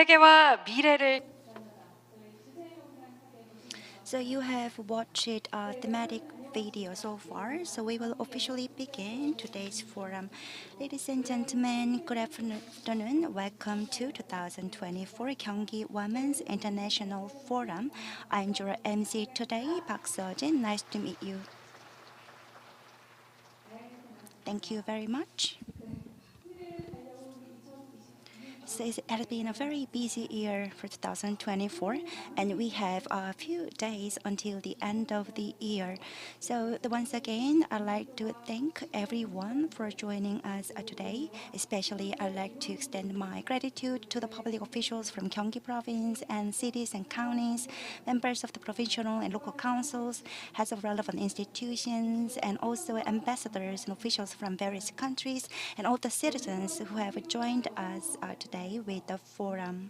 세계와 미래를 So you have watched a thematic video so far, so we will officially begin today's forum. Ladies and gentlemen, good afternoon. Welcome to 2024 Gyeonggi Women's International Forum. I'm your MC today, Park Seo-jin. Nice to meet you. Thank you very much. So it has been a very busy year for 2024, and we have a few days until the end of the year. So once again, I'd like to thank everyone for joining us today. Especially, I'd like to extend my gratitude to the public officials from Gyeonggi Province and cities and counties, members of the provincial and local councils, heads of relevant institutions, and also ambassadors and officials from various countries, and all the citizens who have joined us today with the forum.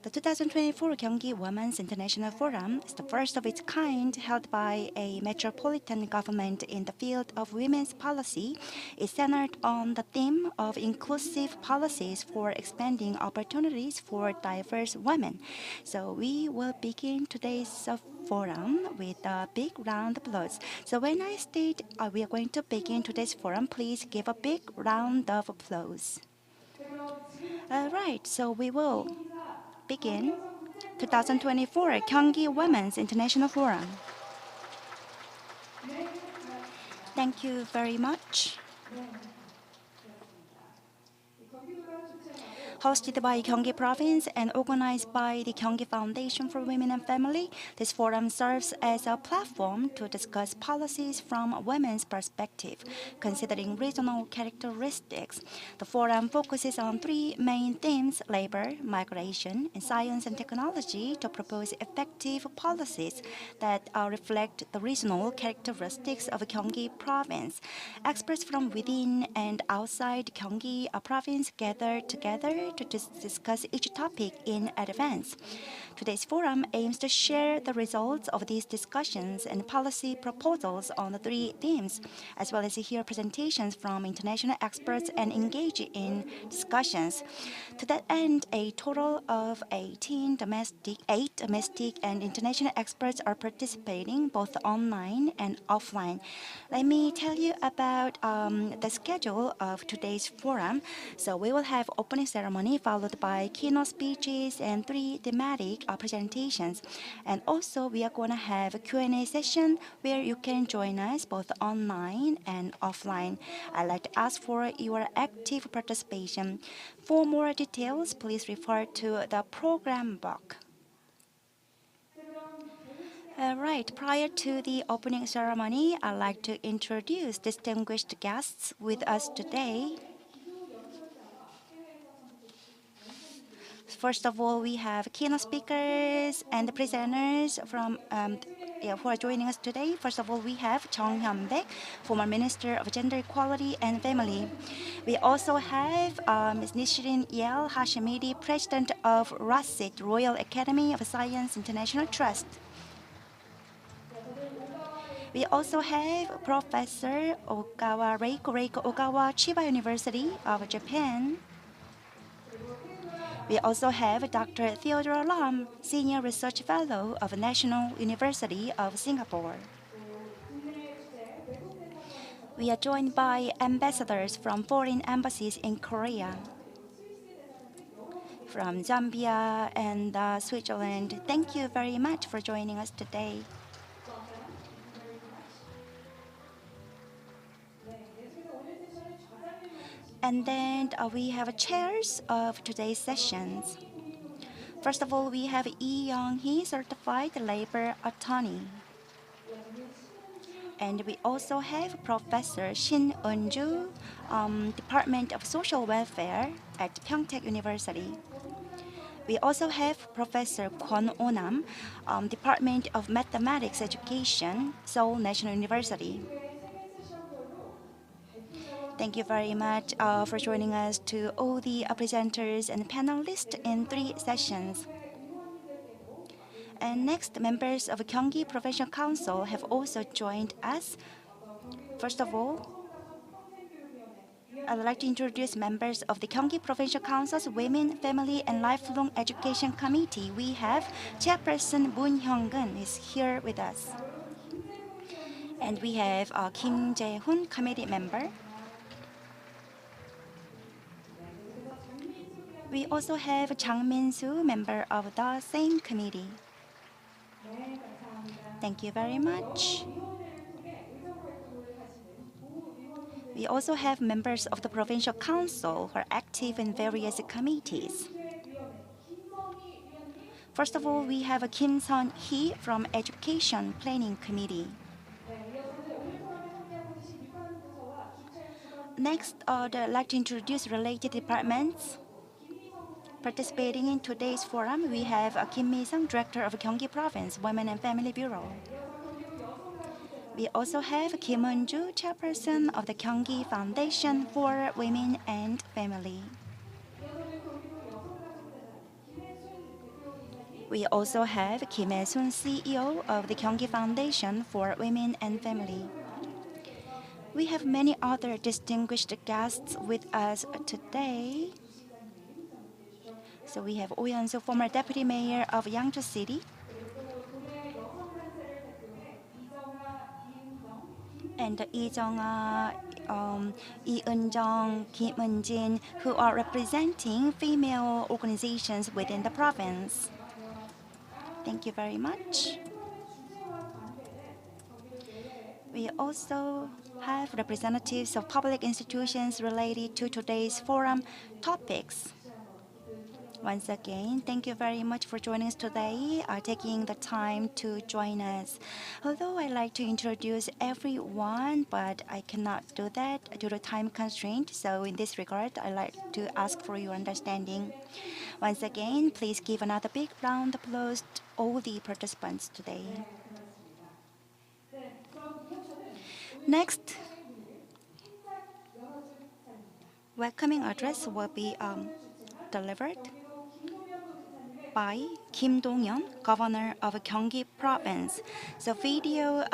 The 2024 Gyeonggi Women's International Forum is the first of its kind held by a metropolitan government in the field of women's policy. It's centered on the theme of inclusive policies for expanding opportunities for diverse women. So we will begin today's forum with a big round of applause. So when I state we are going to begin today's forum, please give a big round of applause. All right, so we will begin 2024 Gyeonggi Women's International Forum. Thank you very much. Hosted by Gyeonggi Province and organized by the Gyeonggi Foundation for Women and Family, this forum serves as a platform to discuss policies from a women's perspective, considering regional characteristics. The forum focuses on three main themes: labor, migration, and science and technology, to propose effective policies that reflect the regional characteristics of Gyeonggi Province. Experts from within and outside Gyeonggi Province gather together to discuss each topic in advance. Today's forum aims to share the results of these discussions and policy proposals on the three themes, as well as hear presentations from international experts and engage in discussions. To that end, a total of 8 domestic and international experts are participating both online and offline. Let me tell you about the schedule of today's forum. So we will have opening ceremony followed by keynote speeches and 3 thematic presentations. And also we are going to have a Q&A session where you can join us both online and offline. I'd like to ask for your active participation. For more details, please refer to the program book. All right, prior to the opening ceremony, I'd like to introduce distinguished guests with us today. First of all, we have keynote speakers and the presenters from who are joining us today. First of all, we have Chung Hyun-baek, former Minister of Gender Equality and Family. We also have Ms. Nishirin Yel Hashimidi, President of RASIT, Royal Academy of Science International Trust. We also have Professor Reiko Ogawa, Chiba University of Japan. We also have Dr. Theodore Lam, Senior Research Fellow of National University of Singapore. We are joined by ambassadors from foreign embassies in Korea, from Zambia and Switzerland. Thank you very much for joining us today. And then we have chairs of today's sessions. First of all, we have Lee Young-hee, Certified Labor Attorney. And we also have Professor Shin Eun-ju, Department of Social Welfare at Pyeongtaek University. We also have Professor Kwon Oh-nam, Department of Mathematics Education, Seoul National University. Thank you very much for joining us to all the presenters and panelists in 3 sessions. And next, members of Gyeonggi Provincial Council have also joined us. First of all, I'd like to introduce members of the Gyeonggi Provincial Council's Women, Family, and Lifelong Education Committee. We have Chairperson Moon Hyung-gun is here with us. And we have Kim Jae-hoon, committee member. We also have Chang Min-soo, member of the same committee. Thank you very much. We also have members of the Provincial Council who are active in various committees. First of all, we have Kim Sun-hee from Education Planning Committee. Next, I'd like to introduce related departments. Participating in today's forum, we have Kim Mi-sung, Director of Gyeonggi Province Women and Family Bureau. We also have Kim Eun-ju, Chairperson of the Gyeonggi Foundation for Women and Family. We also have Kim Hae-soon, CEO of the Gyeonggi Foundation for Women and Family. We have many other distinguished guests with us today. So we have Oh Yeon-soo, former Deputy Mayor of Yangju City, and Lee Jung-ah, Lee Eun-jung, Kim Eun-jin, who are representing female organizations within the province. Thank you very much. We also have representatives of public institutions related to today's forum topics. Once again, thank you very much for joining us today, taking the time to join us. Although I like to introduce everyone, but I cannot do that due to time constraint. So in this regard, I'd like to ask for your understanding. Once again, please give another big round of applause to all the participants today. Next, welcoming address will be delivered by Kim Dong-yeon, Governor of Gyeonggi Province. So video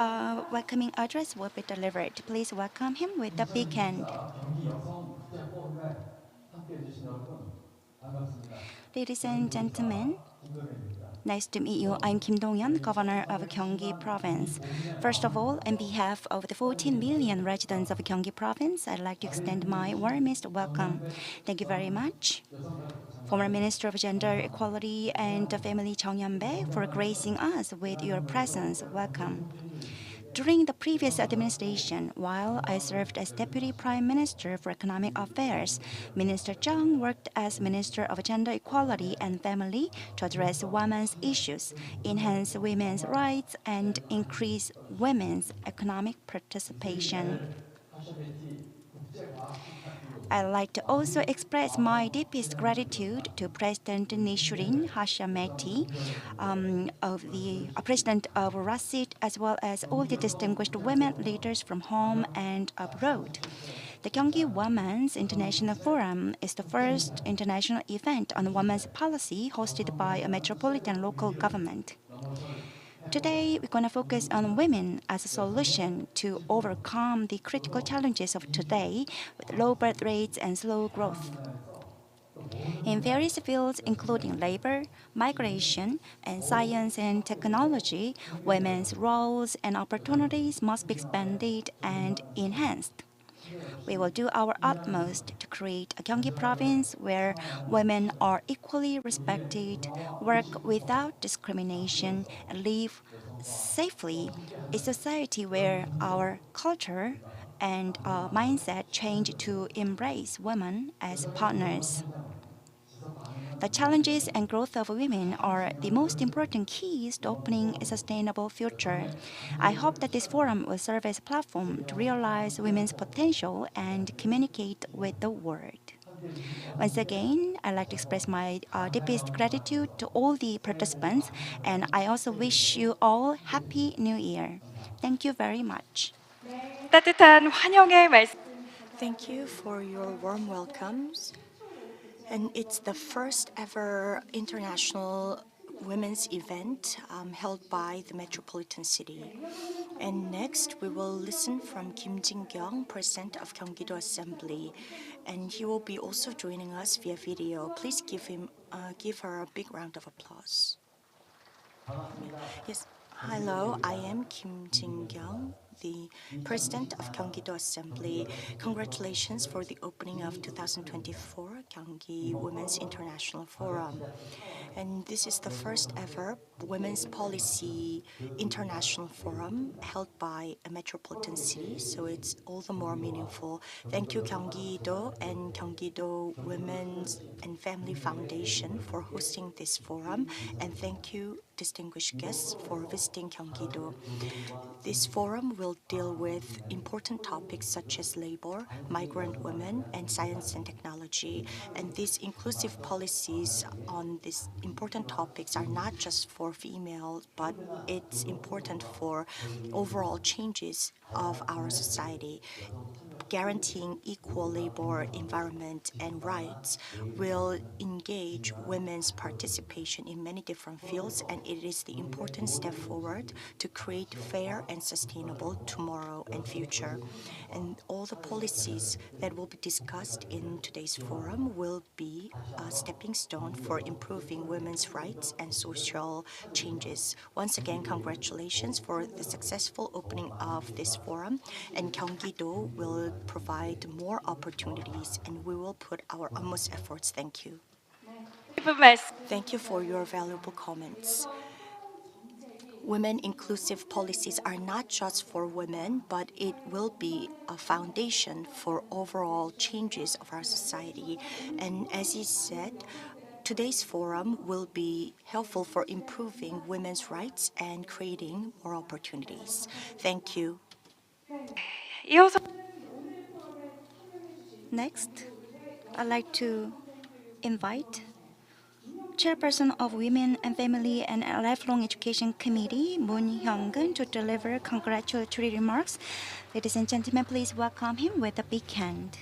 welcoming address will be delivered. Please welcome him with a big hand. 경기 여성 국제 포럼에 함께 해주신 여러분 반갑습니다. Ladies and gentlemen, 김동현입니다. nice to meet you. I'm Kim Dong-yeon, Governor of Gyeonggi Province. First of all, on behalf of the 14 million residents of Gyeonggi Province, I'd like to extend my warmest welcome. Thank you very much. Former Minister of Gender Equality and Family Chung Hyun-bae for gracing us with your presence. Welcome. During the previous administration, while I served as Deputy Prime Minister for Economic Affairs, Minister Chung worked as Minister of Gender Equality and Family to address women's issues, enhance women's rights, and increase women's economic participation. I'd like to also express my deepest gratitude to President Nishurin Hashameti, President of RASIT, as well as all the distinguished women leaders from home and abroad. The Gyeonggi Women's International Forum is the first international event on women's policy hosted by a metropolitan local government. Today, we're going to focus on women as a solution to overcome the critical challenges of today with low birth rates and slow growth. In various fields, including labor, migration, and science and technology, women's roles and opportunities must be expanded and enhanced. We will do our utmost to create a Gyeonggi province where women are equally respected, work without discrimination, and live safely. A society where our culture and mindset change to embrace women as partners. The challenges and growth of women are the most important keys to opening a sustainable future. I hope that this forum will serve as a platform to realize women's potential and communicate with the world. Once again, I'd like to express my deepest gratitude to all the participants, and I also wish you all Happy New Year. Thank you very much. 따뜻한 환영의 말씀. Thank you for your warm welcomes. And it's the first ever international women's event held by the metropolitan city. And next, we will listen from Kim Jin-kyung, President of Gyeonggi-do Assembly, and he will be also joining us via video. Please give her a big round of applause. Yes. Hello, I am Kim Jin-kyung, the President of Gyeonggi-do Assembly. Congratulations for the opening of 2024 Gyeonggi Women's International Forum. And this is the first ever Women's Policy International Forum held by a metropolitan city, so it's all the more meaningful. Thank you, Gyeonggi-do and Gyeonggi-do Women's and Family Foundation for hosting this forum, and thank you, distinguished guests, for visiting Gyeonggi-do. This forum will deal with important topics such as labor, migrant women, and science and technology. And these inclusive policies on these important topics are not just for females, but it's important for overall changes of our society. Guaranteeing equal labor environment and rights will engage women's participation in many different fields, and it is the important step forward to create fair and sustainable tomorrow and future. And all the policies that will be discussed in today's forum will be a stepping stone for improving women's rights and social changes. Once again, congratulations for the successful opening of this forum, and Gyeonggi-do will provide more opportunities, and we will put our utmost efforts. Thank you. Thank you for your valuable comments. Women inclusive policies are not just for women, but it will be a foundation for overall changes of our society. And as he said, today's forum will be helpful for improving women's rights and creating more opportunities. Thank you. 이어서 Next, I'd like to invite Chairperson of Women and Family and Lifelong Education Committee, Moon Hyung-gun, to deliver congratulatory remarks. Ladies and gentlemen, please welcome him with a big hand.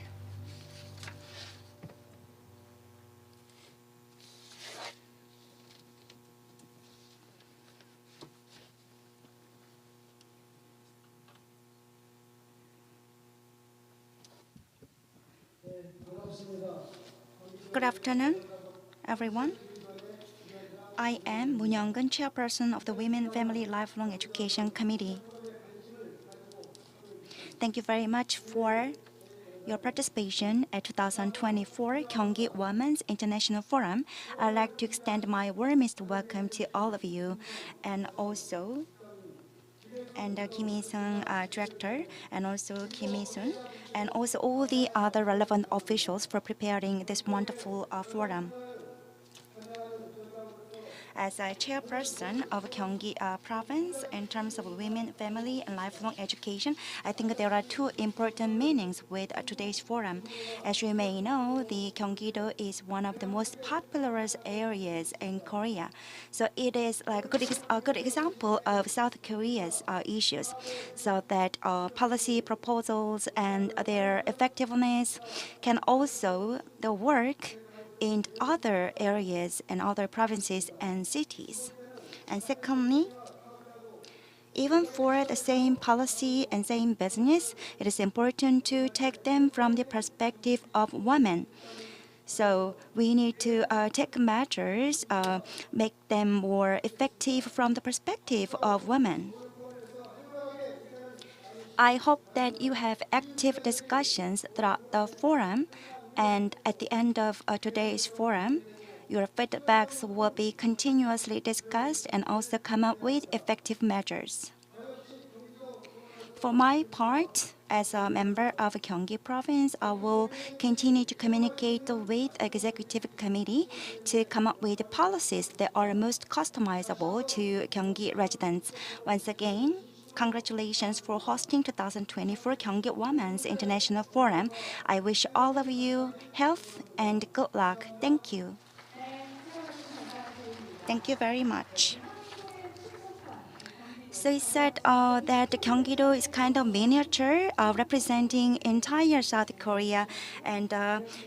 Good afternoon, everyone. I am Moon Hyung-gun, Chairperson of the Women, Family, Lifelong Education Committee. Thank you very much for your participation at 2024 Gyeonggi Women's International Forum. I'd like to extend my warmest welcome to all of you, and also Kim Il-sung, Director, and also Kim Il-sun, and also all the other relevant officials for preparing this wonderful forum. As a chairperson of Gyeonggi Province, in terms of women, family, and lifelong education, I think there are two important meanings with today's forum. As you may know, the Gyeonggi-do is one of the most populous areas in Korea. So it is like a good example of South Korea's issues, so that policy proposals and their effectiveness can also work in other areas and other provinces and cities. And secondly, even for the same policy and same business, it is important to take them from the perspective of women. So we need to take measures, make them more effective from the perspective of women. I hope that you have active discussions throughout the forum, and at the end of today's forum, your feedbacks will be continuously discussed and also come up with effective measures. For my part, as a member of Gyeonggi Province, I will continue to communicate with Executive Committee to come up with policies that are most customizable to Gyeonggi residents. Once again, congratulations for hosting 2024 Gyeonggi Women's International Forum. I wish all of you health and good luck. Thank you. Thank you very much. So he said that Gyeonggi-do is kind of miniature, representing entire South Korea, and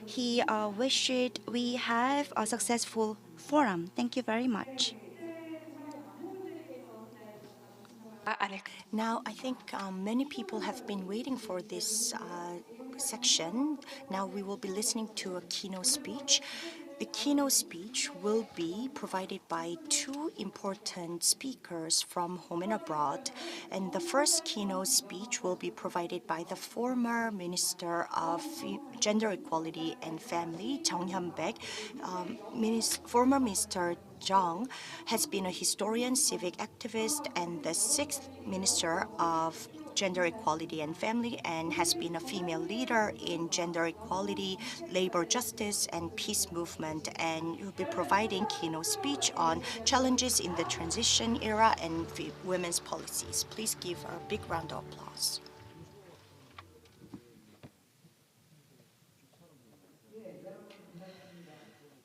he wished we have a successful forum. Thank you very much. Now, I think many people have been waiting for this section. Now we will be listening to a keynote speech. The keynote speech will be provided by two important speakers from home and abroad. And the first keynote speech will be provided by the former Minister of Gender Equality and Family, Jung Hyun-baek. Former Minister Jung has been a historian, civic activist, and the sixth Minister of Gender Equality and Family, and has been a female leader in gender equality, labor justice, and peace movement. And you'll be providing keynote speech on challenges in the transition era and women's policies. Please give a big round of applause.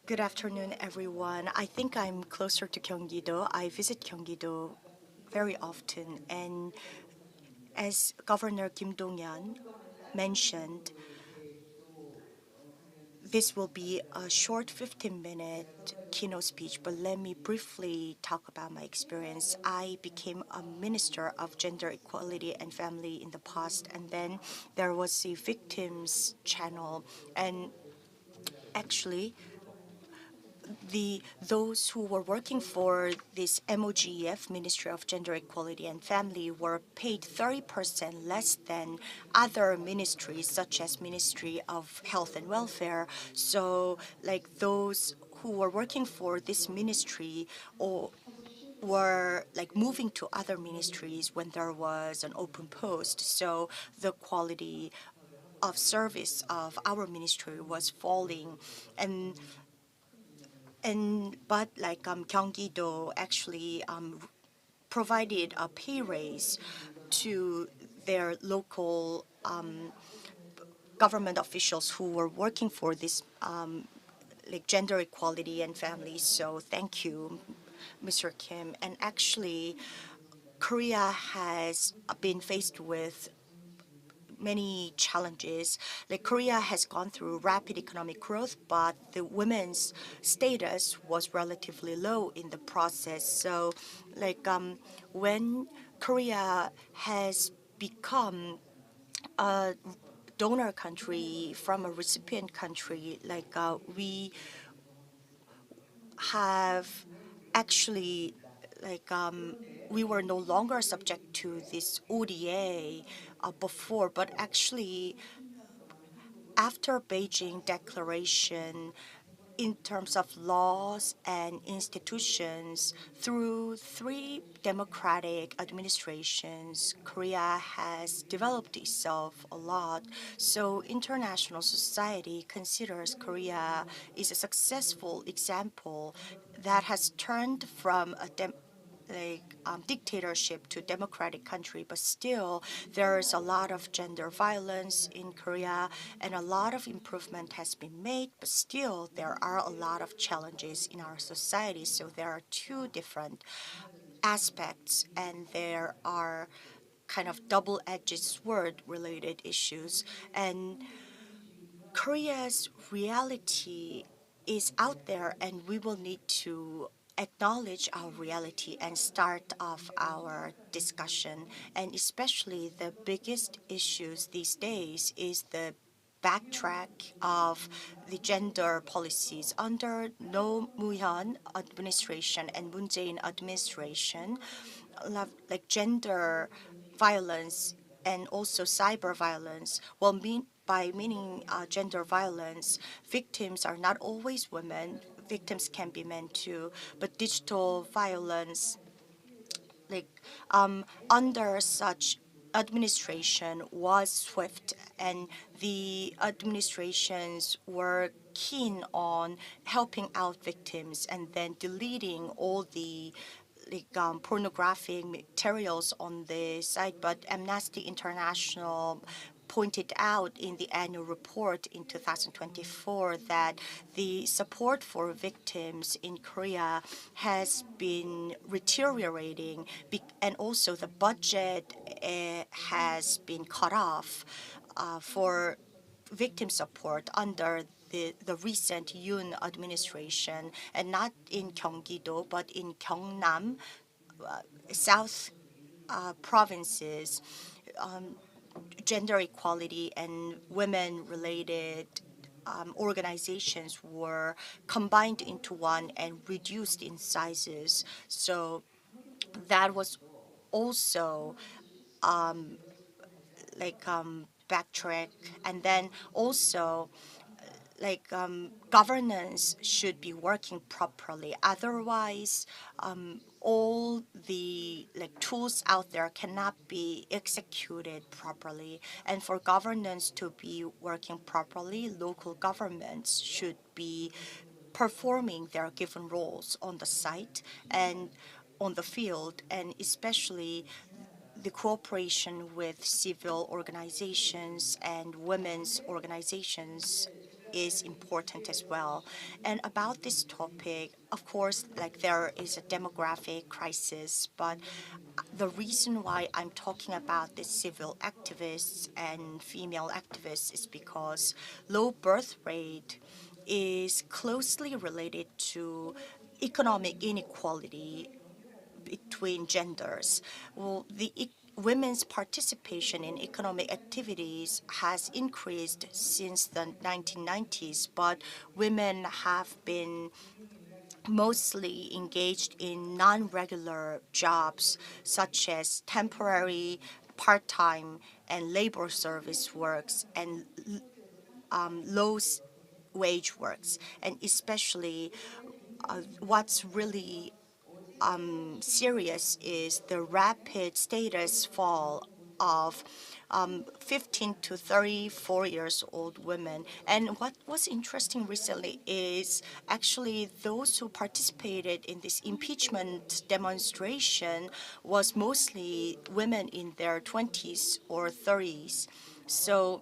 Good afternoon, everyone. I think I'm closer to Gyeonggi-do. I visit Gyeonggi-do very often, and as Governor Kim Dong-yeon mentioned, this will be a short 15-minute keynote speech, but let me briefly talk about my experience. I became a minister of gender equality and family in the past, and then there was a victims channel, and actually those who were working for this MOGEF, Ministry of Gender Equality and Family, were paid 30% less than other ministries, such as Ministry of Health and Welfare. So, like those who were working for this ministry or were like moving to other ministries when there was an open post. So the quality of service of our ministry was falling, but like Gyeonggi-do actually provided a pay raise to their local government officials who were working for this like gender equality and family. So thank you, Mr. Kim. And actually, Korea has been faced with many challenges. Like Korea has gone through rapid economic growth, but the women's status was relatively low in the process. So, like when Korea has become a donor country from a recipient country, like we have actually like we were no longer subject to this ODA before, but actually after Beijing Declaration, in terms of laws and institutions, through three democratic administrations, Korea has developed itself a lot. So international society considers Korea is a successful example that has turned from a dictatorship to democratic country, but still there's a lot of gender violence in Korea and a lot of improvement has been made, but still there are a lot of challenges in our society. So there are two different aspects and there are kind of double-edged sword related issues, and Korea's reality is out there, and we will need to acknowledge our reality and start off our discussion. And especially the biggest issues these days is the backtrack of the gender policies under No Moo-hyun administration and Moon Jae-in administration. Like gender violence and also cyber violence. Well, by meaning gender violence, victims are not always women. Victims can be men too. But digital violence, like under such administration, was swift, and the administrations were keen on helping out victims and then deleting all the pornographic materials on the site. But Amnesty International pointed out in the annual report in 2024 that the support for victims in Korea has been deteriorating, and also the budget has been cut off for victim support under the recent Yoon administration, and not in Gyeonggi-do, but in Gyeongnam, South provinces, gender equality and women-related organizations were combined into one and reduced in sizes. So that was also backtrack, and then also governance should be working properly. Otherwise, all the tools out there cannot be executed properly. And for governance to be working properly, local governments should be performing their given roles on the site and on the field, and especially the cooperation with civil organizations and women's organizations is important as well. And about this topic, of course, there is a demographic crisis, but the reason why I'm talking about the civil activists and female activists is because low birth rate is closely related to economic inequality between genders. Well, women's participation in economic activities has increased since the 1990s, but women have been mostly engaged in non-regular jobs such as temporary, part-time, and labor service works and low wage works. And especially what's really serious is the rapid status fall of 15 to 34 years old women. And what was interesting recently is actually those who participated in this impeachment demonstration was mostly women in their 20s or 30s. So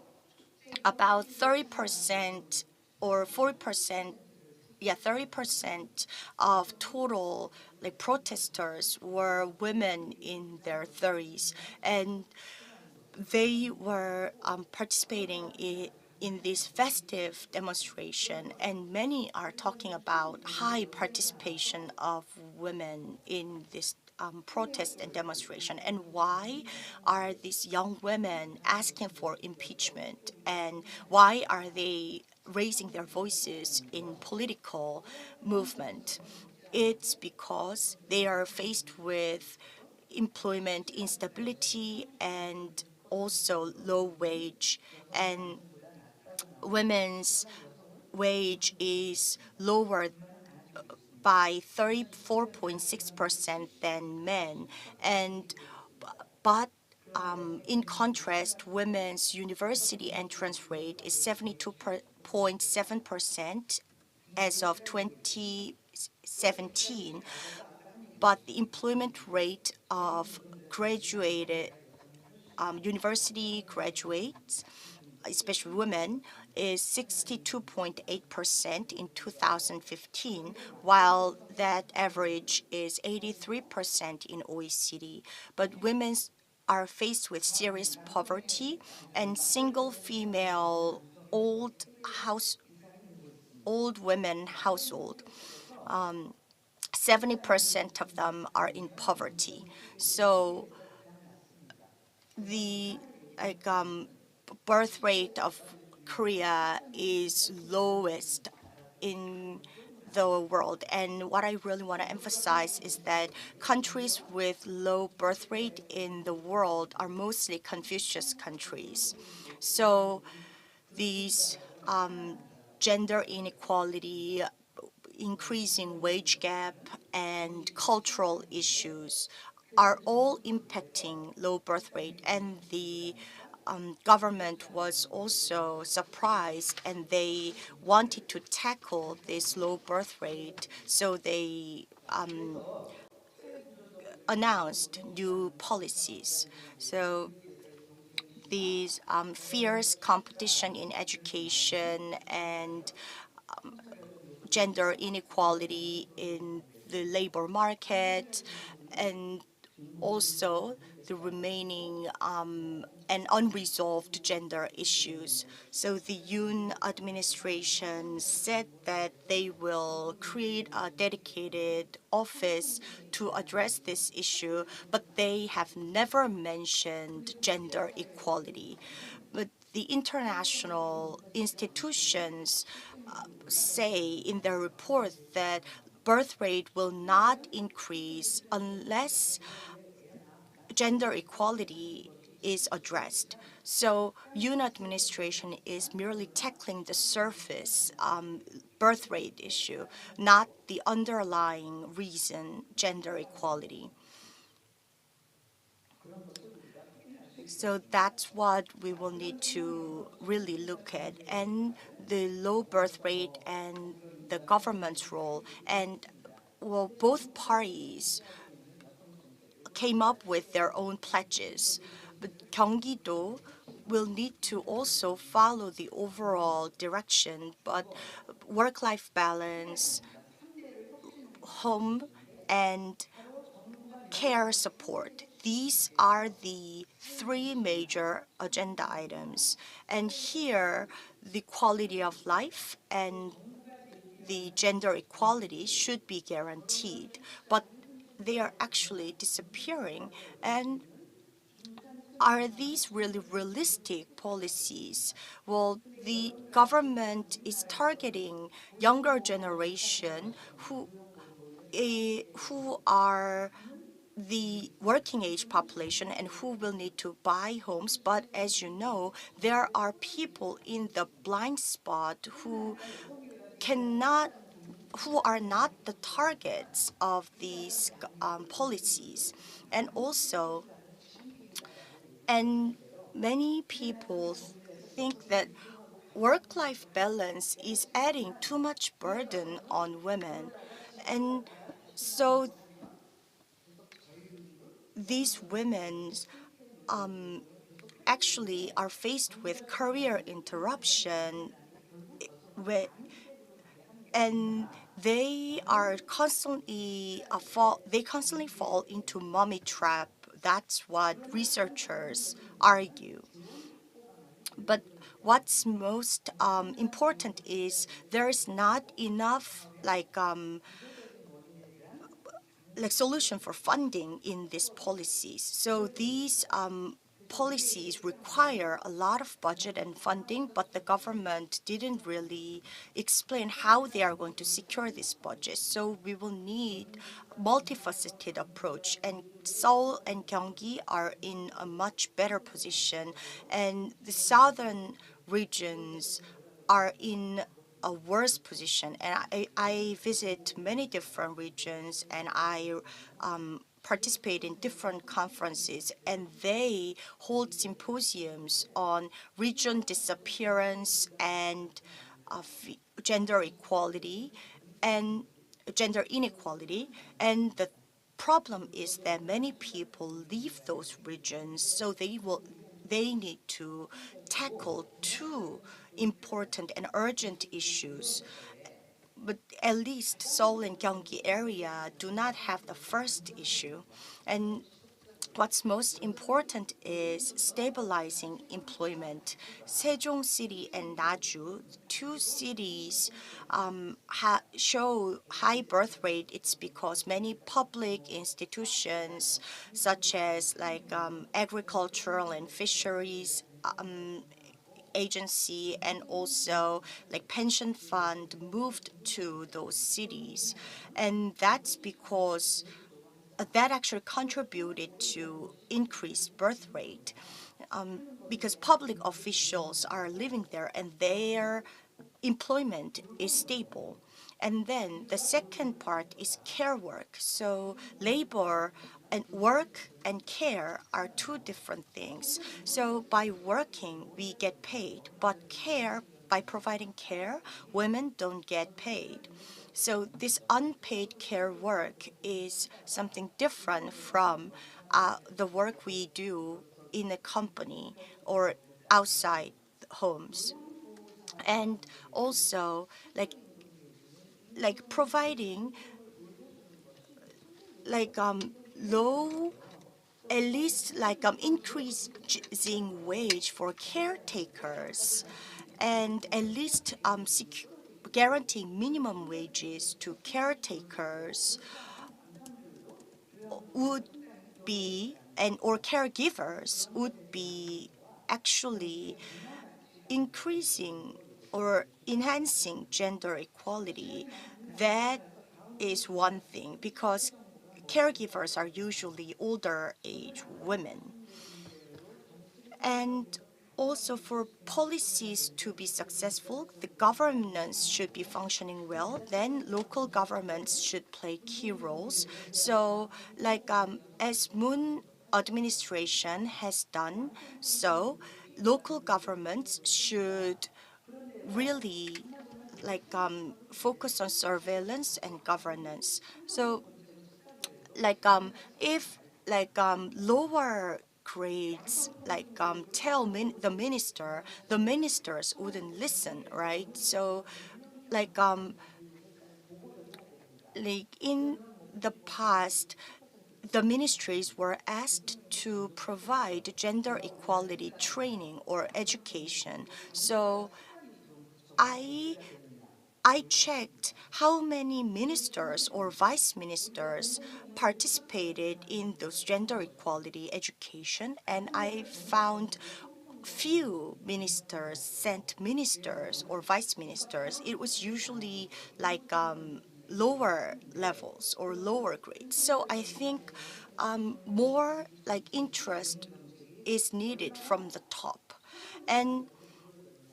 about 30% or 40%, yeah, 30% of total protesters were women in their 30s, and they were participating in this festive demonstration, and many are talking about high participation of women in this protest and demonstration. And why are these young women asking for impeachment? And why are they raising their voices in political movement? It's because they are faced with employment instability and also low wage, and women's wage is lower by 34.6% than men. And but in contrast, women's university entrance rate is 72.7% as of 2017, but the employment rate of graduated university graduates, especially women, is 62.8% in 2015, while that average is 83% in OECD. But women are faced with serious poverty, and single female old women household, 70% of them are in poverty. So the birth rate of Korea is lowest in the world. And what I really want to emphasize is that countries with low birth rate in the world are mostly Confucius countries. So these gender inequality, increasing wage gap, and cultural issues are all impacting low birth rate. And the government was also surprised, and they wanted to tackle this low birth rate. So they announced new policies. So these fierce competition in education and gender inequality in the labor market, and also the remaining and unresolved gender issues. So the Yoon administration said that they will create a dedicated office to address this issue, but they have never mentioned gender equality. But the international institutions say in their report that birth rate will not increase unless gender equality is addressed. So Yoon administration is merely tackling the surface birth rate issue, not the underlying reason, gender equality. So that's what we will need to really look at, and the low birth rate and the government's role. And well, both parties came up with their own pledges, but Gyeonggi-do will need to also follow the overall direction, but work-life balance, home, and care support. These are the three major agenda items. And here, the quality of life and the gender equality should be guaranteed. But they are actually disappearing. And are these really realistic policies? Well, the government is targeting younger generation who are the working age population and who will need to buy homes. But as you know, there are people in the blind spot cannot who are not the targets of these policies. And also, and many people think that work-life balance is adding too much burden on women. And so these women actually are faced with career interruption and they are constantly fall into mommy trap. That's what researchers argue. But what's most important is there is not enough solution for funding in these policies. So these policies require a lot of budget and funding, but the government didn't really explain how they are going to secure this budget. So we will need multifaceted approach, and Seoul and Gyeonggi are in a much better position, and the southern regions are in a worse position. And I visit many different regions, and I participate in different conferences, and they hold symposiums on region disappearance and gender equality and gender inequality. And the problem is that many people leave those regions, so they need to tackle two important and urgent issues. But at least Seoul and Gyeonggi area do not have the first issue. And what's most important is stabilizing employment. Sejong City and Naju, two cities, show high birth rate. It's because many public institutions, such as agricultural and fisheries agency and also pension fund, moved to those cities, and that's because that actually contributed to increased birth rate, because public officials are living there and their employment is stable. And then the second part is care work. So labor and work and care are two different things. So by working, we get paid, but by providing care, women don't get paid. So this unpaid care work is something different from the work we do in a company or outside homes. And also providing low, at least like increasing wage for caretakers, and at least guaranteeing minimum wages to caretakers would be, and or caregivers would be actually increasing or enhancing gender equality. That is one thing, because caregivers are usually older age women. And also, for policies to be successful, the governance should be functioning well. Then local governments should play key roles. So, like as Moon administration has done, so local governments should really focus on surveillance and governance. So if lower grades tell the ministers wouldn't listen, right? So like um in the past, the ministries were asked to provide gender equality training or education. So I I checked how many ministers or vice ministers participated in those gender equality education, and I found few ministers sent ministers or vice ministers. It was usually lower levels or lower grades. So I think more interest is needed from the top. And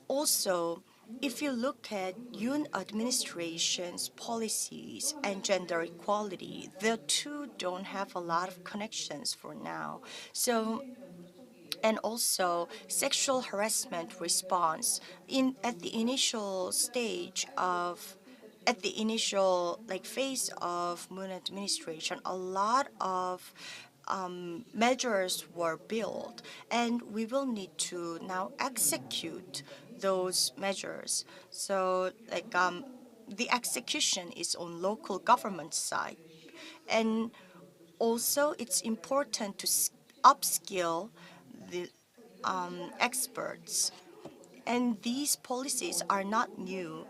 also, if you look at Yoon administration's policies and gender equality, the two don't have a lot of connections for now. So, and also sexual harassment response at the initial stage of at the initial phase of Moon administration, a lot of measures were built, and we will need to now execute those measures. So the execution is on local government side, and also it's important to upskill the experts. And these policies are not new.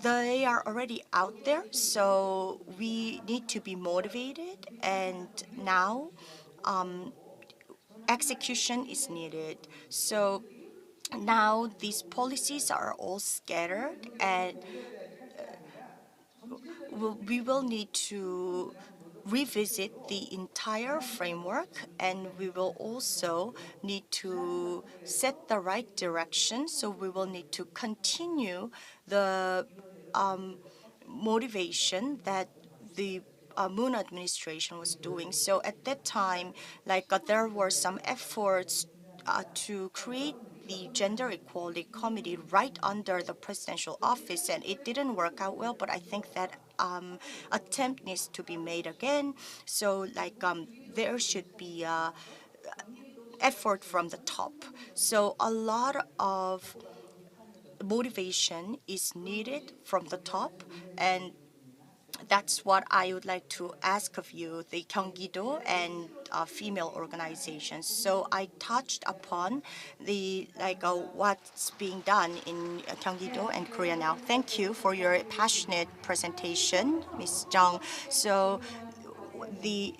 They are already out there, so we need to be motivated. And now execution is needed. So now these policies are all scattered, and we will need to revisit the entire framework, and we will also need to set the right direction. So we will need to continue the motivation that the Moon administration was doing. So at that time, there were some efforts to create the Gender Equality Committee right under the presidential office, and it didn't work out well. But I think that attempt needs to be made again. So there should be effort from the top. So a lot of motivation is needed from the top, and that's what I would like to ask of you, the Gyeonggi-do and female organizations. So I touched upon the what's being done in Gyeonggi-do and Korea now. Thank you for your passionate presentation, Ms. Jung. So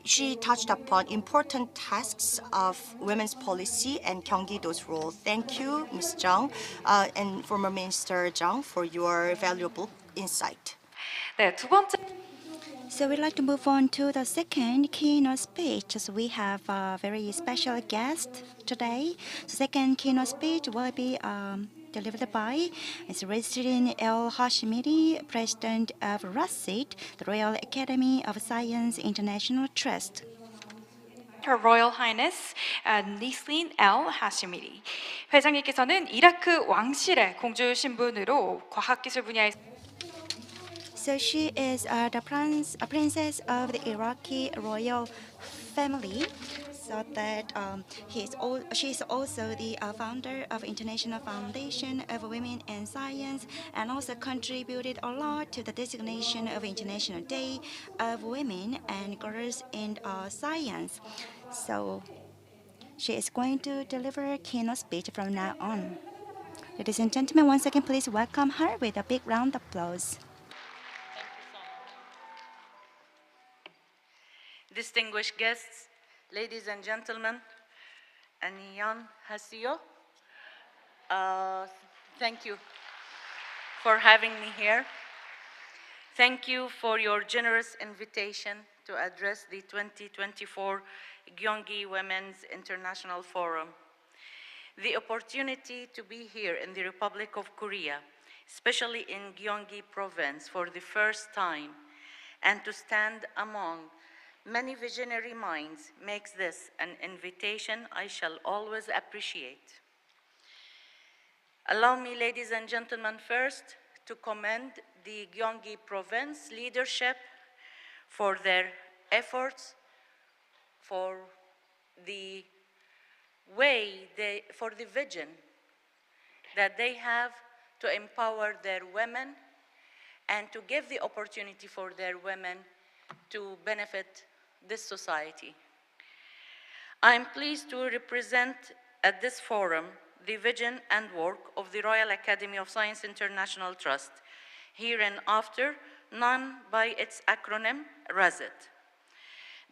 she touched upon important tasks of women's policy and Gyeonggi-do's role. Thank you, Ms. Jung, and former Minister Jung, for your valuable insight. 네, 두 번째 So we'd like to move on to the second keynote speech. So we have a very special guest today. The second keynote speech will be delivered by Resident L. Hashimiri, President of RACIT, the Royal Academy of Science International Trust. Her Royal Highness Nisleen L. Hashimiri 회장님께서는 이라크 왕실의 공주 신분으로 과학기술 분야에 So she is the princess of the Iraqi royal family. also that she is also the founder of International Foundation of Women in Science, and also contributed a lot to the designation of International Day of Women and Girls in Science. So she is going to deliver a keynote speech from now on. Ladies and gentlemen, once again, please welcome her with a big round of applause. Distinguished guests, ladies and gentlemen, 안녕하세요. Thank you for having me here. Thank you for your generous invitation to address the 2024 Gyeonggi Women's International Forum. The opportunity to be here in the Republic of Korea, especially in Gyeonggi province for the first time, and to stand among many visionary minds makes this an invitation I shall always appreciate. Allow me, ladies and gentlemen, first to commend the Gyeonggi province leadership for their efforts, for the for the vision that they have to empower their women and to give the opportunity for their women to benefit this society. I'm pleased to represent at this forum the vision and work of the Royal Academy of Science International Trust, hereinafter known by its acronym RASIT.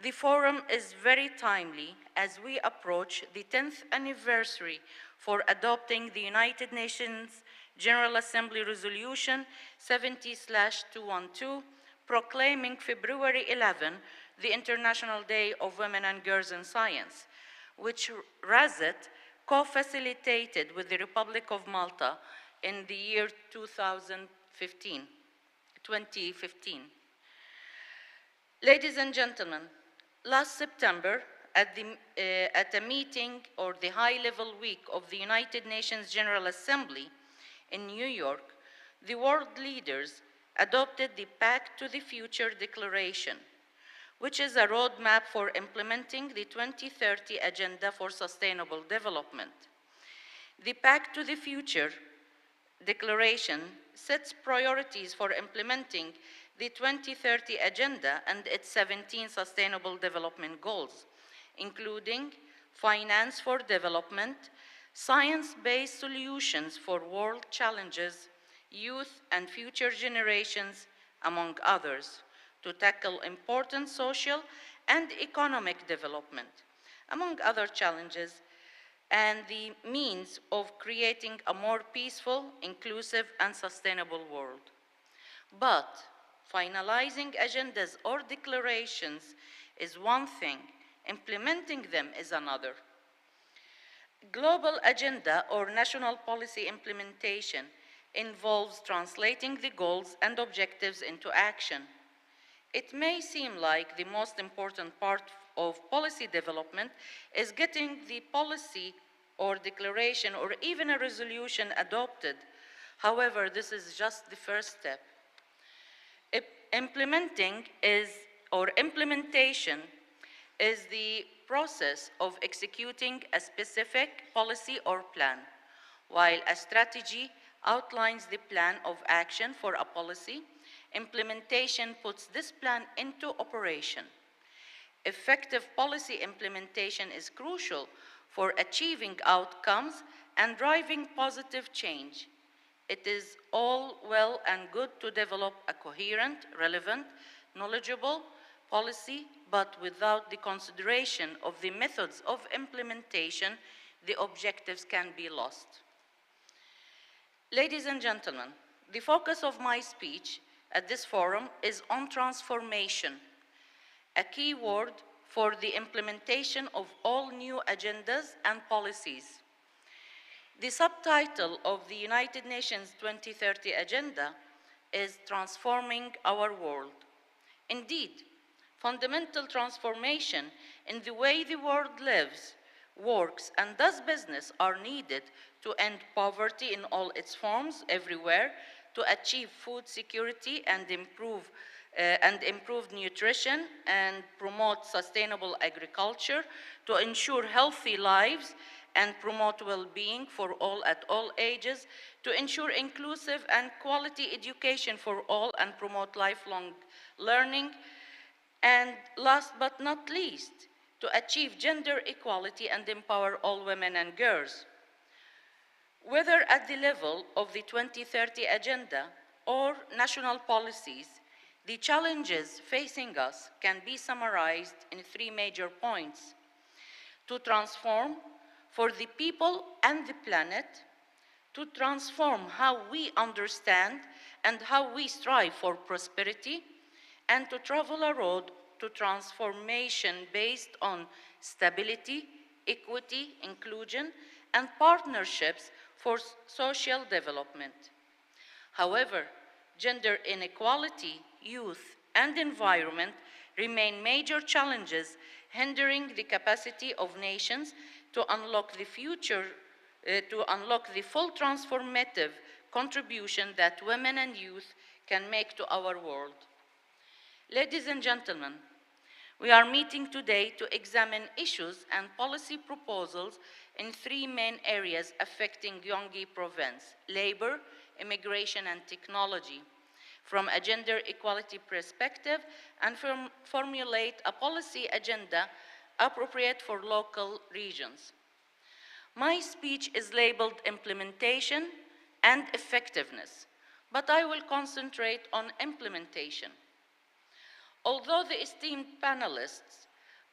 The forum is very timely as we approach the 10th anniversary for adopting the United Nations General Assembly Resolution 70/212, proclaiming February 11 the International Day of Women and Girls in Science, which RASIT co-facilitated with the Republic of Malta in the year 2015. Ladies and gentlemen, last September, at a meeting or the high-level week of the United Nations General Assembly in New York, the world leaders adopted the Pact to the Future Declaration, which is a roadmap for implementing the 2030 Agenda for Sustainable Development. The Pact to the Future Declaration sets priorities for implementing the 2030 Agenda and its 17 Sustainable Development Goals, including finance for development, science-based solutions for world challenges, youth and future generations, among others, to tackle important social and economic development, among other challenges, and the means of creating a more peaceful, inclusive, and sustainable world. But finalizing agendas or declarations is one thing, implementing them is another. Global agenda or national policy implementation involves translating the goals and objectives into action. It may seem like the most important part of policy development is getting the policy or declaration or even a resolution adopted. However, this is just the first step. Implementation is the process of executing a specific policy or plan, while a strategy outlines the plan of action for a policy. Implementation puts this plan into operation. Effective policy implementation is crucial for achieving outcomes and driving positive change. It is all well and good to develop a coherent, relevant, knowledgeable policy, but without the consideration of the methods of implementation, the objectives can be lost. Ladies and gentlemen, the focus of my speech at this forum is on transformation, a key word for the implementation of all new agendas and policies. The subtitle of the United Nations 2030 Agenda is Transforming Our World. Indeed, fundamental transformation in the way the world lives, works, and does business are needed to end poverty in all its forms everywhere, to achieve food security and improve and improved nutrition and promote sustainable agriculture to ensure healthy lives and promote well-being for all at all ages, to ensure inclusive and quality education for all and promote lifelong learning, and last but not least, to achieve gender equality and empower all women and girls. Whether at the level of the 2030 Agenda or national policies, the challenges facing us can be summarized in three major points: to transform for the people and the planet, to transform how we understand and how we strive for prosperity, and to travel a road to transformation based on stability, equity, inclusion, and partnerships for social development. However, gender inequality, youth, and environment remain major challenges hindering the capacity of nations to unlock the future, to unlock the full transformative contribution that women and youth can make to our world. Ladies and gentlemen, we are meeting today to examine issues and policy proposals in three main areas affecting Gyeonggi province: labor, immigration, and technology, from a gender equality perspective, and formulate a policy agenda appropriate for local regions. My speech is labeled Implementation and Effectiveness, but I will concentrate on implementation. Although the esteemed panelists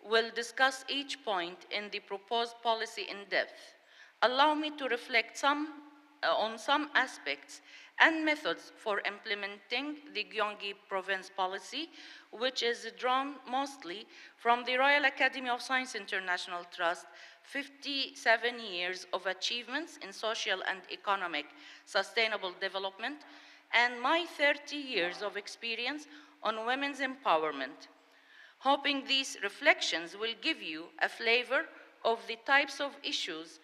will discuss each point in the proposed policy in depth, allow me to reflect on some aspects and methods for implementing the Gyeonggi Province policy, which is drawn mostly from the Royal Academy of Science International Trust 57 years of achievements in social and economic sustainable development, and my 30 years of experience on women's empowerment. Hoping these reflections will give you a flavor of the types of issues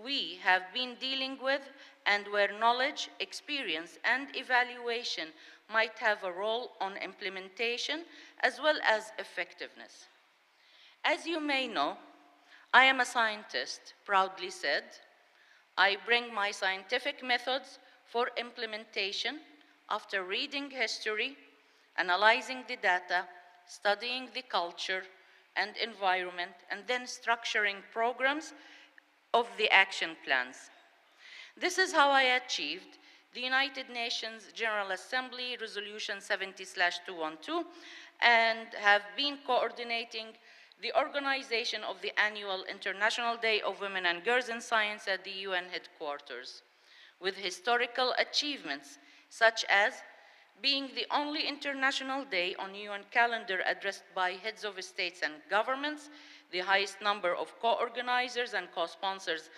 we have been dealing with and where knowledge, experience, and evaluation might have a role on implementation as well as effectiveness. As you may know, I am a scientist, proudly said. I bring my scientific methods for implementation after reading history, analyzing the data, studying the culture and environment, and then structuring programs of the action plans. This is how I achieved the United Nations General Assembly Resolution 70/212 and have been coordinating the organization of the annual International Day of Women and Girls in Science at the UN headquarters, with historical achievements such as being the only international day on UN calendar addressed by heads of states and governments, the highest number of co-organizers and co-sponsors,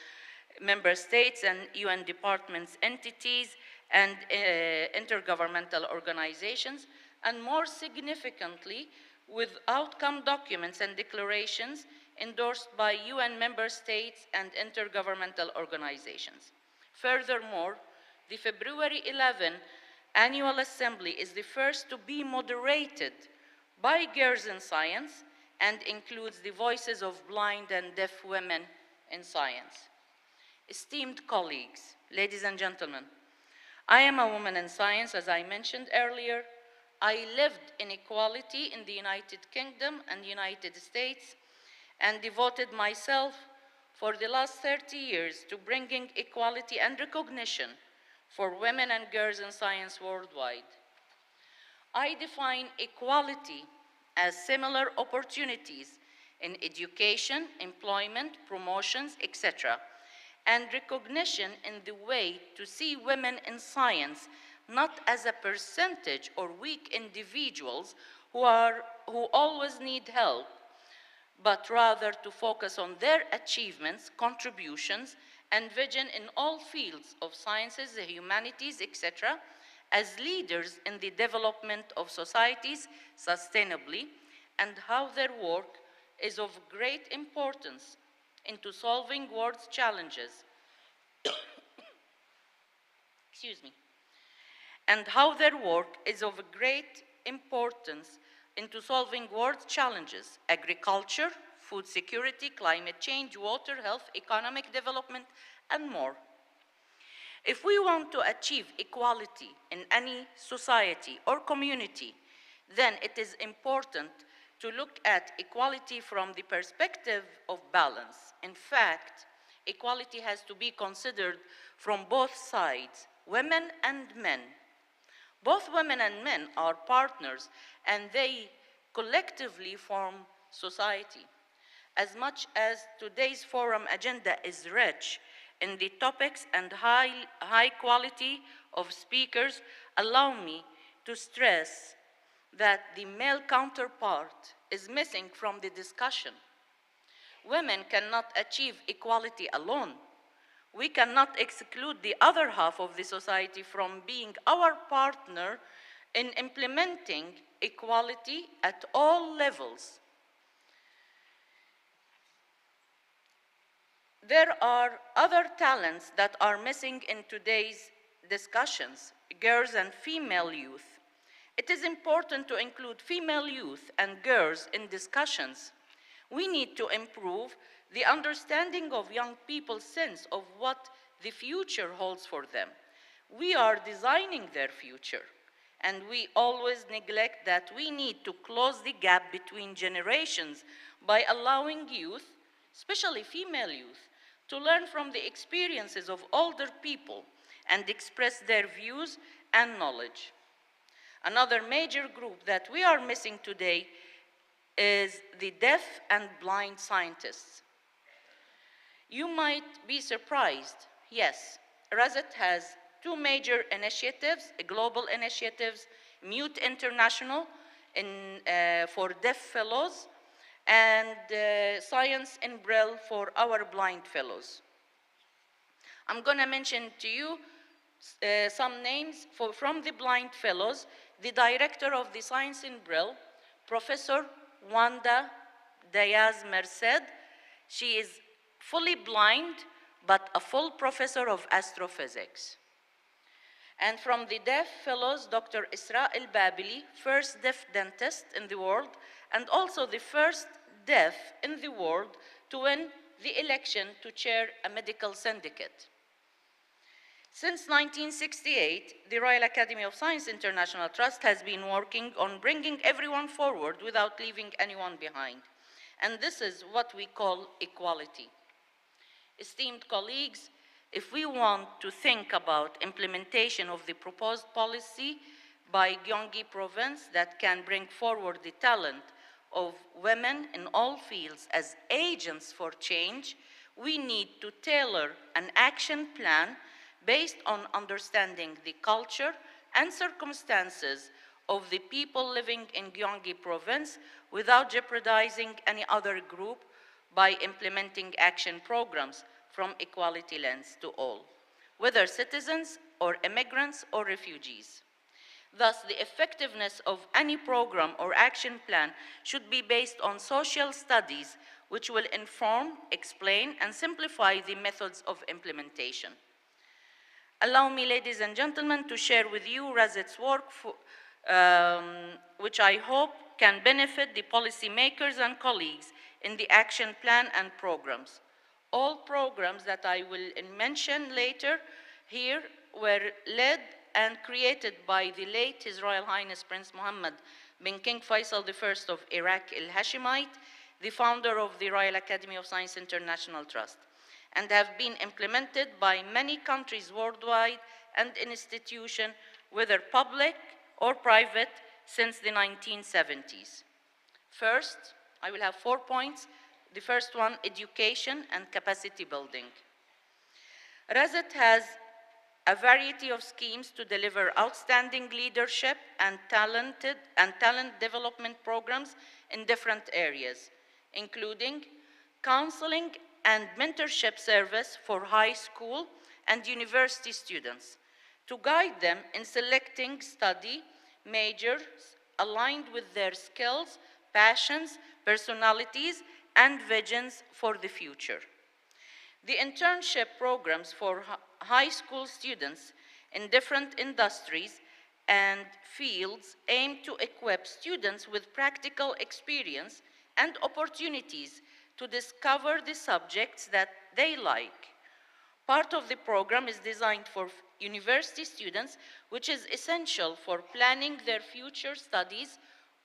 member states and UN departments, entities, and intergovernmental organizations, and more significantly, with outcome documents and declarations endorsed by UN member states and intergovernmental organizations. Furthermore, the February 11 Annual Assembly is the first to be moderated by Girls in Science and includes the voices of blind and deaf women in science. Esteemed colleagues, ladies and gentlemen, I am a woman in science, as I mentioned earlier. I lived in equality in the United Kingdom and United States and devoted myself for the last 30 years to bringing equality and recognition for women and girls in science worldwide. I define equality as similar opportunities in education, employment, promotions, etc., and recognition in the way to see women in science not as a percentage or weak individuals who always need help, but rather to focus on their achievements, contributions, and vision in all fields of sciences, the humanities, etc., as leaders in the development of societies sustainably, and how their work is of great importance into solving world's challenges. Excuse me. And how their work is of great importance into solving world challenges: agriculture, food security, climate change, water, health, economic development, and more. If we want to achieve equality in any society or community, then it is important to look at equality from the perspective of balance. In fact, equality has to be considered from both sides, women and men. Both women and men are partners, and they collectively form society. As much as today's forum agenda is rich in the topics and high quality of speakers, allow me to stress that the male counterpart is missing from the discussion. Women cannot achieve equality alone. We cannot exclude the other half of the society from being our partner in implementing equality at all levels. There are other talents that are missing in today's discussions: girls and female youth. It is important to include female youth and girls in discussions. We need to improve the understanding of young people's sense of what the future holds for them. We are designing their future, and we always neglect that we need to close the gap between generations by allowing youth, especially female youth, to learn from the experiences of older people and express their views and knowledge. Another major group that we are missing today is the deaf and blind scientists. You might be surprised. Yes, RASET has two major initiatives, global initiatives: Mute International for deaf fellows, and Science in Braille for our blind fellows. I'm going to mention to you some names from the blind fellows. The director of the Science in Braille, Professor Wanda Diaz Merced. She is fully blind, but a full professor of astrophysics. And from the deaf fellows, Dr. Isra El-Babili, first deaf dentist in the world, and also the first deaf in the world to win the election to chair a medical syndicate. Since 1968, the Royal Academy of Science International Trust has been working on bringing everyone forward without leaving anyone behind. And this is what we call equality. Esteemed colleagues, if we want to think about implementation of the proposed policy by Gyeonggi province that can bring forward the talent of women in all fields as agents for change, we need to tailor an action plan based on understanding the culture and circumstances of the people living in Gyeonggi province without jeopardizing any other group by implementing action programs from equality lens to all, whether citizens or immigrants or refugees. Thus, the effectiveness of any program or action plan should be based on social studies which will inform, explain, and simplify the methods of implementation. Allow me, ladies and gentlemen, to share with you RASET's work, which I hope can benefit the policymakers and colleagues in the action plan and programs. All programs that I will mention later here were led and created by the late His Royal Highness Prince Mohammed bin King Faisal I of Iraq al-Hashemite, the founder of the Royal Academy of Science International Trust, and have been implemented by many countries worldwide and institutions, whether public or private, since the 1970s. First, I will have 4 points. The first one, education and capacity building. RASET has a variety of schemes to deliver outstanding leadership and talent development programs in different areas, including counseling and mentorship service for high school and university students to guide them in selecting study majors aligned with their skills, passions, personalities, and visions for the future. The internship programs for high school students in different industries and fields aim to equip students with practical experience and opportunities to discover the subjects that they like. Part of the program is designed for university students, which is essential for planning their future studies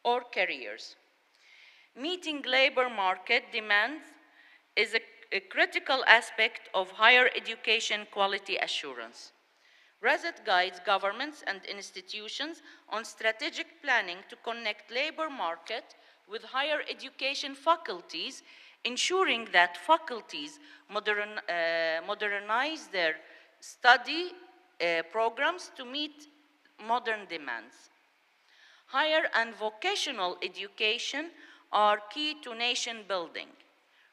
or careers. Meeting labor market demands is a critical aspect of higher education quality assurance. RESET guides governments and institutions on strategic planning to connect labor market with higher education faculties, ensuring that faculties modernize their study programs to meet modern demands. Higher and vocational education are key to nation building.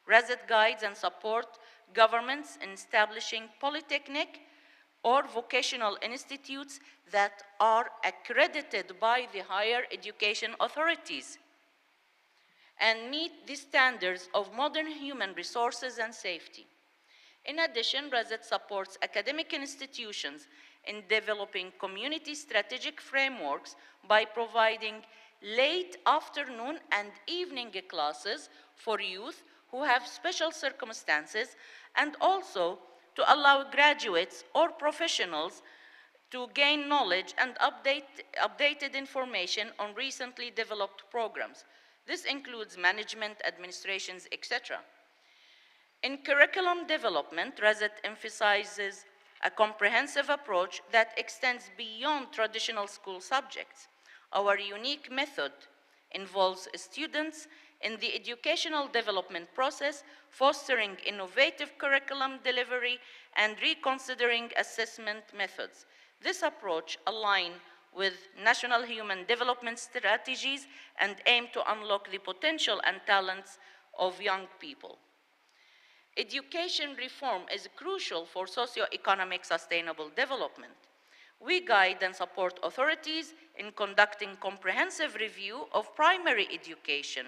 RESET guides and support governments in establishing polytechnic or vocational institutes that are accredited by the higher education authorities and meet the standards of modern human resources and safety. In addition, RESET supports academic institutions in developing community strategic frameworks by providing late afternoon and evening classes for youth who have special circumstances, and also to allow graduates or professionals to gain knowledge and updated information on recently developed programs. This includes management, administrations, etc. In curriculum development, RESET emphasizes a comprehensive approach that extends beyond traditional school subjects. Our unique method involves students in the educational development process, fostering innovative curriculum delivery and reconsidering assessment methods. This approach aligns with national human development strategies and aims to unlock the potential and talents of young people. Education reform is crucial for socio-economic sustainable development. We guide and support authorities in conducting comprehensive review of primary education,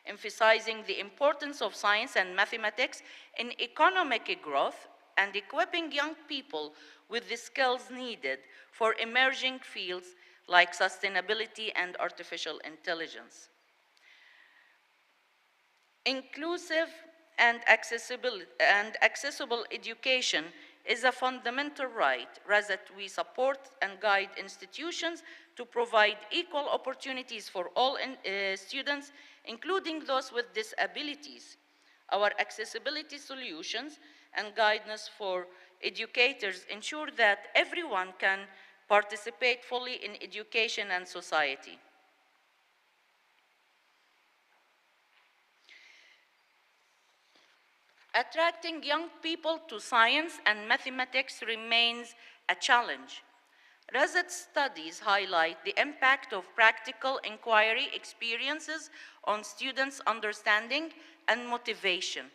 emphasizing the importance of science and mathematics in economic growth and equipping young people with the skills needed for emerging fields like sustainability and artificial intelligence. Inclusive and accessible education is a fundamental right. RESET, we support and guide institutions to provide equal opportunities for all students, including those with disabilities. Our accessibility solutions and guidance for educators ensure that everyone can participate fully in education and society. Attracting young people to science and mathematics remains a challenge. RESET studies highlight the impact of practical inquiry experiences on students' understanding and motivation.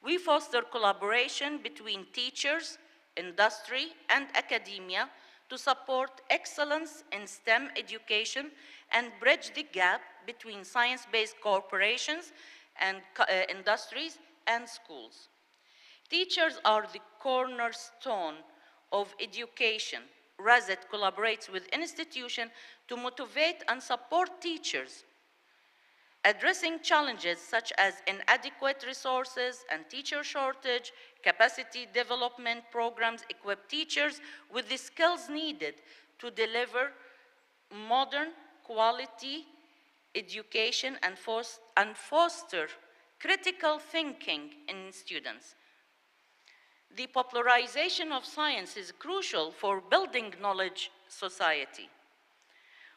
We foster collaboration between teachers, industry, and academia to support excellence in STEM education and bridge the gap between science-based corporations and industries and schools. Teachers are the cornerstone of education. RESET collaborates with institutions to motivate and support teachers, addressing challenges such as inadequate resources and teacher shortage. Capacity development programs equip teachers with the skills needed to deliver modern quality education and foster critical thinking in students. The popularization of science is crucial for building knowledge society.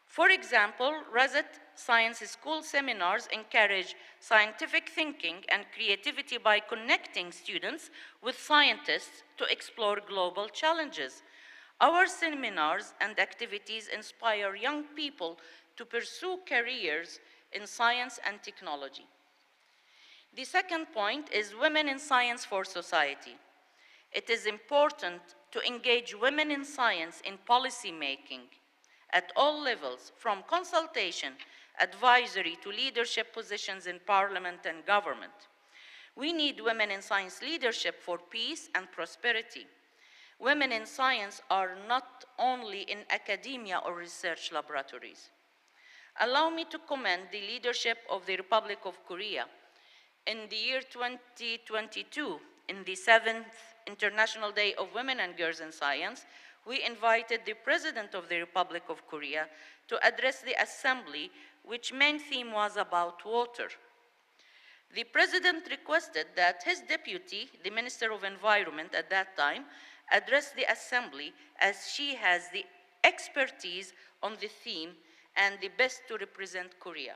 For example, RESET Science School seminars encourage scientific thinking and creativity by connecting students with scientists to explore global challenges. Our seminars and activities inspire young people to pursue careers in science and technology. The second point is women in science for society. It is important to engage women in science in policy making at all levels, from consultation, advisory to leadership positions in parliament and government. We need women in science leadership for peace and prosperity. Women in science are not only in academia or research laboratories. Allow me to commend the leadership of the Republic of Korea. In the year 2022, in the 7th International Day of Women and Girls in Science, we invited the President of the Republic of Korea to address the Assembly, which main theme was about water. The President requested that his deputy, the Minister of Environment at that time, address the Assembly as she has the expertise on the theme and the best to represent Korea.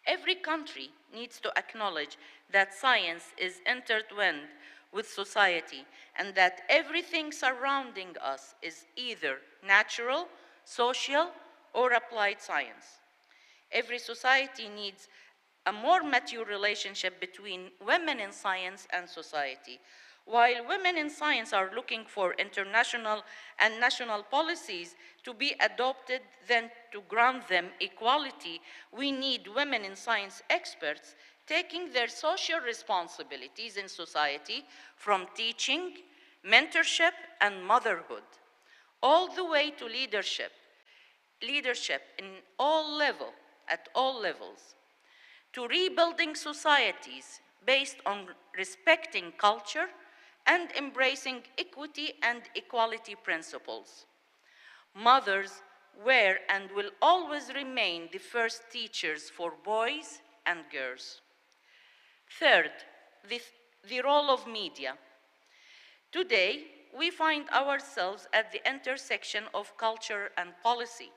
Every country needs to acknowledge that science is intertwined with society and that everything surrounding us is either natural, social, or applied science. Every society needs a more mature relationship between women in science and society. While women in science are looking for international and national policies to be adopted then to grant them equality, we need women in science experts taking their social responsibilities in society from teaching, mentorship, and motherhood, all the way to leadership in at all levels, to rebuilding societies based on respecting culture and embracing equity and equality principles. Mothers were and will always remain the first teachers for boys and girls. Third, the role of media. Today, we find ourselves at the intersection of culture and policy,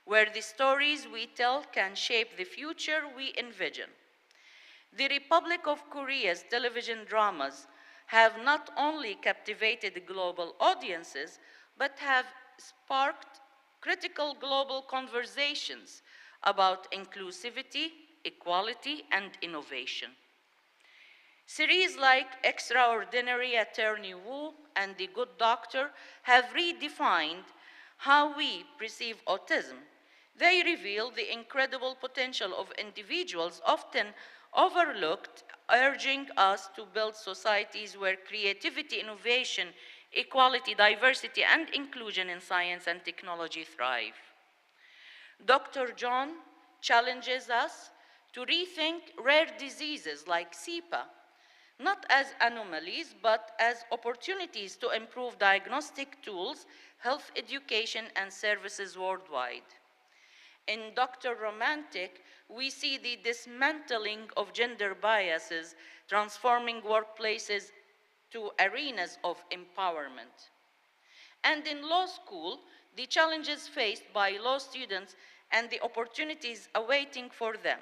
where the stories we tell can shape the future we envision. The Republic of Korea's television dramas have not only captivated global audiences, but have sparked critical global conversations about inclusivity, equality, and innovation. Series like Extraordinary Attorney Woo and The Good Doctor have redefined how we perceive autism. They reveal the incredible potential of individuals often overlooked, urging us to build societies where creativity, innovation, equality, diversity, and inclusion in science and technology thrive. Dr. John challenges us to rethink rare diseases like SIPA, not as anomalies, but as opportunities to improve diagnostic tools, health education, and services worldwide. In Dr. Romantic, we see the dismantling of gender biases, transforming workplaces to arenas of empowerment. And in law school, the challenges faced by law students and the opportunities awaiting for them.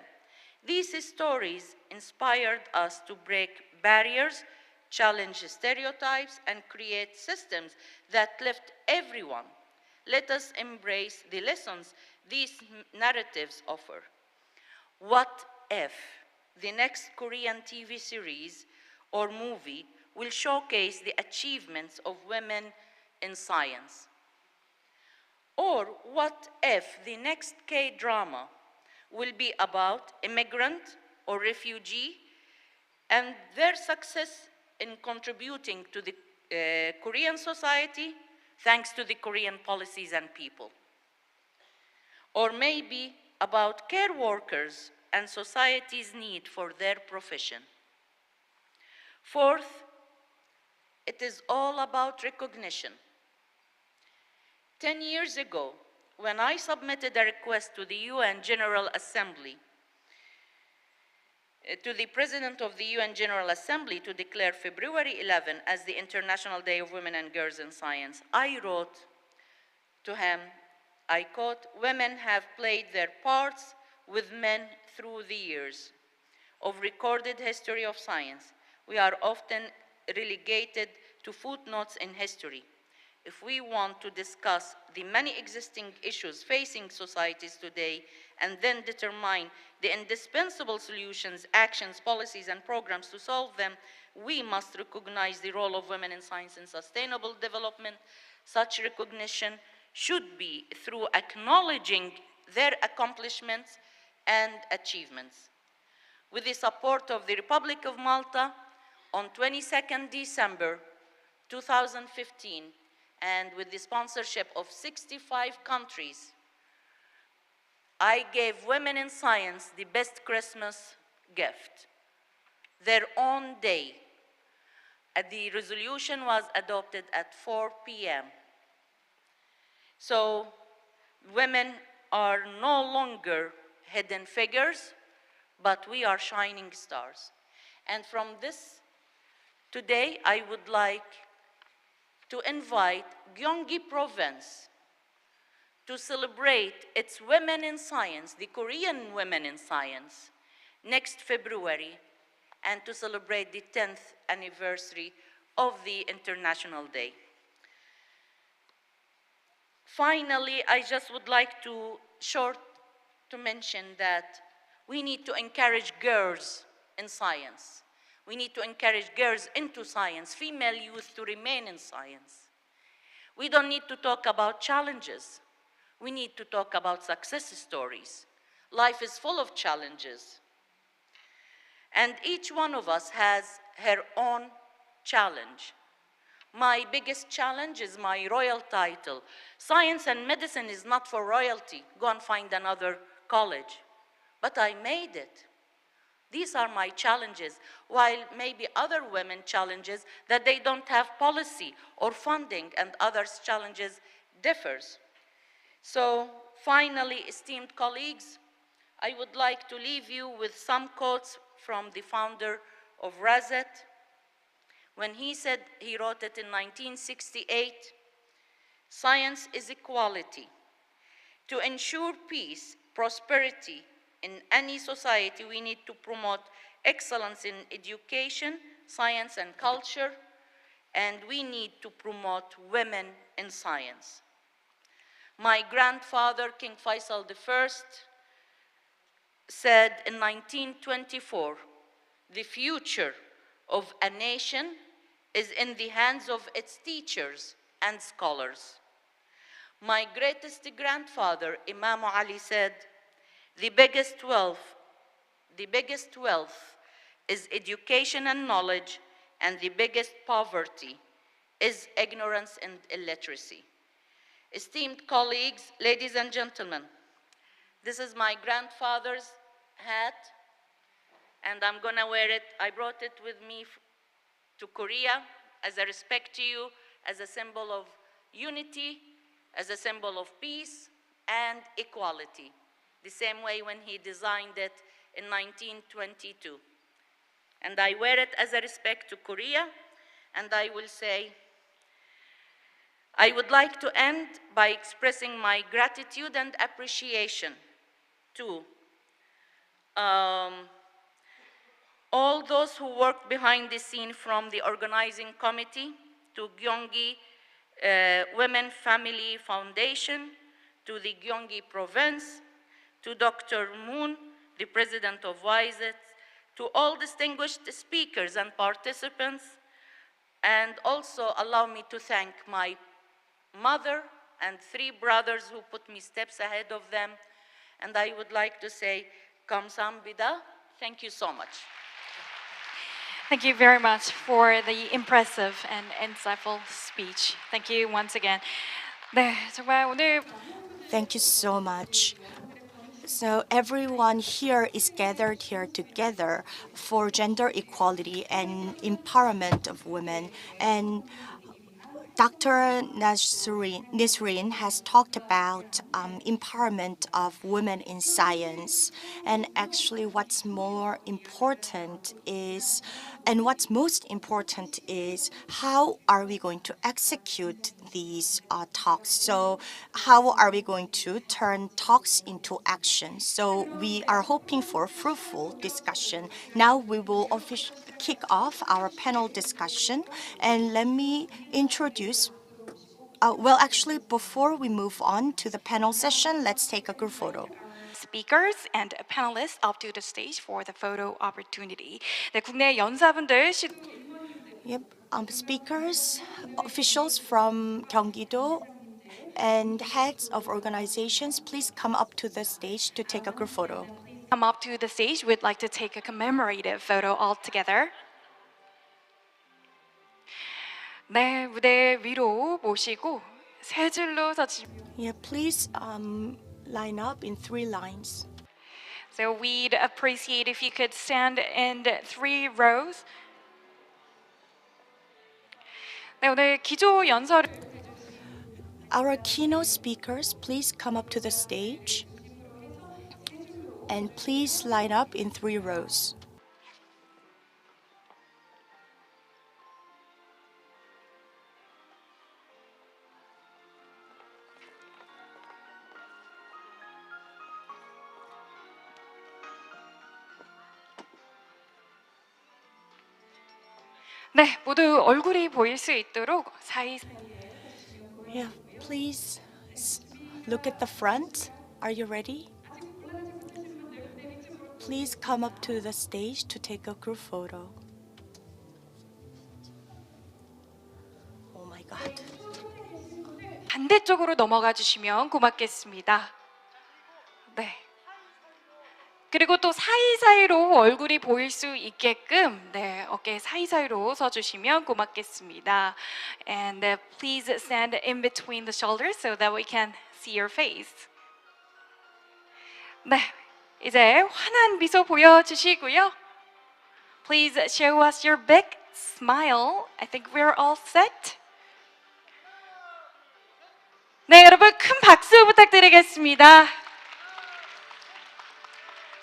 These stories inspired us to break barriers, challenge stereotypes, and create systems that lift everyone. Let us embrace the lessons these narratives offer. What if the next Korean TV series or movie will showcase the achievements of women in science? Or what if the next K-drama will be about immigrant or refugee and their success in contributing to the Korean society thanks to the Korean policies and people? Or maybe about care workers and society's need for their profession. Fourth, it is all about recognition. 10 years ago, when I submitted a request to the UN General Assembly, to the President of the UN General Assembly to declare February 11 as the International Day of Women and Girls in Science, I wrote to him, I quote, "Women have played their parts with men through the years of recorded history of science. We are often relegated to footnotes in history. If we want to discuss the many existing issues facing societies today and then determine the indispensable solutions, actions, policies, and programs to solve them, we must recognize the role of women in science and sustainable development. Such recognition should be through acknowledging their accomplishments and achievements." With the support of the Republic of Malta, on 22nd December 2015, and with the sponsorship of 65 countries, I gave women in science the best Christmas gift, their own day. The resolution was adopted at 4 p.m. So women are no longer hidden figures, but we are shining stars. And from this, today I would like to invite Gyeonggi province to celebrate its Women in Science, the Korean Women in Science, next February, and to celebrate the 10th anniversary of the International Day. Finally, I just would like to mention that we need to encourage girls in science. We need to encourage girls into science, female youth to remain in science. We don't need to talk about challenges. We need to talk about success stories. Life is full of challenges. And each one of us has her own challenge. My biggest challenge is my royal title. Science and medicine is not for royalty. Go and find another college. But I made it. These are my challenges, while maybe other women challenges that they don't have policy or funding, and others' challenges differs. So finally, esteemed colleagues, I would like to leave you with some quotes from the founder of Razet. When he wrote it in 1968, "Science is equality. To ensure peace, prosperity in any society, we need to promote excellence in education, science, and culture, and we need to promote women in science." My grandfather, King Faisal I, said in 1924, "The future of a nation is in the hands of its teachers and scholars." My greatest grandfather, Imam Ali, said, the biggest wealth is education and knowledge, and the biggest poverty is ignorance and illiteracy. Esteemed colleagues, ladies and gentlemen, this is my grandfather's hat, and I'm gonna wear it. I brought it with me to Korea as a respect to you, as a symbol of unity, as a symbol of peace and equality, the same way when he designed it in 1922. And I wear it as a respect to Korea, and I will say, I would like to end by expressing my gratitude and appreciation to all those who worked behind the scene, from the organizing committee to Gyeonggi Women&Family Foundation, to the Gyeonggi province, to Dr. Moon, the president of WISET, to all distinguished speakers and participants, and also allow me to thank my mother and 3 brothers who put me steps ahead of them. And I would like to say, 감사합니다. Thank you so much. Thank you very much for the impressive and insightful speech. Thank you once again. 네, 정말 오늘 Thank you so much. So everyone here is gathered here together for gender equality and empowerment of women. And Dr. Nisreen has talked about empowerment of women in science. And actually what's more important is, and what's most important is, how are we going to execute these talks? So how are we going to turn talks into action? So we are hoping for fruitful discussion. Now we will kick off our panel discussion, and let me introduce well, actually, before we move on to the panel session, let's take a group photo. speakers and panelists up to the stage for the photo opportunity. 네, 국내 연사분들 Yep, speakers, officials from Gyeonggi-do, and heads of organizations, please come up to the stage to take a group photo. come up to the stage. We'd like to take a commemorative photo all together. 네, 무대 위로 모시고 세 줄로 서주시면. Yeah, please line up in 3 lines. So we'd appreciate if you could stand in 3 rows. 네, 오늘 기조 연설. Our keynote speakers, please come up to the stage. And please line up in 3 rows. 네, 모두 얼굴이 보일 수 있도록 사이. Yeah, please look at the front. Are you ready? Please come up to the stage to take a group photo. Oh my God. 반대쪽으로 넘어가 주시면 고맙겠습니다. 네. 그리고 또 사이사이로 얼굴이 보일 수 있게끔 네, 어깨 사이사이로 서 주시면 고맙겠습니다. And please stand in between the shoulders so that we can see your face. 네. 이제 환한 미소 보여 주시고요. Please show us your big smile. I think we're all set. 네, 여러분 큰 박수 부탁드리겠습니다.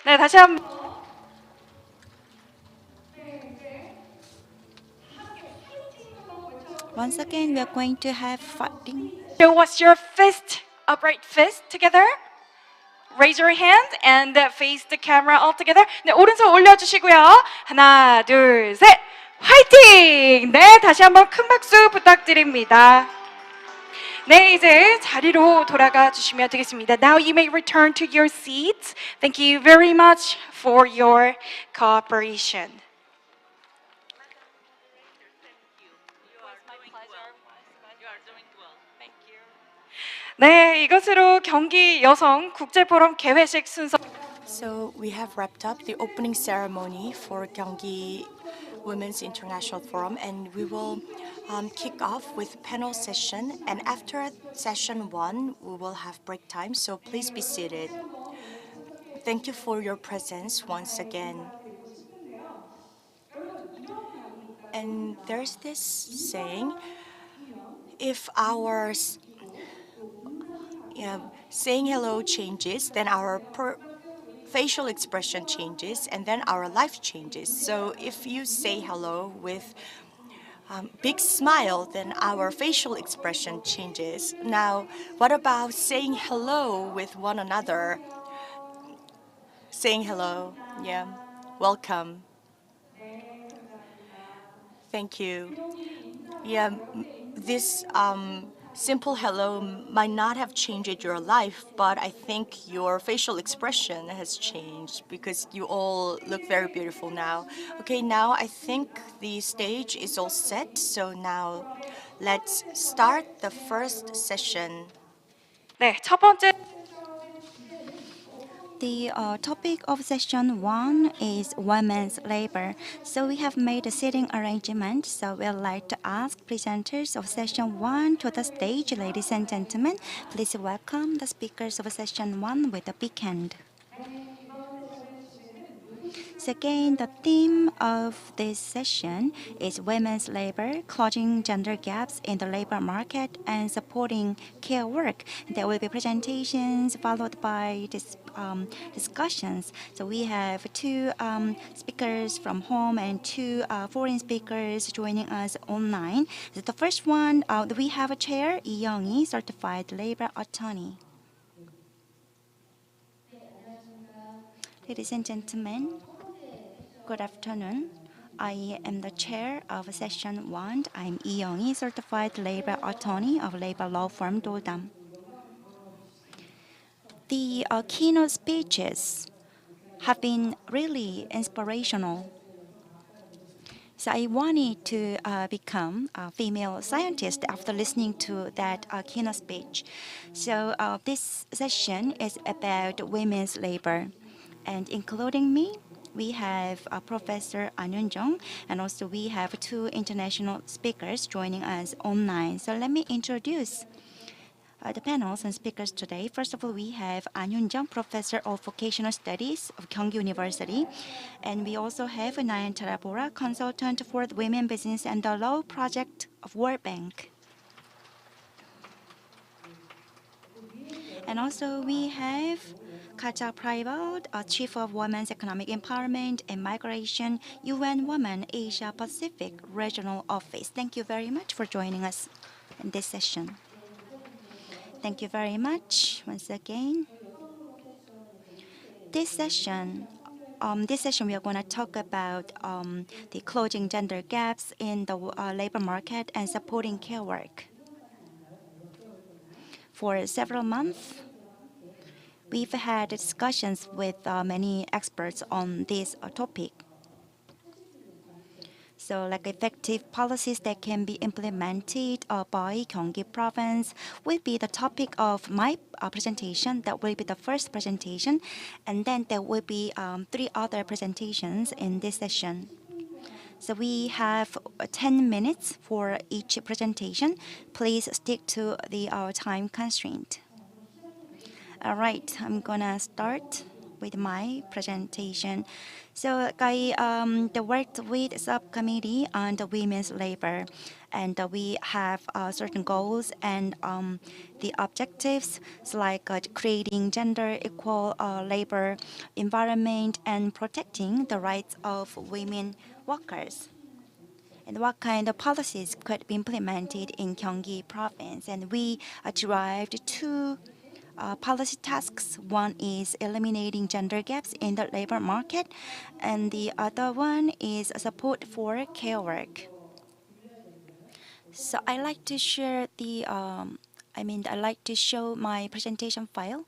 네, 다시 한번. Once again, we are going to have fighting. Show us your fist, upright fist together. Raise your hand and face the camera all together. 네, 오른손 올려주시고요. 하나, 둘, 셋. 화이팅! 네, 다시 한번 큰 박수 부탁드립니다. 네, 이제 자리로 돌아가 주시면 되겠습니다. Now you may return to your seats. Thank you very much for your cooperation. 네, 이것으로 경기 여성 국제 포럼 개회식 순서. So we have wrapped up the opening ceremony for Gyeonggi Women's International Forum, and we will kick off with panel session. And after session 1, we will have break time. So please be seated. Thank you for your presence once again. And there's this saying, if our saying hello changes, then our facial expression changes, and then our life changes. So if you say hello with big smile, then our facial expression changes. Now, what about saying hello with one another? Saying hello, yeah, welcome. Thank you. Yeah, this simple hello might not have changed your life, but I think your facial expression has changed because you all look very beautiful now. Okay, now I think the stage is all set, so now let's start the first session. 네, 첫 번째. The topic of session 1 is women's labor. So we have made a seating arrangement. So we'd like to ask presenters of session 1 to the stage. Ladies and gentlemen, please welcome the speakers of session 1 with a big hand. So again, the theme of this session is women's labor, closing gender gaps in the labor market, and supporting care work. There will be presentations followed by discussions. So we have 2 speakers from home and 2 foreign speakers joining us online. So the first one, we have a chair, Youngi, certified labor attorney. Ladies and gentlemen, good afternoon. I am the chair of session 1. I'm Lee Young-hee, certified labor attorney of labor law firm Doldam. The keynote speeches have been really inspirational. So I wanted to become a female scientist after listening to that keynote speech. So this session is about women's labor. And including me, we have Professor An Yoon-jung, and also we have two international speakers joining us online. So let me introduce the panels and speakers today. First of all, we have An Yoon-jung, Professor of Vocational Studies of Gyeonggi University. And we also have Nayantara Bora, Consultant for the Women Business and the Law Project of World Bank. And also we have Kaja Praival, Chief of Women's Economic Empowerment and Migration, UN Women Asia Pacific Regional Office. Thank you very much for joining us in this session. Thank you very much once again. This session we are going to talk about the closing gender gaps in the labor market and supporting care work. For several months, we've had discussions with many experts on this topic. So like effective policies that can be implemented by Gyeonggi province will be the topic of my presentation. That will be the first presentation. And then there will be 3 other presentations in this session. So we have 10 minutes for each presentation. Please stick to the time constraint. All right, I'm gonna start with my presentation. So I worked with subcommittee on the women's labor, and we have certain goals and the objectives, so like creating gender equal labor environment and protecting the rights of women workers. And what kind of policies could be implemented in Gyeonggi province? And we derived 2 policy tasks. One is eliminating gender gaps in the labor market, and the other one is support for care work. So I like to share the, I like to show my presentation file.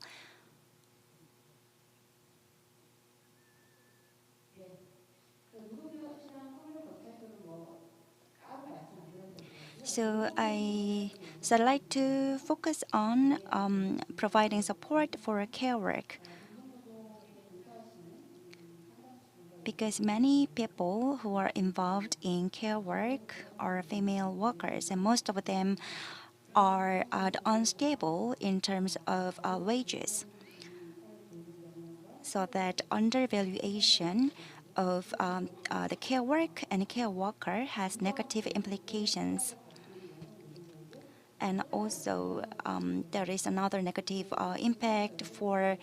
So I'd like to focus on providing support for care work, because many people who are involved in care work are female workers, and most of them are unstable in terms of wages. So that undervaluation of the care work and care worker has negative implications. And also, there is another negative impact for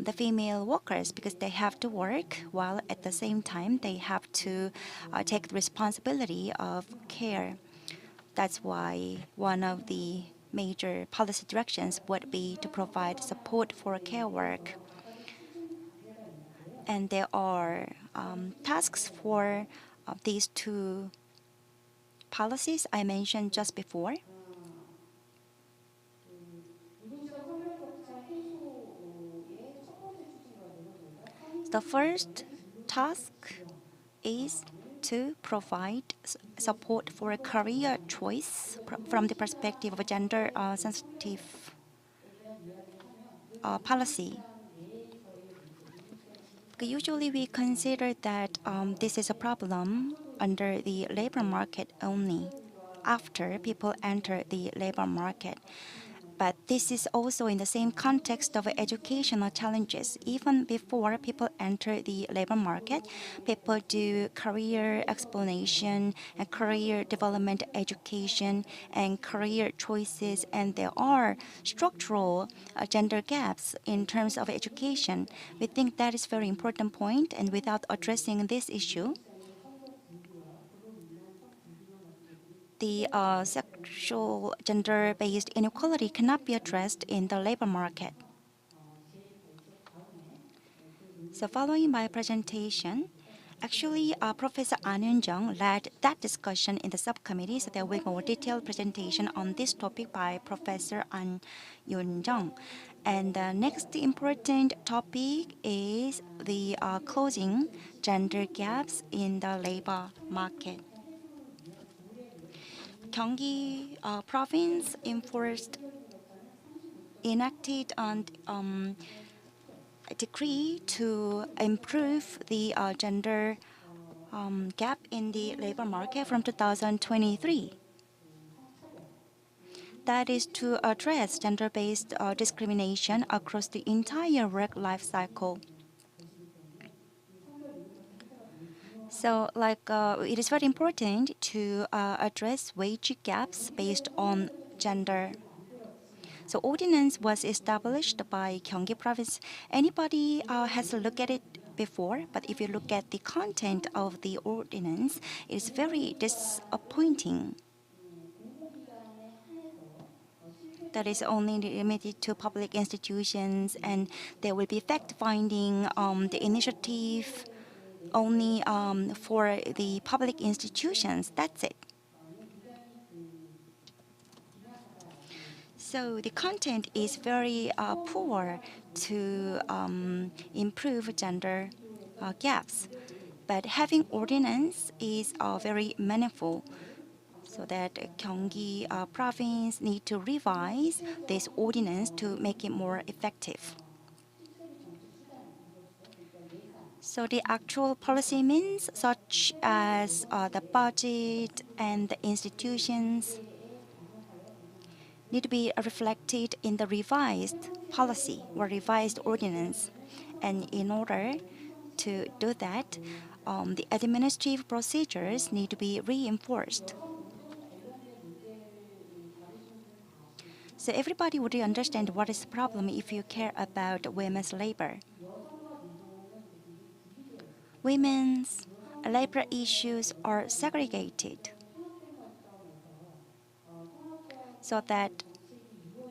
the female workers, because they have to work while at the same time they have to take the responsibility of care. That's why one of the major policy directions would be to provide support for care work. And there are tasks for these 2 policies I mentioned just before. The first task is to provide support for a career choice from the perspective of a gender sensitive policy. Usually we consider that this is a problem under the labor market only, after people enter the labor market. But this is also in the same context of educational challenges. Even before people enter the labor market, people do career explanation and career development education and career choices, and there are structural gender gaps in terms of education. We think that is a very important point, and without addressing this issue, the sexual gender-based inequality cannot be addressed in the labor market. So following my presentation, actually Professor An Yoon-jung led that discussion in the subcommittee, so there will be more detailed presentation on this topic by Professor An Yoon-jung. And the next important topic is the closing gender gaps in the labor market. Gyeonggi province enacted and decree to improve the gender gap in the labor market from 2023. That is to address gender-based discrimination across the entire work life cycle. So, it is very important to address wage gaps based on gender. So, ordinance was established by Gyeonggi Province. Anybody has a look at it before, but if you look at the content of the ordinance, it is very disappointing. That is only limited to public institutions, and there will be fact-finding the initiative only for the public institutions. That's it. So the content is very poor to improve gender gaps, but having ordinance is very meaningful. So that Gyeonggi province need to revise this ordinance to make it more effective. So the actual policy means such as the budget and the institutions need to be reflected in the revised policy or revised ordinance. And in order to do that, the administrative procedures need to be reinforced. So everybody would understand what is the problem if you care about women's labor. Women's labor issues are segregated, so that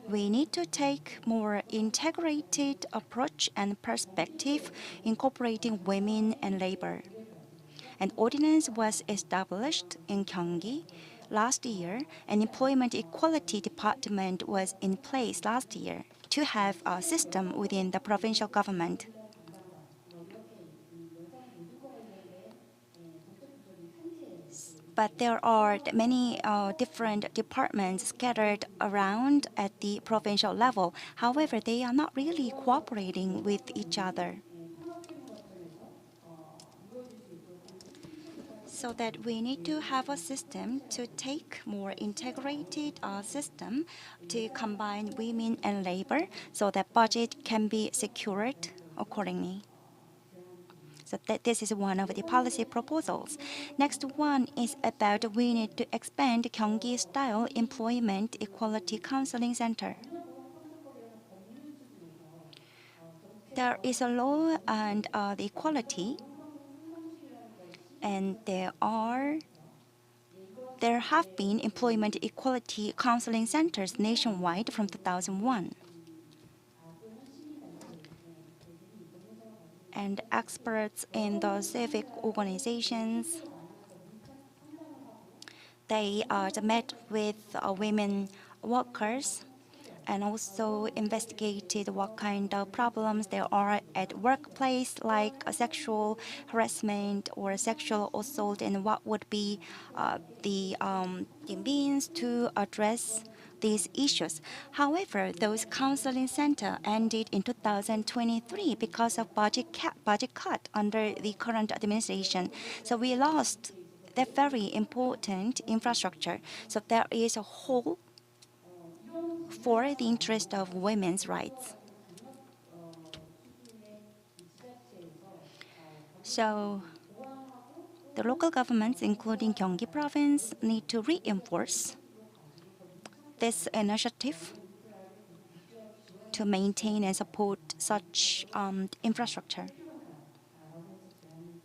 we need to take more integrated approach and perspective incorporating women and labor. An ordinance was established in Gyeonggi last year. An employment equality department was in place last year to have a system within the provincial government. But there are many different departments scattered around at the provincial level. However, they are not really cooperating with each other. So that we need to have a system to take more integrated system to combine women and labor so that budget can be secured accordingly. So this is one of the policy proposals. Next one is about we need to expand Gyeonggi-style employment equality counseling center. There is a law and the equality, and there have been employment equality counseling centers nationwide from 2001. And experts in the civic organizations, they met with women workers and also investigated what kind of problems there are at workplace, like sexual harassment or sexual assault, and what would be the means to address these issues. However, those counseling center ended in 2023 because of budget cut under the current administration. So we lost that very important infrastructure. So there is a hole for the interest of women's rights. So the local governments, including Gyeonggi province, need to reinforce this initiative to maintain and support such infrastructure.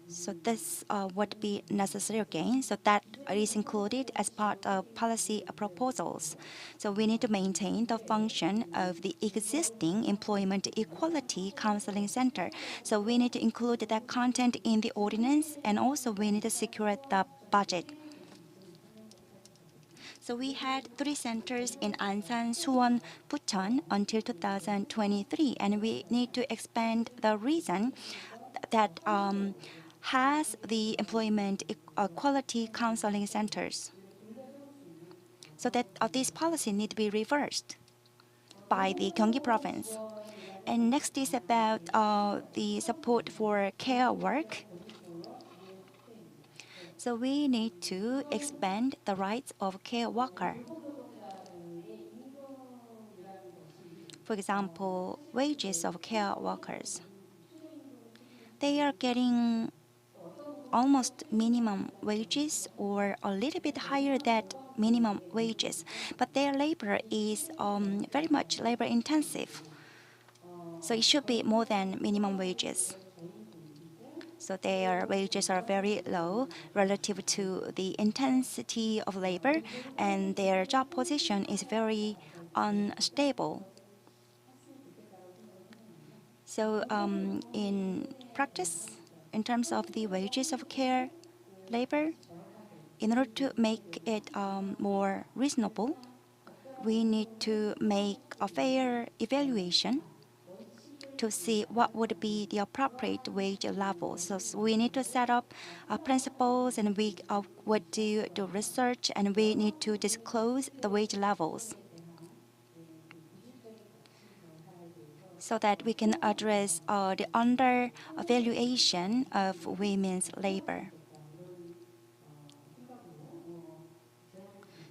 So this would be necessary again. So that is included as part of policy proposals. So we need to maintain the function of the existing employment equality counseling center. So we need to include that content in the ordinance, and also we need to secure the budget. So we had 3 centers in Ansan, Suwon, Bucheon until 2023, and we need to expand the region that has the employment equality counseling centers. So that this policy need to be reversed by the Gyeonggi province. And next is about the support for care work. So we need to expand the rights of care worker. For example, wages of care workers. They are getting almost minimum wages or a little bit higher than minimum wages, but their labor is very much labor intensive. So it should be more than minimum wages. So their wages are very low relative to the intensity of labor, and their job position is very unstable. So in practice, in terms of the wages of care labor, in order to make it more reasonable, we need to make a fair evaluation to see what would be the appropriate wage level. So we need to set up principles, and we would do research, and we need to disclose the wage levels so that we can address the undervaluation of women's labor.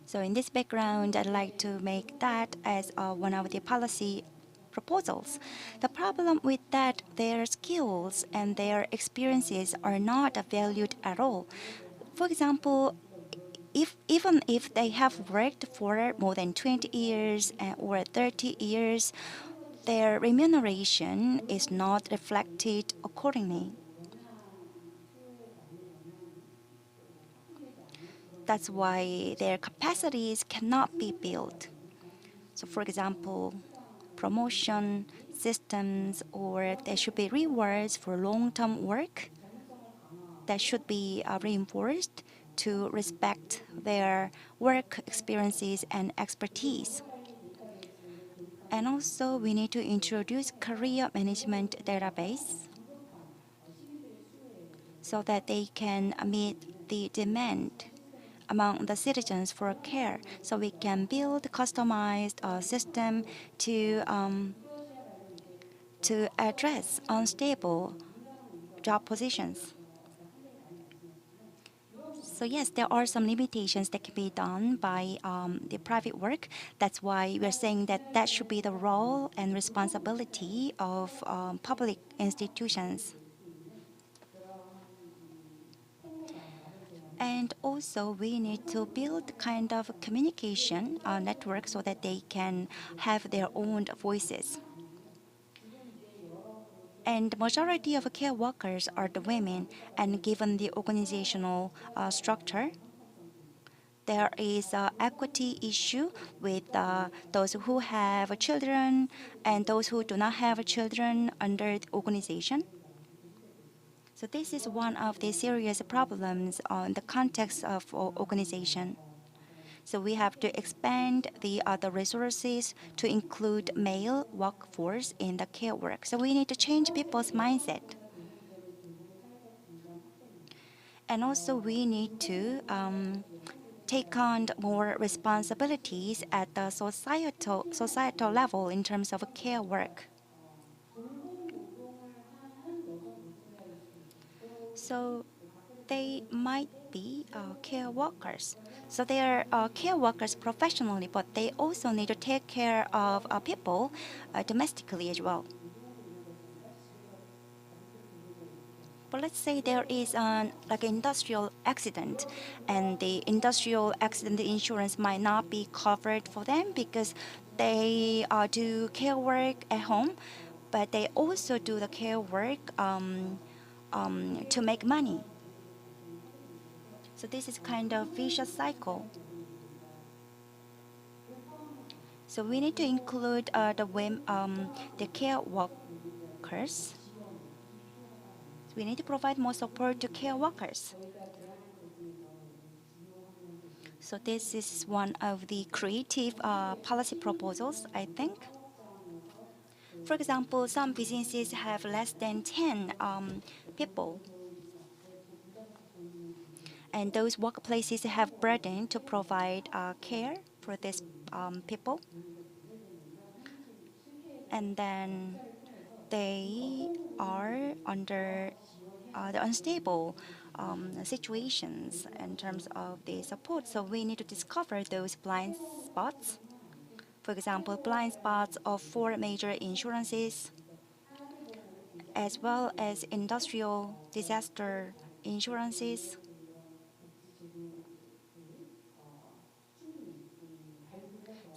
So in this background, I'd like to make that as one of the policy proposals. The problem with that, their skills and their experiences are not valued at all. For example, even if they have worked for more than 20 years or 30 years, their remuneration is not reflected accordingly. That's why their capacities cannot be built. So for example, promotion systems, or there should be rewards for long-term work that should be reinforced to respect their work experiences and expertise. And also we need to introduce career management database so that they can meet the demand among the citizens for care. So we can build customized system to address unstable job positions. So yes, there are some limitations that can be done by the private work. That's why we're saying that that should be the role and responsibility of public institutions. And also, we need to build kind of communication network so that they can have their own voices. And the majority of care workers are the women, and given the organizational structure, there is an equity issue with those who have children and those who do not have children under the organization. So this is one of the serious problems in the context of organization. So we have to expand the other resources to include male workforce in the care work. So we need to change people's mindset. And also we need to take on more responsibilities at the societal level in terms of care work. So they might be care workers. So they are care workers professionally, but they also need to take care of people domestically as well. But let's say there is an industrial accident, and the industrial accident insurance might not be covered for them because they do care work at home, but they also do the care work to make money. So this is kind of vicious cycle. So we need to include the care workers. We need to provide more support to care workers. So this is one of the creative policy proposals, I think. For example, some businesses have less than 10 people. And those workplaces have burden to provide care for these people. And then they are under the unstable situations in terms of the support. So we need to discover those blind spots. For example, blind spots of 4 major insurances, as well as industrial disaster insurances.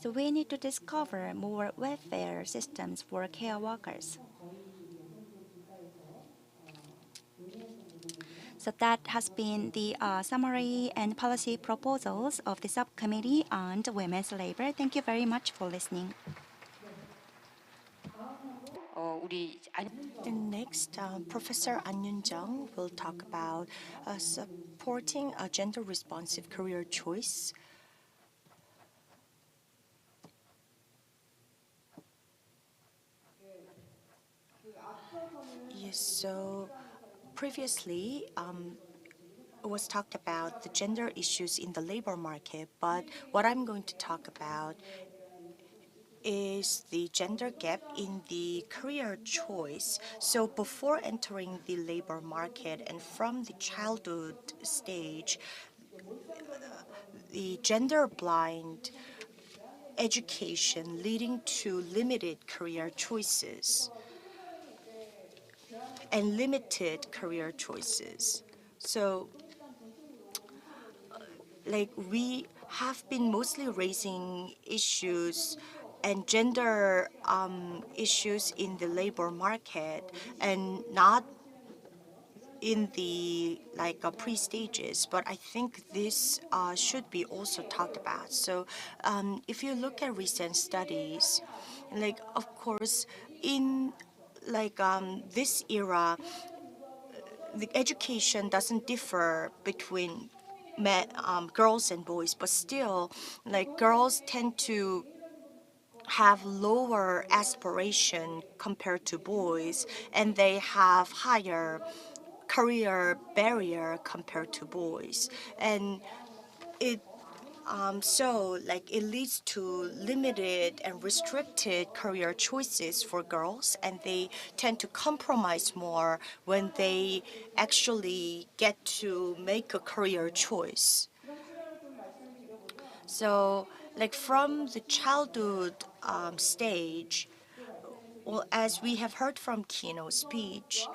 So we need to discover more welfare systems for care workers. So that has been the summary and policy proposals of the subcommittee on women's labor. Thank you very much for listening. 우리 And next, Professor An Yoon-jung will talk about supporting a gender-responsive career choice. Yes, so previously, it was talked about the gender issues in the labor market, but what I'm going to talk about is the gender gap in the career choice. So before entering the labor market and from the childhood stage, the gender blind education leading to limited career choices and limited career choices. So like we have been mostly raising issues and gender issues in the labor market and not in the pre-stages, but I think this should be also talked about. So if you look at recent studies, like of course in this era, the education doesn't differ between girls and boys, but still, like girls tend to have lower aspiration compared to boys, and they have higher career barrier compared to boys, and it it leads to limited and restricted career choices for girls, and they tend to compromise more when they actually get to make a career choice. So, like from the childhood stage, well, as we have heard from Kino's speech,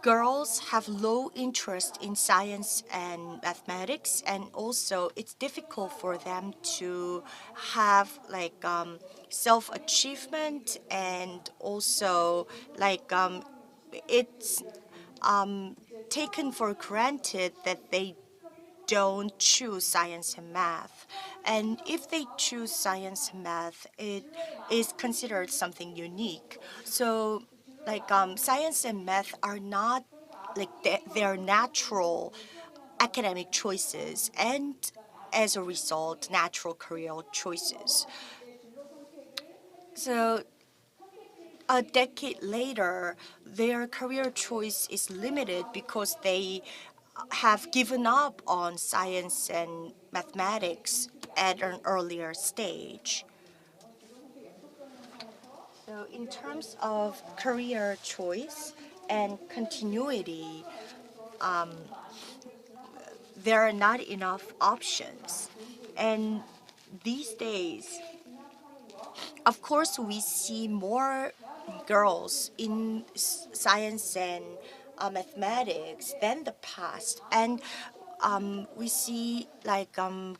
girls have low interest in science and mathematics, and also it's difficult for them to have self-achievement, and also it's taken for granted that they don't choose science and math. And if they choose science and math, it is considered something unique. So, science and math are not they're natural academic choices, and as a result, natural career choices. So, a decade later, their career choice is limited because they have given up on science and mathematics at an earlier stage. So in terms of career choice and continuity, there are not enough options. And these days, of course, we see more girls in science and mathematics than the past, and we see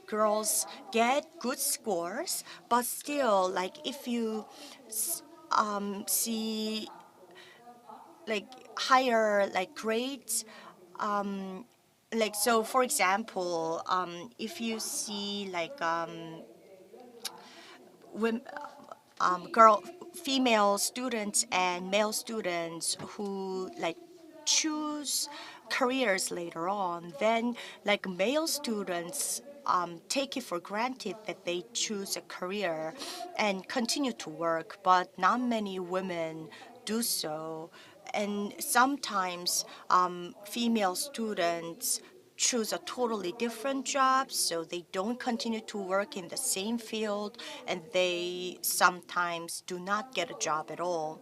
girls get good scores, but still, if you see higher grades, so for example, if you see women, girl female students and male students who choose careers later on, then male students take it for granted that they choose a career and continue to work, but not many women do so. And sometimes female students choose a totally different job, so they don't continue to work in the same field, and they sometimes do not get a job at all.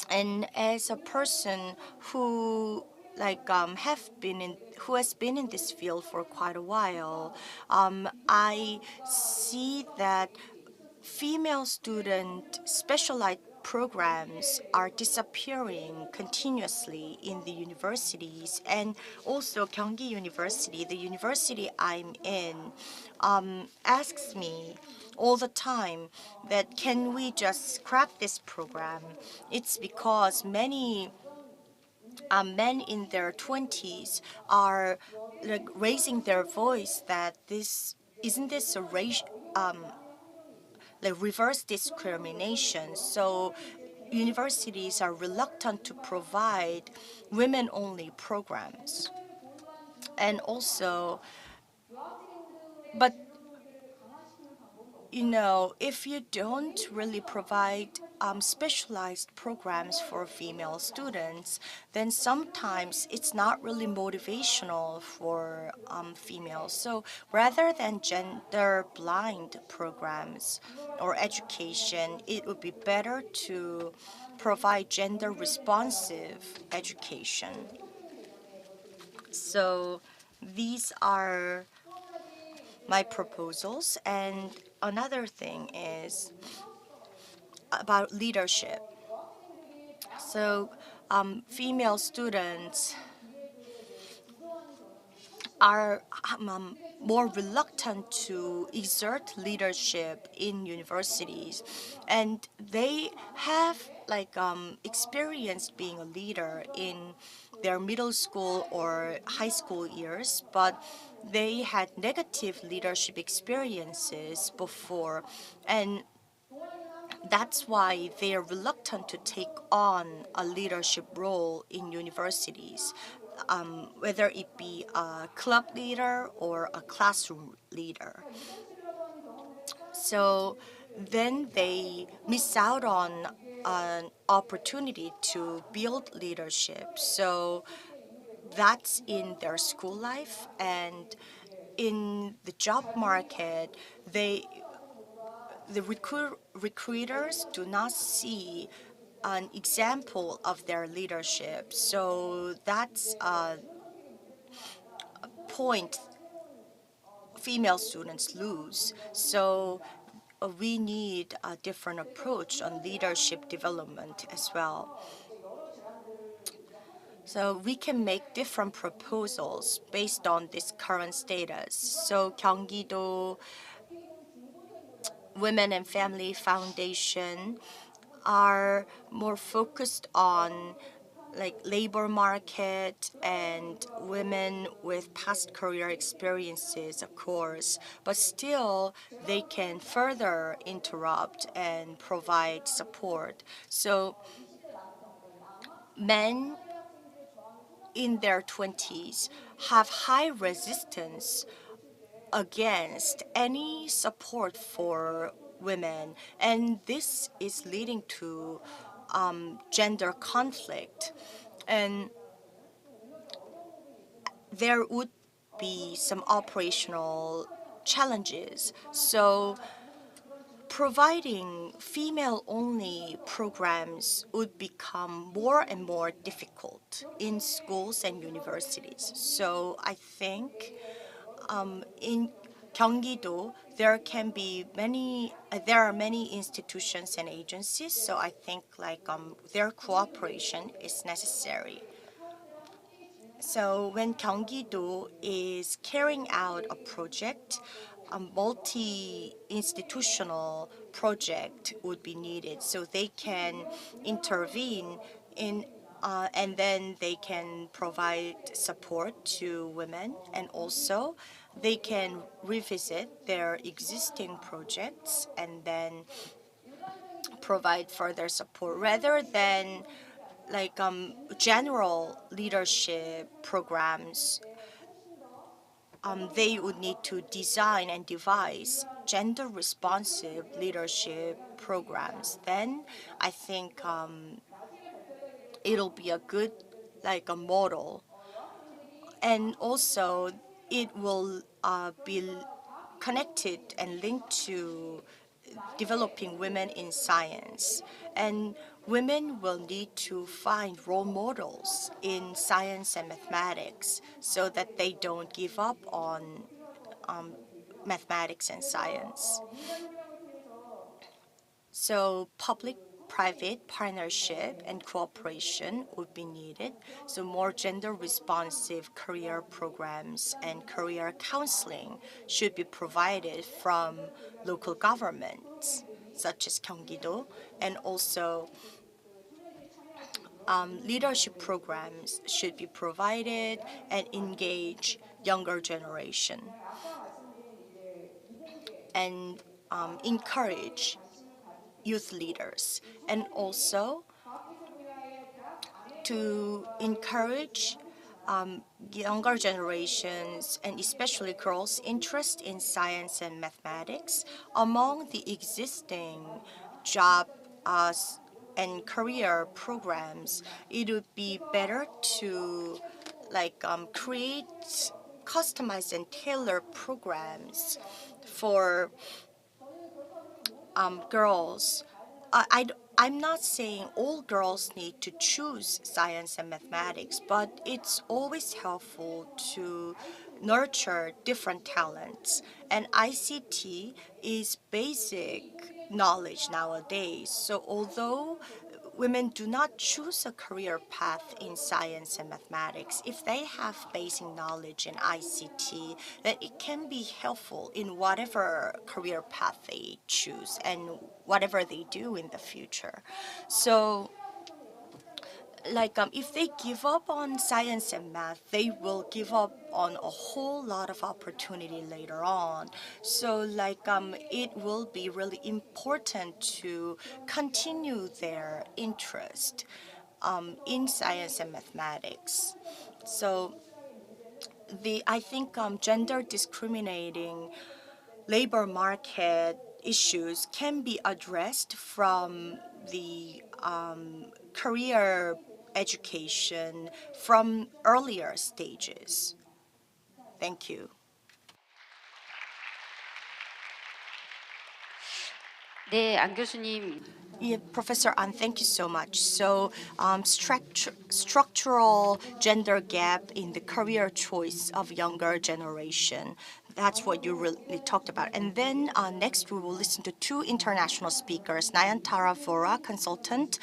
And as a person who who has been in this field for quite a while, I see that female student specialized programs are disappearing continuously in the universities, and also Gyeonggi University, the university I'm in, asks me all the time that can we just scrap this program. It's because many men in their 20s are like raising their voice that this isn't this a racial like reverse discrimination. So universities are reluctant to provide women-only programs. And also, but if you don't really provide specialized programs for female students, then sometimes it's not really motivational for females. So rather than gender blind programs or education, it would be better to provide gender responsive education. So these are my proposals. And another thing is about leadership. So female students are more reluctant to exert leadership in universities, and they have experienced being a leader in their middle school or high school years, but they had negative leadership experiences before, and that's why they are reluctant to take on a leadership role in universities, whether it be a club leader or a classroom leader. So then they miss out on an opportunity to build leadership. So that's in their school life, and in the job market, the recruiters do not see an example of their leadership. So that's a point female students lose. So we need a different approach on leadership development as well. So we can make different proposals based on this current status. So Gyeonggi-do Women and Family Foundation are more focused on labor market and women with past career experiences, of course, but still they can further interrupt and provide support. So men in their 20s have high resistance against any support for women, and this is leading to gender conflict. And there would be some operational challenges. So providing female-only programs would become more and more difficult in schools and universities. So I think in Gyeonggi-do, there are many institutions and agencies. So I think their cooperation is necessary. So when Gyeonggi-do is carrying out a project, a multi-institutional project would be needed, so they can intervene in and then they can provide support to women, and also they can revisit their existing projects and then provide further support rather than general leadership programs. They would need to design and devise gender responsive leadership programs. Then I think it'll be a good a model, and also it will be connected and linked to developing women in science. And women will need to find role models in science and mathematics so that they don't give up on mathematics and science. So public-private partnership and cooperation would be needed. So more gender-responsive career programs and career counseling should be provided from local governments, such as Gyeonggi-do, and also leadership programs should be provided and engage younger generation and encourage youth leaders, and also to encourage younger generations and especially girls' interest in science and mathematics among the existing job and career programs. It would be better to create customized and tailored programs for girls. I'm not saying all girls need to choose science and mathematics, but it's always helpful to nurture different talents. And ICT is basic knowledge nowadays. So although women do not choose a career path in science and mathematics, if they have basic knowledge in ICT, then it can be helpful in whatever career path they choose and whatever they do in the future. So if they give up on science and math, they will give up on a whole lot of opportunity later on. So it will be really important to continue their interest in science and mathematics. So I think gender discriminating labor market issues can be addressed from the career education from earlier stages. Thank you. 네, 안 교수님. Yeah, Professor An, thank you so much. So, structural gender gap in the career choice of younger generation. That's what you really talked about. And then next, we will listen to two international speakers, Nayantara Vora, consultant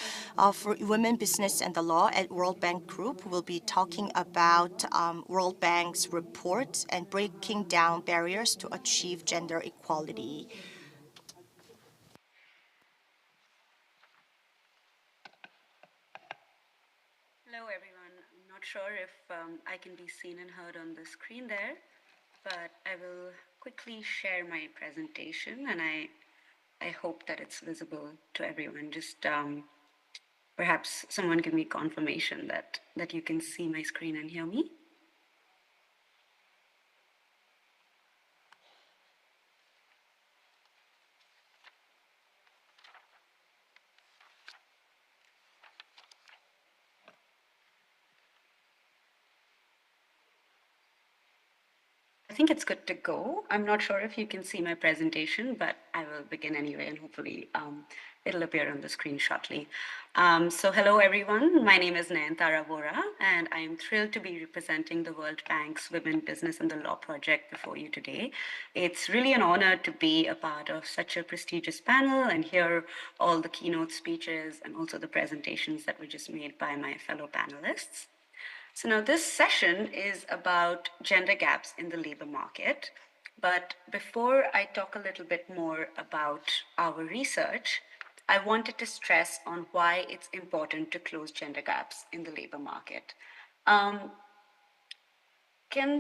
for women, business, and the law at World Bank Group, will be talking about World Bank's report and breaking down barriers to achieve gender equality. Hello, everyone. I'm not sure if I can be seen and heard on the screen there, but I will quickly share my presentation, and I hope that it's visible to everyone. Just perhaps someone give me confirmation that you can see my screen and hear me. I think it's good to go. I'm not sure if you can see my presentation, but I will begin anyway, and hopefully it'll appear on the screen shortly. So hello, everyone. My name is Nayantara Vora, and I am thrilled to be representing the World Bank's Women, Business and the Law project before you today. It's really an honor to be a part of such a prestigious panel and hear all the keynote speeches and also the presentations that were just made by my fellow panelists. So now this session is about gender gaps in the labor market. But before I talk a little bit more about our research, I wanted to stress on why it's important to close gender gaps in the labor market. Can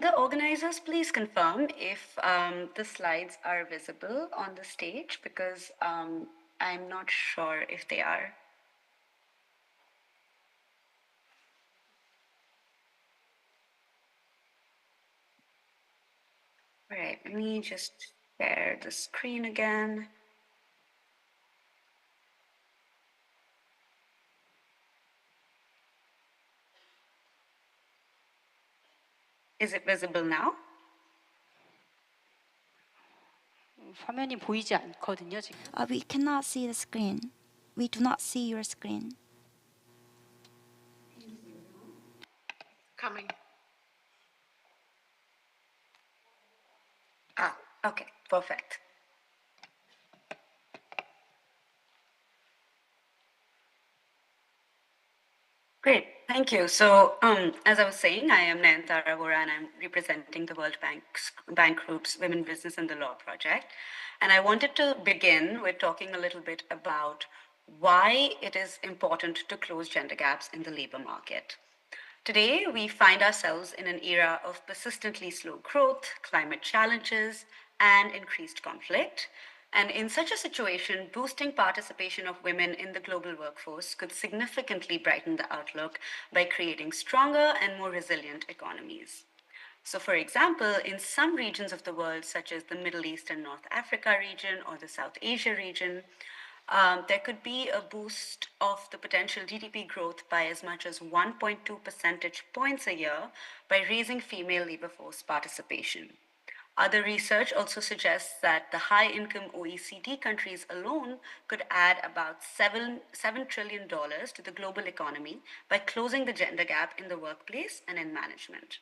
the organizers please confirm if the slides are visible on the stage? Because I'm not sure if they are. All right, let me just share the screen again. Is it visible now? 화면이 보이지 않거든요, 지금. We cannot see the screen. We do not see your screen. Coming. Okay, perfect. Great, thank you. So, as I was saying, I am Nayantara Vora, and I'm representing the World Bank Group's Women, Business and the Law project. And I wanted to begin with talking a little bit about why it is important to close gender gaps in the labor market. Today, we find ourselves in an era of persistently slow growth, climate challenges, and increased conflict. And in such a situation, boosting participation of women in the global workforce could significantly brighten the outlook by creating stronger and more resilient economies. So, for example, in some regions of the world, such as the Middle East and North Africa region or the South Asia region, there could be a boost of the potential GDP growth by as much as 1.2 percentage points a year by raising female labor force participation. Other research also suggests that the high-income OECD countries alone could add about $7 trillion to the global economy by closing the gender gap in the workplace and in management.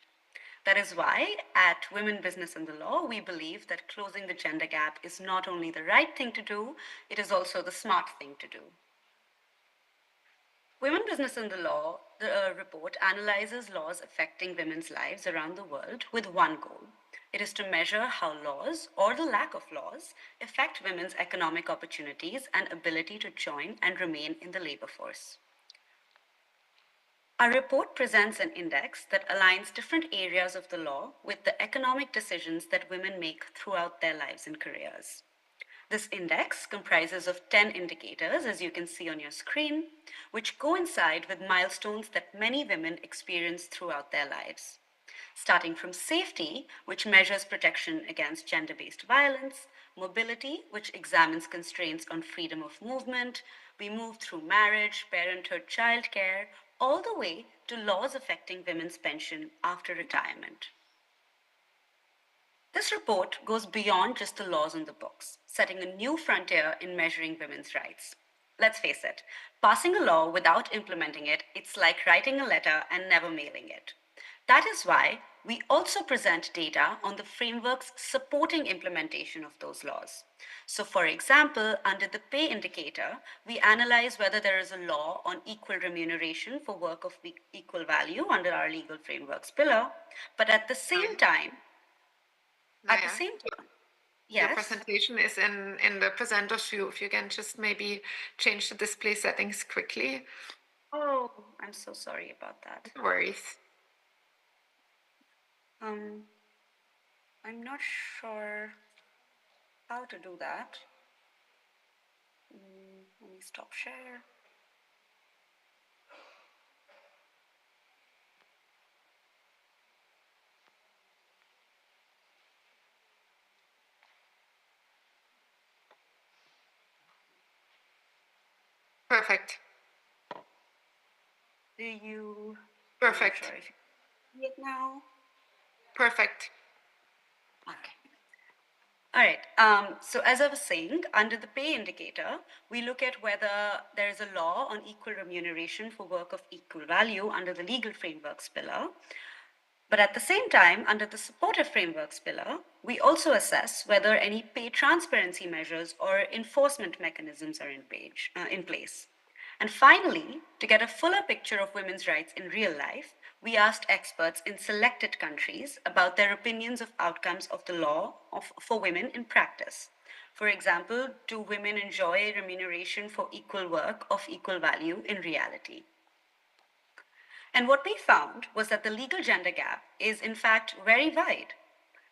That is why, at Women, Business and the Law, we believe that closing the gender gap is not only the right thing to do, it is also the smart thing to do. Women, Business and the Law, the report analyzes laws affecting women's lives around the world with one goal. It is to measure how laws, or the lack of laws, affect women's economic opportunities and ability to join and remain in the labor force. Our report presents an index that aligns different areas of the law with the economic decisions that women make throughout their lives and careers. This index comprises of 10 indicators, as you can see on your screen, which coincide with milestones that many women experience throughout their lives. Starting from safety, which measures protection against gender-based violence, mobility, which examines constraints on freedom of movement, we move through marriage, parenthood, childcare, all the way to laws affecting women's pension after retirement. This report goes beyond just the laws on the books, setting a new frontier in measuring women's rights. Let's face it, passing a law without implementing it, it's like writing a letter and never mailing it. That is why we also present data on the frameworks supporting implementation of those laws. So for example, under the pay indicator, we analyze whether there is a law on equal remuneration for work of equal value under our legal frameworks pillar, but at the same time, Your yes. presentation is in the presenter view. If you can just maybe change the display settings quickly. Oh, I'm so sorry about that. No worries. I'm not sure how to do that. Let me stop share. Perfect. Do you? Perfect. I'm not sure if you see it now. Perfect. Okay. All right. So as I was saying, under the pay indicator, we look at whether there is a law on equal remuneration for work of equal value under the legal frameworks pillar. But at the same time, under the supportive frameworks pillar, we also assess whether any pay transparency measures or enforcement mechanisms are in place. And finally, to get a fuller picture of women's rights in real life, we asked experts in selected countries about their opinions of outcomes of the law for women in practice. For example, do women enjoy remuneration for equal work of equal value in reality? And what we found was that the legal gender gap is in fact very wide.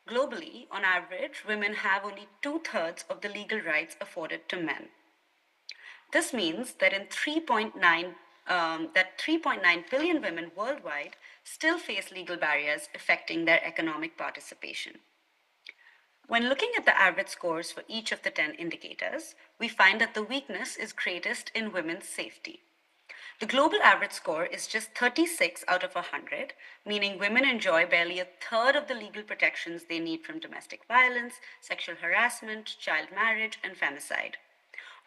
Globally, on average, women have only 2/3 of the legal rights afforded to men. This means that 3.9 billion women worldwide still face legal barriers affecting their economic participation. When looking at the average scores for each of the 10 indicators, we find that the weakness is greatest in women's safety. The global average score is just 36 out of 100, meaning women enjoy barely a third of the legal protections they need from domestic violence, sexual harassment, child marriage, and femicide.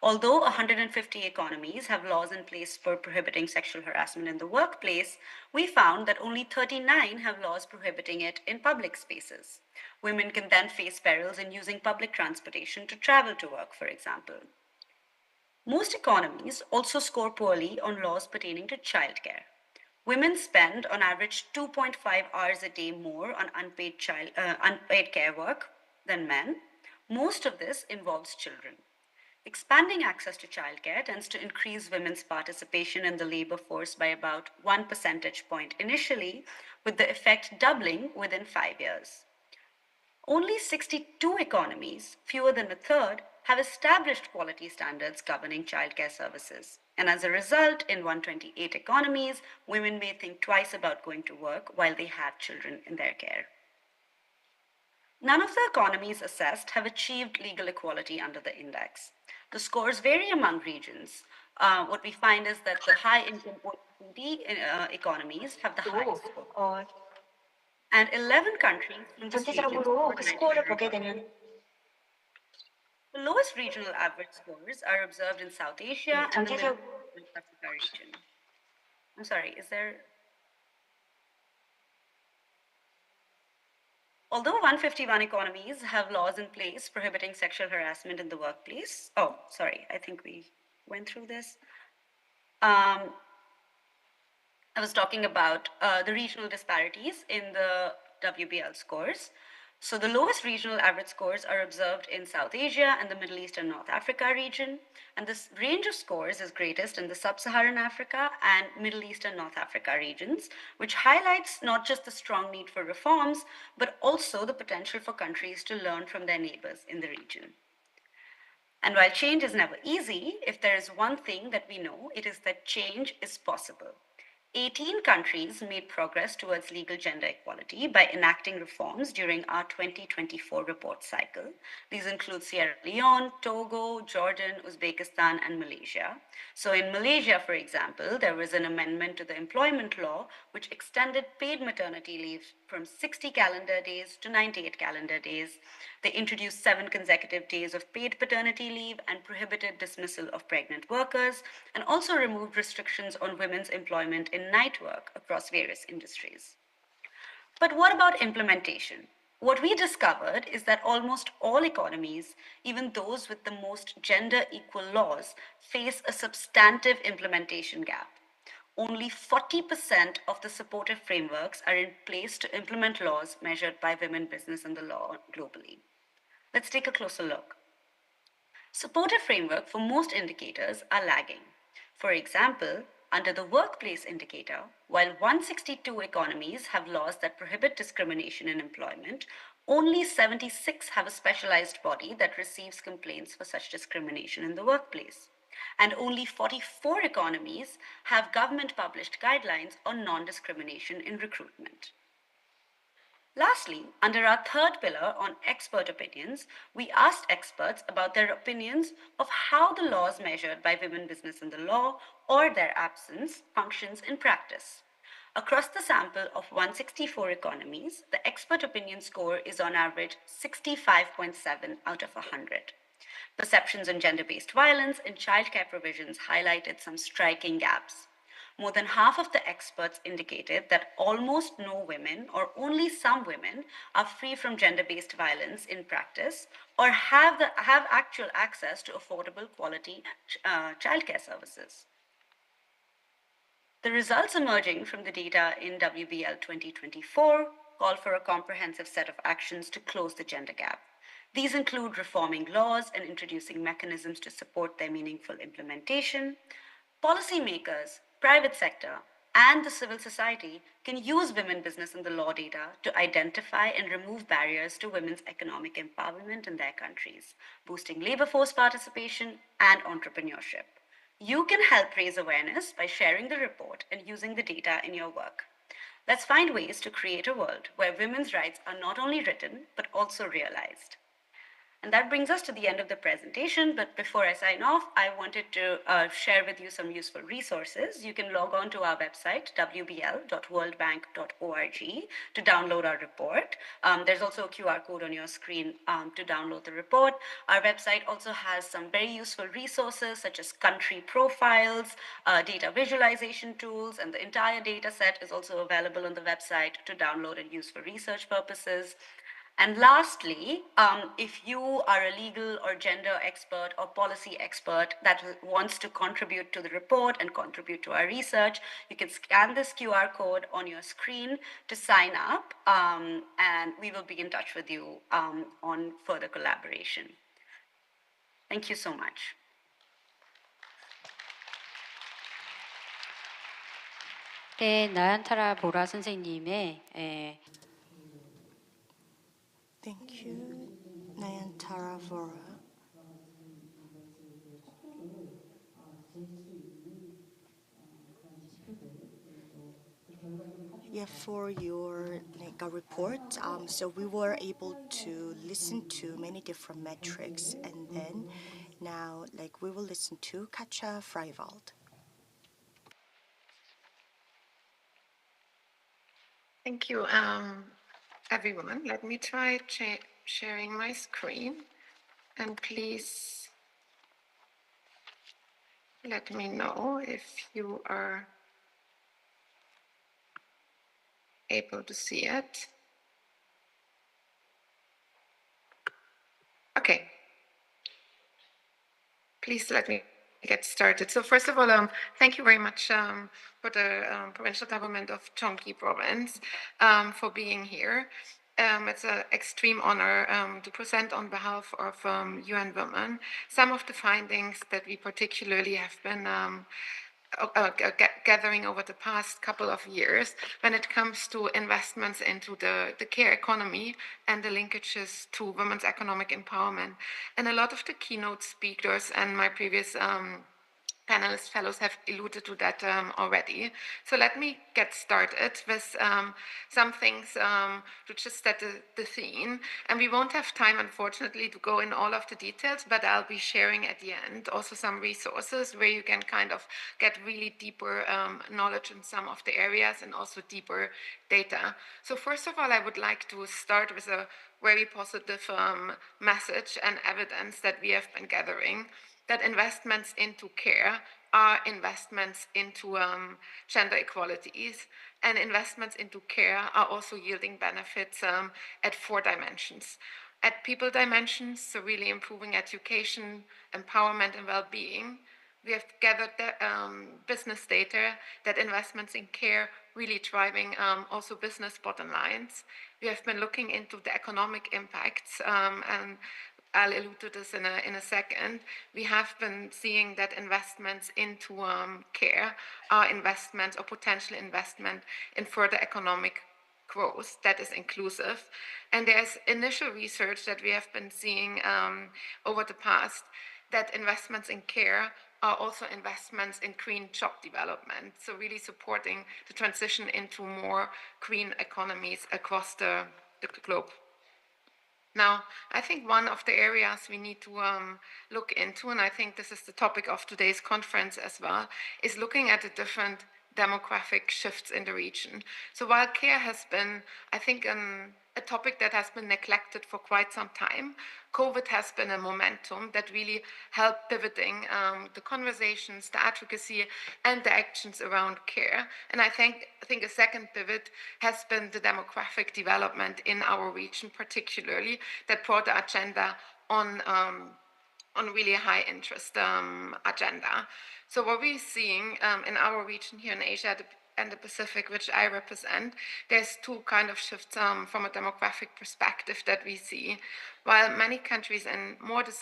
Although 150 economies have laws in place for prohibiting sexual harassment in the workplace, we found that only 39 have laws prohibiting it in public spaces. Women can then face perils in using public transportation to travel to work, for example. Most economies also score poorly on laws pertaining to childcare. Women spend on average 2.5 hours a day more on unpaid care work than men. Most of this involves children. Expanding access to childcare tends to increase women's participation in the labor force by about 1 percentage point initially, with the effect doubling within 5 years. Only 62 economies, fewer than a third, have established quality standards governing childcare services. And as a result, in 128 economies, women may think twice about going to work while they have children in their care. None of the economies assessed have achieved legal equality under the index. The scores vary among regions. What we find is that the high-income OECD economies have the highest score. And 11 countries in this region 전체적으로 그 스코어를 보게 되면 the lowest regional average scores are observed in South Asia and the Middle East and Africa region. I'm sorry, is there? Although 151 economies have laws in place prohibiting sexual harassment in the workplace, oh, sorry, I think we went through this. I was talking about the regional disparities in the WBL scores. So the lowest regional average scores are observed in South Asia and the Middle East and North Africa region. And this range of scores is greatest in the Sub-Saharan Africa and Middle East and North Africa regions, which highlights not just the strong need for reforms, but also the potential for countries to learn from their neighbors in the region. And while change is never easy, if there is one thing that we know, it is that change is possible. 18 countries made progress towards legal gender equality by enacting reforms during our 2024 report cycle. These include Sierra Leone, Togo, Jordan, Uzbekistan, and Malaysia. So in Malaysia, for example, there was an amendment to the employment law which extended paid maternity leave from 60 calendar days to 98 calendar days. They introduced 7 consecutive days of paid paternity leave and prohibited dismissal of pregnant workers, and also removed restrictions on women's employment in night work across various industries. But what about implementation? What we discovered is that almost all economies, even those with the most gender equal laws, face a substantive implementation gap. Only 40% of the supportive frameworks are in place to implement laws measured by women, business, and the law globally. Let's take a closer look. Supportive framework for most indicators are lagging. For example, under the workplace indicator, while 162 economies have laws that prohibit discrimination in employment, only 76 have a specialized body that receives complaints for such discrimination in the workplace. And only 44 economies have government-published guidelines on non-discrimination in recruitment. Lastly, under our third pillar on expert opinions, we asked experts about their opinions of how the laws measured by women, business, and the law, or their absence, functions in practice. Across the sample of 164 economies, the expert opinion score is on average 65.7 out of 100. Perceptions on gender-based violence and childcare provisions highlighted some striking gaps. More than half of the experts indicated that almost no women or only some women are free from gender-based violence in practice or have actual access to affordable quality childcare services. The results emerging from the data in WBL 2024 call for a comprehensive set of actions to close the gender gap. These include reforming laws and introducing mechanisms to support their meaningful implementation. Policymakers, private sector, and the civil society can use women, business, and the law data to identify and remove barriers to women's economic empowerment in their countries, boosting labor force participation and entrepreneurship. You can help raise awareness by sharing the report and using the data in your work. Let's find ways to create a world where women's rights are not only written, but also realized. And that brings us to the end of the presentation, but before I sign off, I wanted to share with you some useful resources. You can log on to our website, wbl.worldbank.org, to download our report. There's also a QR code on your screen to download the report. Our website also has some very useful resources such as country profiles, data visualization tools, and the entire data set is also available on the website to download and use for research purposes. And lastly, if you are a legal or gender expert or policy expert that wants to contribute to the report and contribute to our research, you can scan this QR code on your screen to sign up, and we will be in touch with you on further collaboration. Thank you so much. 네, 나얀타라 보라 선생님의 Thank you, Nayantara Vora. Yeah, for your report, so we were able to listen to many different metrics, and then now we will listen to Katja Freiwald. Thank you, everyone. Let me try sharing my screen, and please let me know if you are able to see it. Okay. Please let me get started. So first of all, thank you very much for the provincial government of Gyeonggi province for being here. It's an extreme honor to present on behalf of UN Women some of the findings that we particularly have been gathering over the past couple of years when it comes to investments into the care economy and the linkages to women's economic empowerment. And a lot of the keynote speakers and my previous panelists, fellows have alluded to that already. So let me get started with some things to just set the theme. And we won't have time, unfortunately, to go in all of the details, but I'll be sharing at the end also some resources where you can kind of get really deeper knowledge in some of the areas and also deeper data. So first of all, I would like to start with a very positive message and evidence that we have been gathering, that investments into care are investments into gender equalities, and investments into care are also yielding benefits at 4 dimensions. At people dimensions, so really improving education, empowerment, and well-being. We have gathered the, business data that investments in care really driving also business bottom lines. We have been looking into the economic impacts, and I'll allude to this in a second. We have been seeing that investments into care are investments or potential investment in further economic growth that is inclusive. And there's initial research that we have been seeing over the past that investments in care are also investments in green job development. So really supporting the transition into more green economies across the globe. Now, I think one of the areas we need to look into, and I think this is the topic of today's conference as well, is looking at the different demographic shifts in the region. So while care has been, I think, a topic that has been neglected for quite some time, COVID has been a momentum that really helped pivoting the conversations, the advocacy, and the actions around care. And I think a second pivot has been the demographic development in our region, particularly, that brought the agenda on really high interest agenda. So what we're seeing in our region here in Asia and the Pacific, which I represent, there's 2 kind of shifts from a demographic perspective that we see. While many countries in more the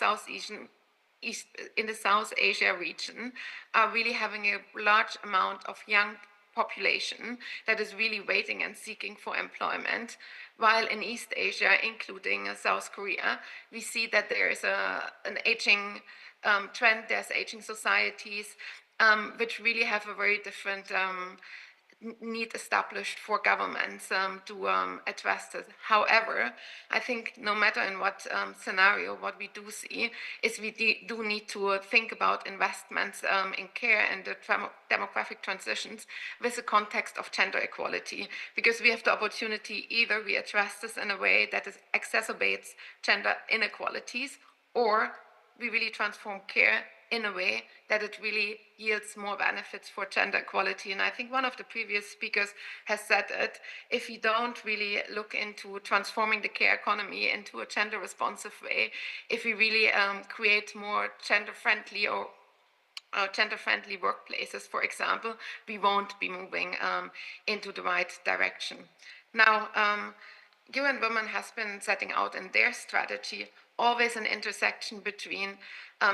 in the South Asia region are really having a large amount of young population that is really waiting and seeking for employment, while in East Asia, including South Korea, we see that there is an aging trend, there's aging societies, which really have a very different need established for governments to address this. However, I think no matter in what scenario, what we do see is we do need to think about investments in care and the demographic transitions with the context of gender equality, because we have the opportunity, either we address this in a way that exacerbates gender inequalities, or we really transform care in a way that it really yields more benefits for gender equality. And I think one of the previous speakers has said it, if we don't really look into transforming the care economy into a gender responsive way, if we really create more gender-friendly or gender-friendly workplaces, for example, we won't be moving into the right direction. Now, UN Women has been setting out in their strategy always an intersection between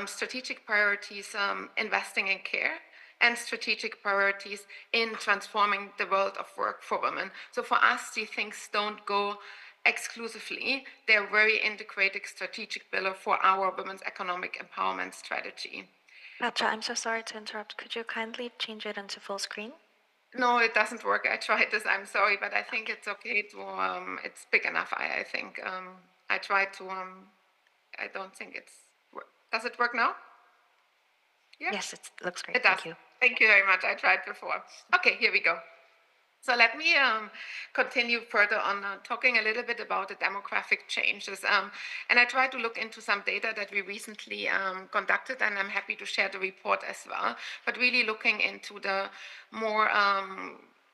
strategic priorities investing in care and strategic priorities in transforming the world of work for women. So for us, these things don't go exclusively. They're very integrated strategic pillar for our women's economic empowerment strategy. Petra, I'm so sorry to interrupt. Could you kindly change it into full screen? No, it doesn't work. I tried this. I'm sorry, but I think it's okay to. It's big enough. I think. I tried to. I don't think it's. Does it work now? Yeah. Yes, it looks great. It does. Thank you. Thank you very much. I tried before. Okay, here we go. So let me continue further on talking a little bit about the demographic changes. And I tried to look into some data that we recently conducted, and I'm happy to share the report as well, but really looking into the more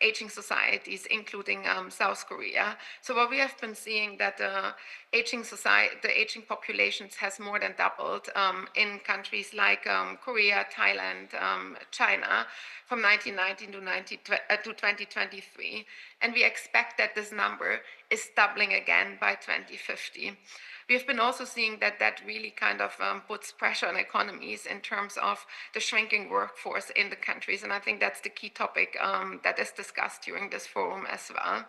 aging societies, including South Korea. So what we have been seeing that the aging populations has more than doubled in countries like Korea, Thailand, China, from 1919 to 2023. And we expect that this number is doubling again by 2050. We've been also seeing that that really kind of puts pressure on economies in terms of the shrinking workforce in the countries. And I think that's the key topic that is discussed during this forum as well.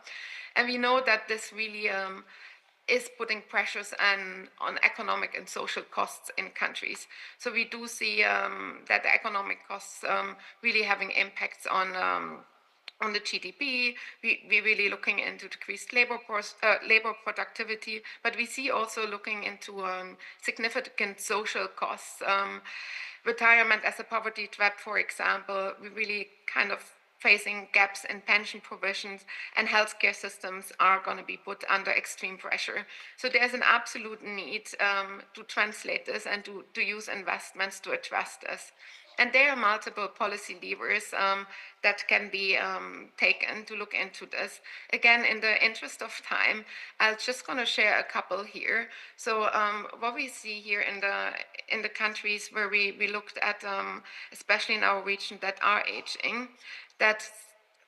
And we know that this really is putting pressures on economic and social costs in countries. So we do see that the economic costs really having impacts on the GDP. We're really looking into decreased labor productivity, but we see also looking into significant social costs. Retirement as a poverty trap, for example, we really kind of facing gaps in pension provisions, and healthcare systems are going to be put under extreme pressure. So there's an absolute need to translate this and to use investments to address this. And there are multiple policy levers that can be taken to look into this. Again, in the interest of time, I'm just going to share a couple here. So what we see here in the countries where we looked at, especially in our region that are aging, that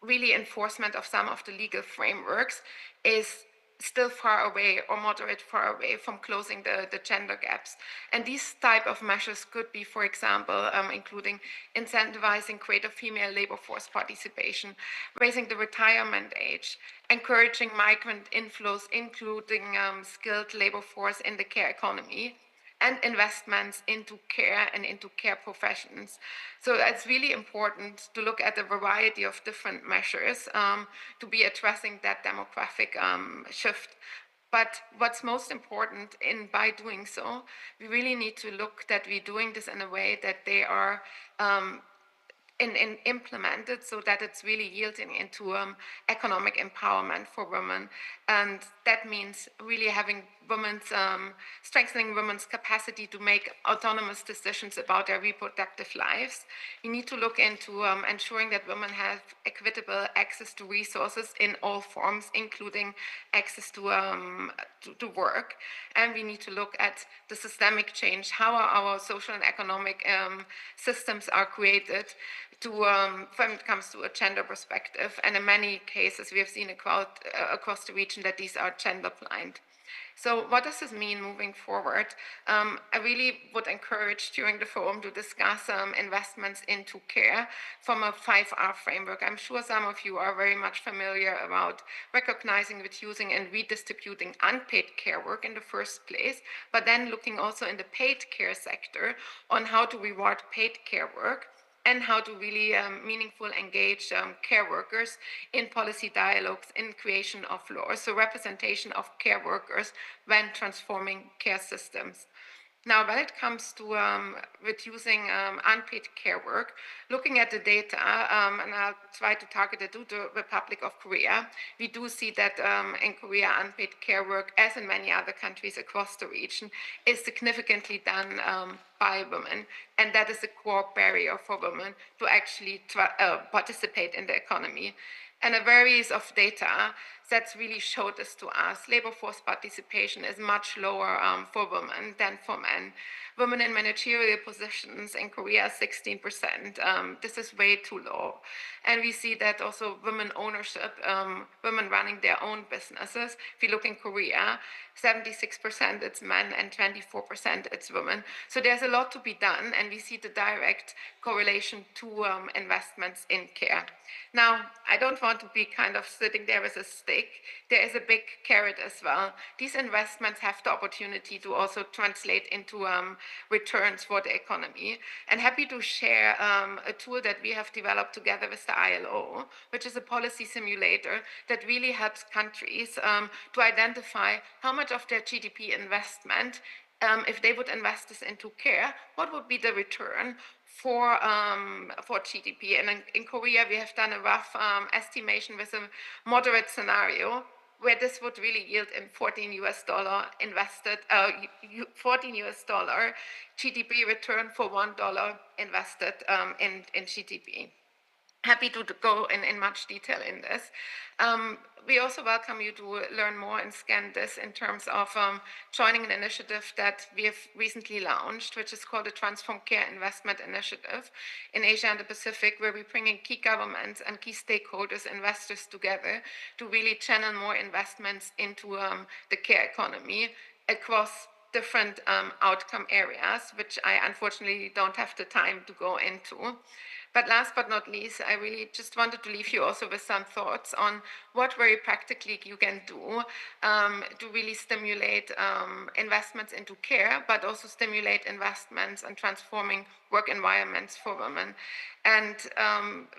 really enforcement of some of the legal frameworks is still far away or moderate far away from closing the gender gaps. And these type of measures could be, for example, including incentivizing greater female labor force participation, raising the retirement age, encouraging migrant inflows, including skilled labor force in the care economy, and investments into care and into care professions. So it's really important to look at a variety of different measures to be addressing that demographic shift. But what's most important by doing so, we really need to look that we're doing this in a way that they are implemented so that it's really yielding into economic empowerment for women. And that means really having strengthening women's capacity to make autonomous decisions about their reproductive lives. You need to look into ensuring that women have equitable access to resources in all forms, including access to work. And we need to look at the systemic change, how our social and economic systems are created when it comes to a gender perspective. And in many cases, we have seen across the region that these are gender blind. So what does this mean moving forward? I really would encourage during the forum to discuss investments into care from a 5R framework. I'm sure some of you are very much familiar about recognizing, reducing, and redistributing unpaid care work in the first place, but then looking also in the paid care sector on how to reward paid care work, and how to really meaningful engage care workers in policy dialogues, in creation of laws, so representation of care workers when transforming care systems. Now, when it comes to reducing unpaid care work, looking at the data, and I'll try to target it to the Republic of Korea, we do see that in Korea, unpaid care work, as in many other countries across the region, is significantly done by women, and that is a core barrier for women to actually participate in the economy. And a series of data sets really showed this to us. Labor force participation is much lower for women than for men. Women in managerial positions in Korea, 16%. This is way too low. And we see that also women ownership, women running their own businesses. If you look in Korea, 76% it's men and 24% it's women. So there's a lot to be done, and we see the direct correlation to investments in care. Now, I don't want to be kind of sitting there with a stick. There is a big carrot as well. These investments have the opportunity to also translate into returns for the economy. And happy to share a tool that we have developed together with the ILO, which is a policy simulator that really helps countries to identify how much of their GDP investment, if they would invest this into care, what would be the return for GDP. And in Korea, we have done a rough estimation with a moderate scenario where this would really yield in $14 invested, $14 GDP return for $1 invested in GDP. Happy to go in much detail in this. We also welcome you to learn more and scan this in terms of joining an initiative that we have recently launched, which is called the Transform Care Investment Initiative in Asia and the Pacific, where we bring in key governments and key stakeholders, investors together to really channel more investments into the care economy across different outcome areas, which I unfortunately don't have the time to go into. But last but not least, I really just wanted to leave you also with some thoughts on what very practically you can do to really stimulate investments into care, but also stimulate investments and transforming work environments for women. And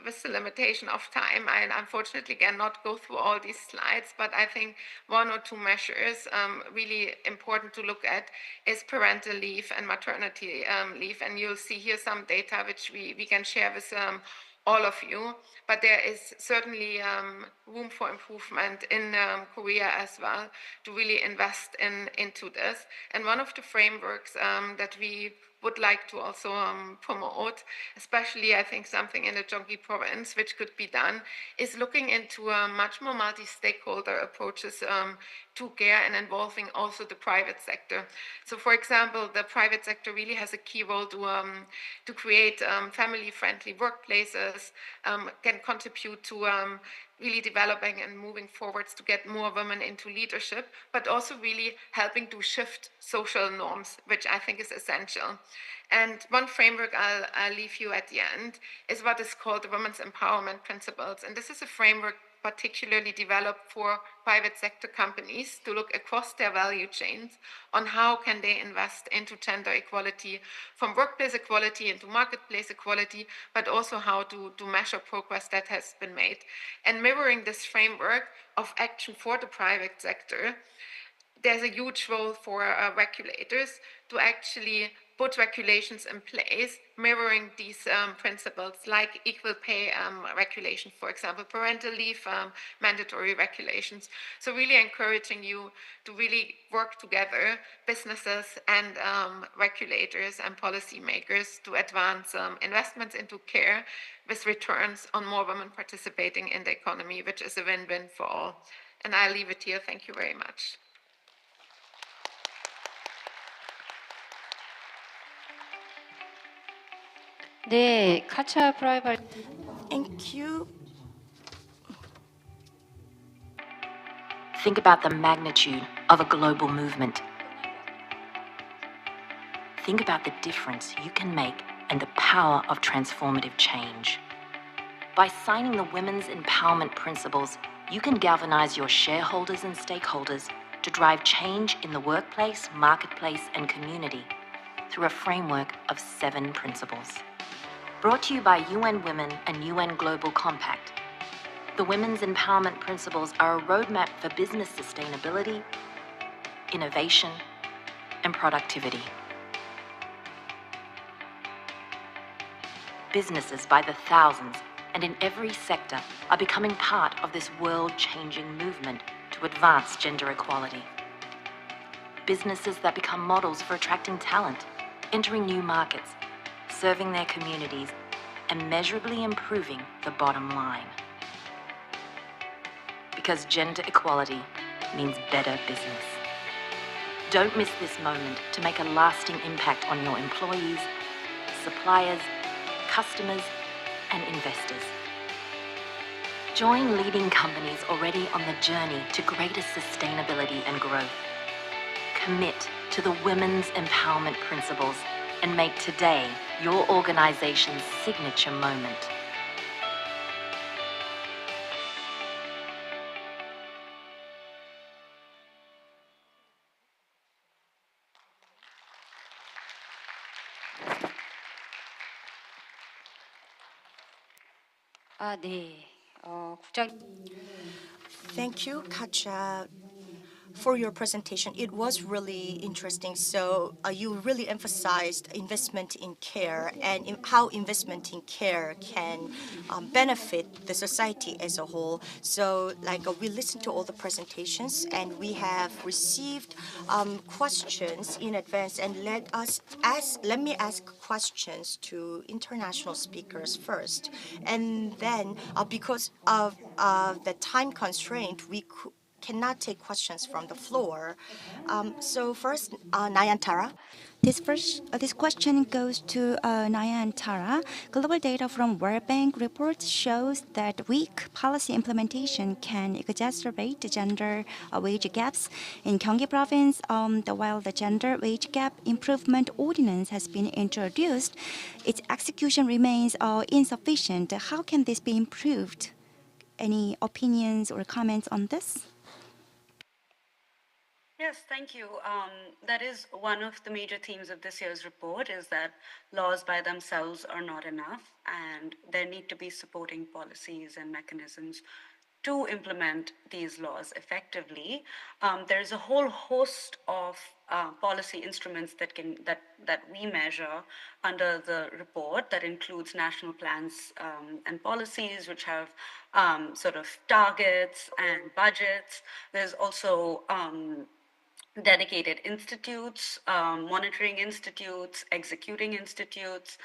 with the limitation of time, I unfortunately cannot go through all these slides, but I think one or two measures really important to look at is parental leave and maternity leave. And you'll see here some data which we can share with all of you, but there is certainly room for improvement in Korea as well to really invest into this. And one of the frameworks that we would like to also promote, especially I think something in the Gyeonggi province, which could be done, is looking into much more multi-stakeholder approaches to care and involving also the private sector. So for example, the private sector really has a key role to create family-friendly workplaces, can contribute to really developing and moving forwards to get more women into leadership, but also really helping to shift social norms, which I think is essential. And one framework I'll leave you at the end is what is called the Women's Empowerment Principles. And this is a framework particularly developed for private sector companies to look across their value chains on how can they invest into gender equality, from workplace equality into marketplace equality, but also how to measure progress that has been made. And mirroring this framework of action for the private sector, there's a huge role for regulators to actually put regulations in place mirroring these principles, like equal pay regulations, for example, parental leave mandatory regulations. So really encouraging you to really work together, businesses and regulators and policymakers, to advance investments into care with returns on more women participating in the economy, which is a win-win for all. And I'll leave it here. Thank you very much. 네, 카차 프라이벌. Thank you. Think about the magnitude of a global movement. Think about the difference you can make and the power of transformative change. By signing the Women's Empowerment Principles, you can galvanize your shareholders and stakeholders to drive change in the workplace, marketplace, and community through a framework of 7 principles. Brought to you by UN Women and UN Global Compact. The Women's Empowerment Principles are a roadmap for business sustainability, innovation, and productivity. Businesses by the thousands and in every sector are becoming part of this world-changing movement to advance gender equality. Businesses that become models for attracting talent, entering new markets, serving their communities, and measurably improving the bottom line. Because gender equality means better business. Don't miss this moment to make a lasting impact on your employees, suppliers, customers, and investors. Join leading companies already on the journey to greater sustainability and growth. Commit to the Women's Empowerment Principles and make today your organization's signature moment. 네. 국장 Thank you, Katja, for your presentation. It was really interesting. So you really emphasized investment in care and how investment in care can benefit the society as a whole. So we listened to all the presentations and we have received questions in advance, and let me ask questions to international speakers first. And then because of the time constraint, we cannot take questions from the floor. So first, Nayantara. This question goes to Naya and Tara. Global data from World Bank reports shows that weak policy implementation can exacerbate the gender wage gaps. In Gyeonggi province, while the gender wage gap improvement ordinance has been introduced, its execution remains insufficient. How can this be improved? Any opinions or comments on this? Yes, thank you. That is one of the major themes of this year's report, is that laws by themselves are not enough, and there need to be supporting policies and mechanisms to implement these laws effectively. There's a whole host of policy instruments that we measure under the report that includes national plans and policies which have sort of targets and budgets. There's also dedicated institutes, monitoring institutes, executing institutes.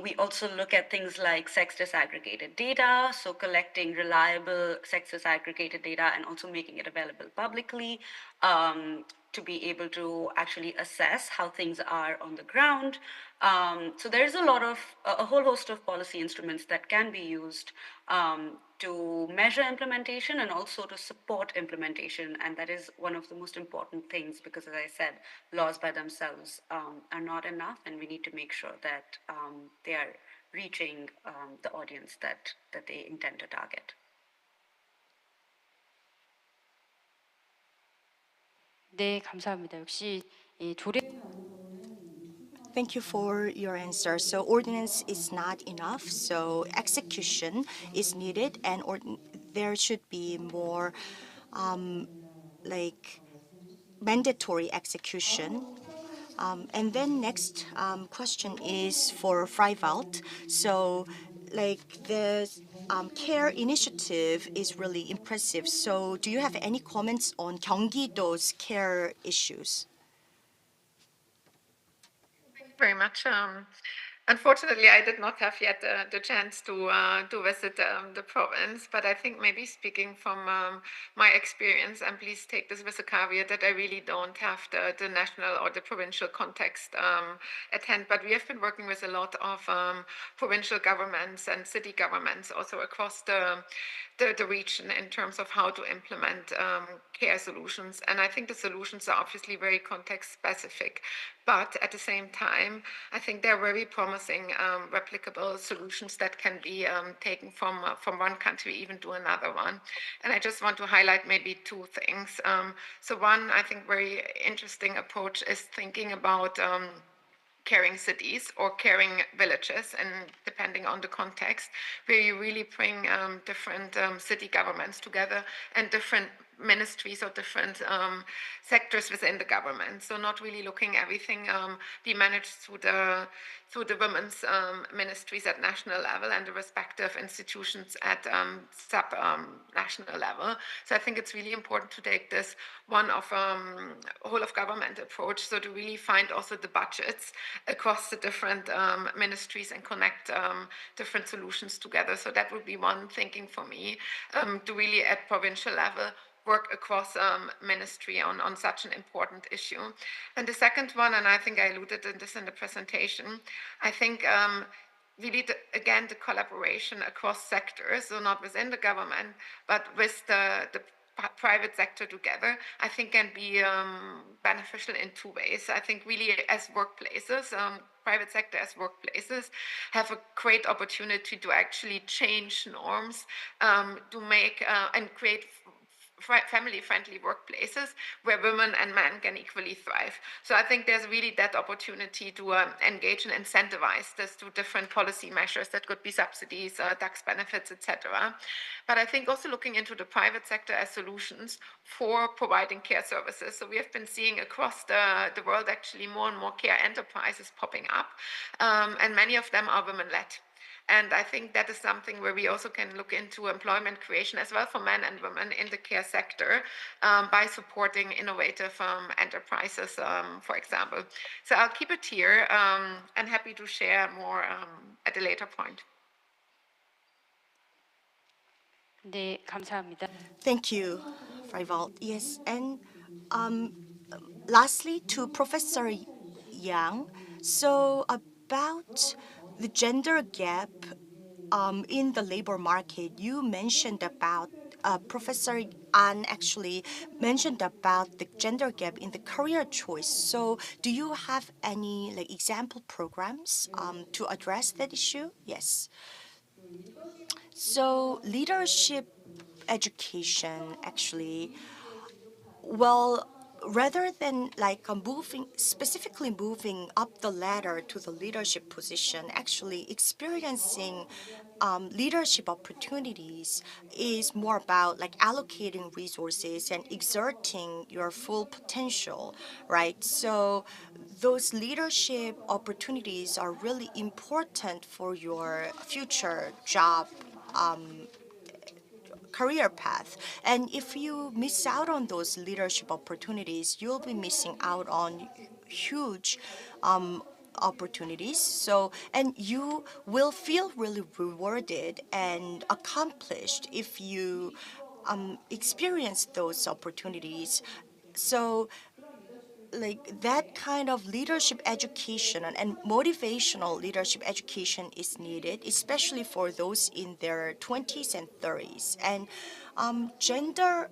We also look at things like sex disaggregated data, so collecting reliable sex disaggregated data and also making it available publicly to be able to actually assess how things are on the ground. So there's a whole host of policy instruments that can be used to measure implementation and also to support implementation. And that is one of the most important things because, as I said, laws by themselves are not enough, and we need to make sure that they are reaching the audience that they intend to target. 네, 감사합니다. 역시 이 조례 Thank you for your answer. So ordinance is not enough, so execution is needed, and there should be more mandatory execution. And then next question is for Freivalt. So the care initiative is really impressive. So do you have any comments on Gyeonggi-do's care issues? Very much. Unfortunately, I did not have yet the chance to visit the province, but I think maybe speaking from my experience, and please take this with a caveat that I really don't have the national or the provincial context at hand, but we have been working with a lot of provincial governments and city governments also across the region in terms of how to implement care solutions. And I think the solutions are obviously very context specific, but at the same time, I think they're very promising replicable solutions that can be taken from one country even to another one. And I just want to highlight maybe two things. So one, I think, very interesting approach is thinking about caring cities or caring villages, and depending on the context, where you really bring different city governments together and different ministries or different sectors within the government. So not really looking everything be managed through the women's ministries at national level and the respective institutions at sub-national level. So I think it's really important to take this one of whole of government approach, so to really find also the budgets across the different ministries and connect different solutions together. So that would be one thinking for me, to really at provincial level work across ministry on such an important issue. And the second one, and I think I alluded to this in the presentation, I think really, again, the collaboration across sectors, so not within the government, but with the private sector together, I think can be beneficial in two ways. I think really as workplaces, private sector as workplaces have a great opportunity to actually change norms, to make and create family-friendly workplaces where women and men can equally thrive. So I think there's really that opportunity to engage and incentivize this through different policy measures that could be subsidies, tax benefits, etc. But I think also looking into the private sector as solutions for providing care services. So we have been seeing across the world actually more and more care enterprises popping up, and many of them are women-led. And I think that is something where we also can look into employment creation as well for men and women in the care sector by supporting innovative enterprises, for example. So I'll keep it here and happy to share more at a later point. 네, 감사합니다. Thank you, Frival. Yes, and lastly, to Professor Yang. So about the gender gap in the labor market, you mentioned about Professor An actually mentioned about the gender gap in the career choice. So, do you have any like example programs to address that issue? Yes. So, leadership education actually, well, rather than like specifically moving up the ladder to the leadership position, actually experiencing leadership opportunities is more about like allocating resources and exerting your full potential, right? So those leadership opportunities are really important for your future job career path. And if you miss out on those leadership opportunities, you'll be missing out on huge opportunities. So, and you will feel really rewarded and accomplished if you experience those opportunities. So, like that kind of leadership education and motivational leadership education is needed, especially for those in their 20s and 30s. And gender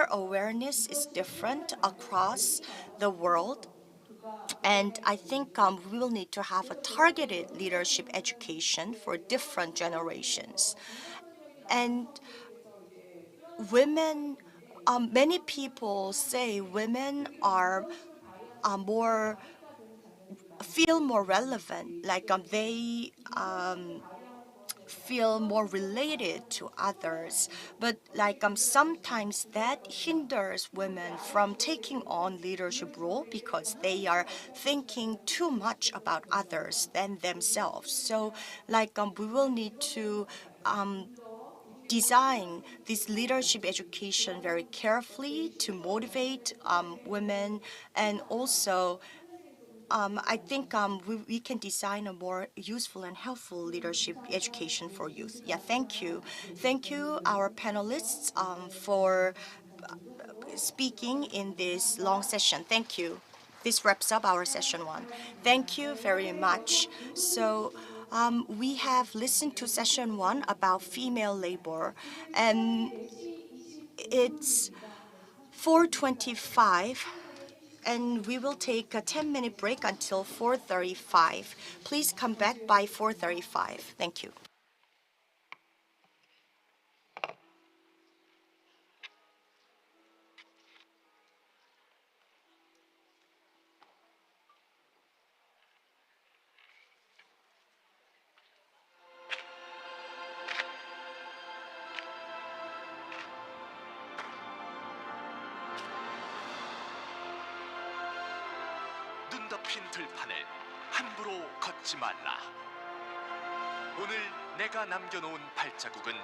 awareness is different across the world. And I think we will need to have a targeted leadership education for different generations. And women, many people say women are more feel more relevant, like they feel more related to others. But like sometimes that hinders women from taking on leadership role because they are thinking too much about others than themselves. So like we will need to design this leadership education very carefully to motivate women, and also I think we can design a more useful and helpful leadership education for youth. Yeah, thank you. Thank you, our panelists, for speaking in this long session. Thank you. This wraps up our session one. Thank you very much. So we have listened to session one about female labor, and it's 4:25, and we will take a 10-minute break until 4:35. Please come back by 4:35. Thank you. 문 덮인 들판을 함부로 걷지 말라. 오늘 내가 남겨놓은 발자국은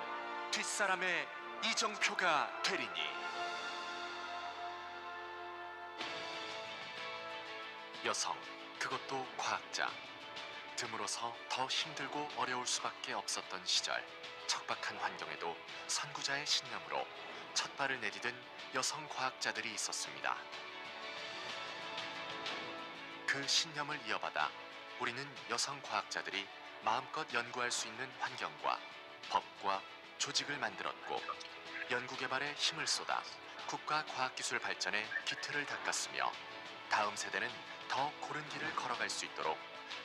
뒷사람의 이정표가 되리니. 여성, 그것도 과학자. 드물어서 더 힘들고 어려울 수밖에 없었던 시절, 척박한 환경에도 선구자의 신념으로 첫 발을 내디딘 여성 과학자들이 있었습니다. 그 신념을 이어받아 우리는 여성 과학자들이 마음껏 연구할 수 있는 환경과 법과 조직을 만들었고, 연구개발에 힘을 쏟아 국가 과학기술 발전에 기틀을 닦았으며, 다음 세대는 더 고른 길을 걸어갈 수 있도록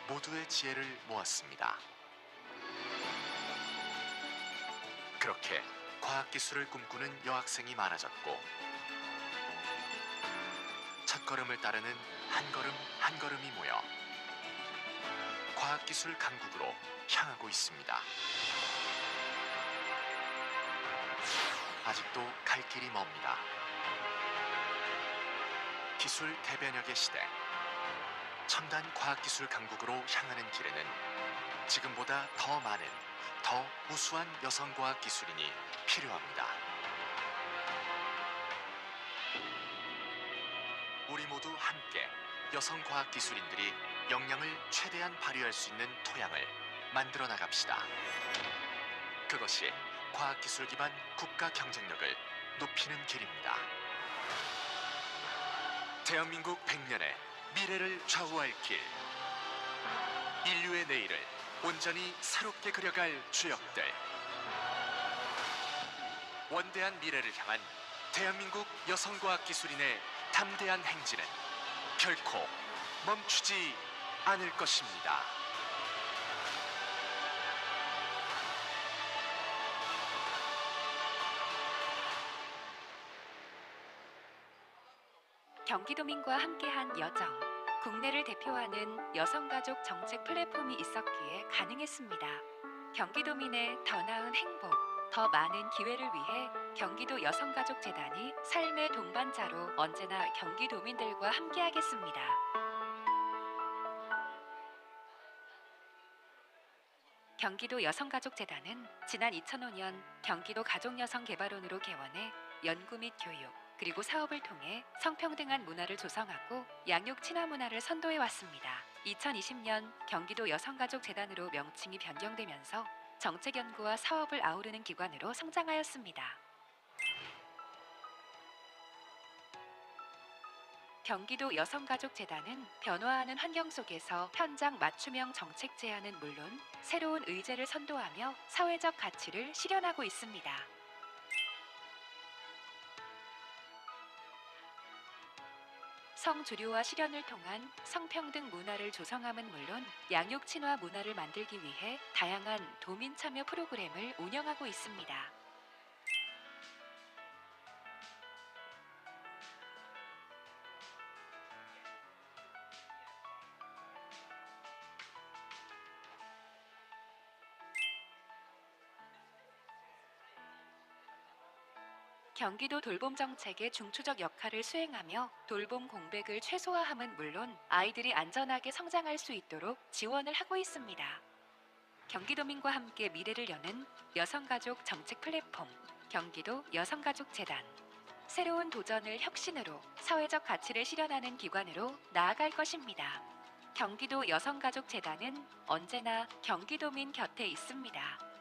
모두의 지혜를 모았습니다. 그렇게 과학기술을 꿈꾸는 여학생이 많아졌고, 첫걸음을 따르는 한 걸음 한 걸음이 모여 과학기술 강국으로 향하고 있습니다. 아직도 갈 길이 멉니다. 기술 대변혁의 시대, 첨단 과학기술 강국으로 향하는 길에는 지금보다 더 많은, 더 우수한 여성과학 기술인이 필요합니다. 우리 모두 함께 여성과학 기술인들이 역량을 최대한 발휘할 수 있는 토양을 만들어 나갑시다. 그것이 과학기술 기반 국가 경쟁력을 높이는 길입니다. 대한민국 100년의 미래를 좌우할 길, 인류의 내일을 온전히 새롭게 그려갈 주역들, 원대한 미래를 향한 대한민국 여성과학 기술인의 담대한 행진은 결코 멈추지 않을 것입니다. 경기도민과 함께한 여정, 국내를 대표하는 여성가족 정책 플랫폼이 있었기에 가능했습니다. 경기도민의 더 나은 행복, 더 많은 기회를 위해 경기도 여성가족재단이 삶의 동반자로 언제나 경기도민들과 함께하겠습니다. 경기도 여성가족재단은 지난 2005년 경기도 가족여성개발원으로 개원해 연구 및 교육, 그리고 사업을 통해 성평등한 문화를 조성하고 양육 친화 문화를 선도해 왔습니다. 2020년 경기도 여성가족재단으로 명칭이 변경되면서 정책 연구와 사업을 아우르는 기관으로 성장하였습니다. 경기도 여성가족재단은 변화하는 환경 속에서 현장 맞춤형 정책 제안은 물론 새로운 의제를 선도하며 사회적 가치를 실현하고 있습니다. 성주류화 실현을 통한 성평등 문화를 조성함은 물론 양육 친화 문화를 만들기 위해 다양한 도민 참여 프로그램을 운영하고 있습니다. 경기도 돌봄 정책의 중추적 역할을 수행하며 돌봄 공백을 최소화함은 물론 아이들이 안전하게 성장할 수 있도록 지원을 하고 있습니다. 경기도민과 함께 미래를 여는 여성가족 정책 플랫폼, 경기도 여성가족재단. 새로운 도전을 혁신으로 사회적 가치를 실현하는 기관으로 나아갈 것입니다. 경기도 여성가족재단은 언제나 경기도민 곁에 있습니다.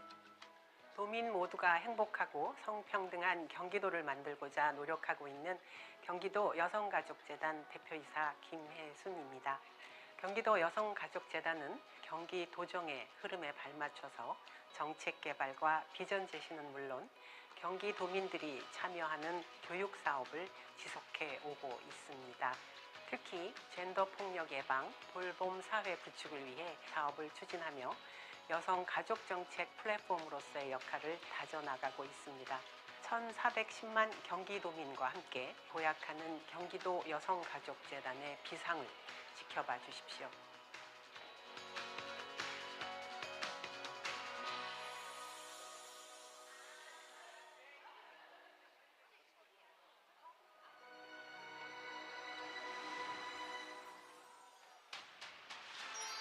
도민 모두가 행복하고 성평등한 경기도를 만들고자 노력하고 있는 경기도 여성가족재단 대표이사 김혜순입니다. 경기도 여성가족재단은 경기도정의 흐름에 발맞춰서 정책 개발과 비전 제시는 물론 경기도민들이 참여하는 교육 사업을 지속해 오고 있습니다. 특히 젠더 폭력 예방, 돌봄 사회 구축을 위해 사업을 추진하며 여성 가족 정책 플랫폼으로서의 역할을 다져나가고 있습니다. 1,410만 경기도민과 함께 도약하는 경기도 여성가족재단의 비상을 지켜봐 주십시오.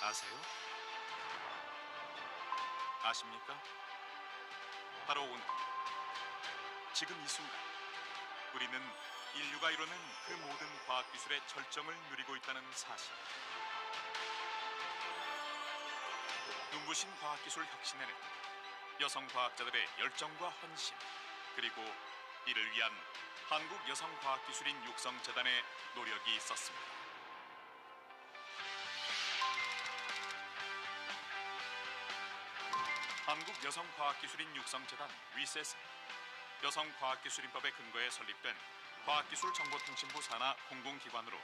아세요? 아십니까? 바로 오늘, 지금 이 순간, 우리는 인류가 이루는 그 모든 과학기술의 절정을 누리고 있다는 사실. 눈부신 과학기술 혁신에는 여성 과학자들의 열정과 헌신, 그리고 이를 위한 한국여성과학기술인 육성재단의 노력이 있었습니다. 한국여성과학기술인 육성재단 위셋은 여성과학기술인법에 근거해 설립된 과학기술정보통신부 산하 공공기관으로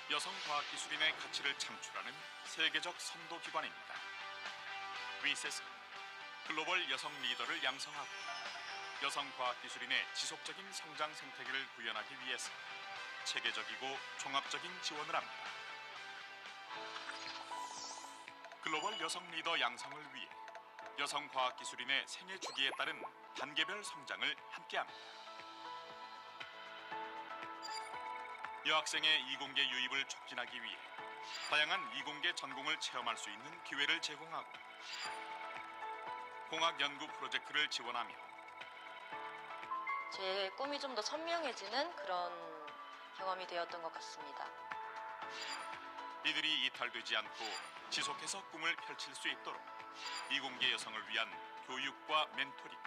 여성과학기술인의 가치를 창출하는 세계적 선도기관입니다. 위셋은 글로벌 여성 리더를 양성하고 여성과학기술인의 지속적인 성장 생태계를 구현하기 위해서 체계적이고 종합적인 지원을 합니다. 글로벌 여성 리더 양성을 위해 여성과학기술인의 생애 주기에 따른 단계별 성장을 함께합니다. 여학생의 이공계 유입을 촉진하기 위해 다양한 이공계 전공을 체험할 수 있는 기회를 제공하고 공학 연구 프로젝트를 지원하며 제 꿈이 좀 더 선명해지는 그런 경험이 되었던 것 같습니다. 이들이 이탈되지 않고 지속해서 꿈을 펼칠 수 있도록 이공계 여성을 위한 교육과 멘토링,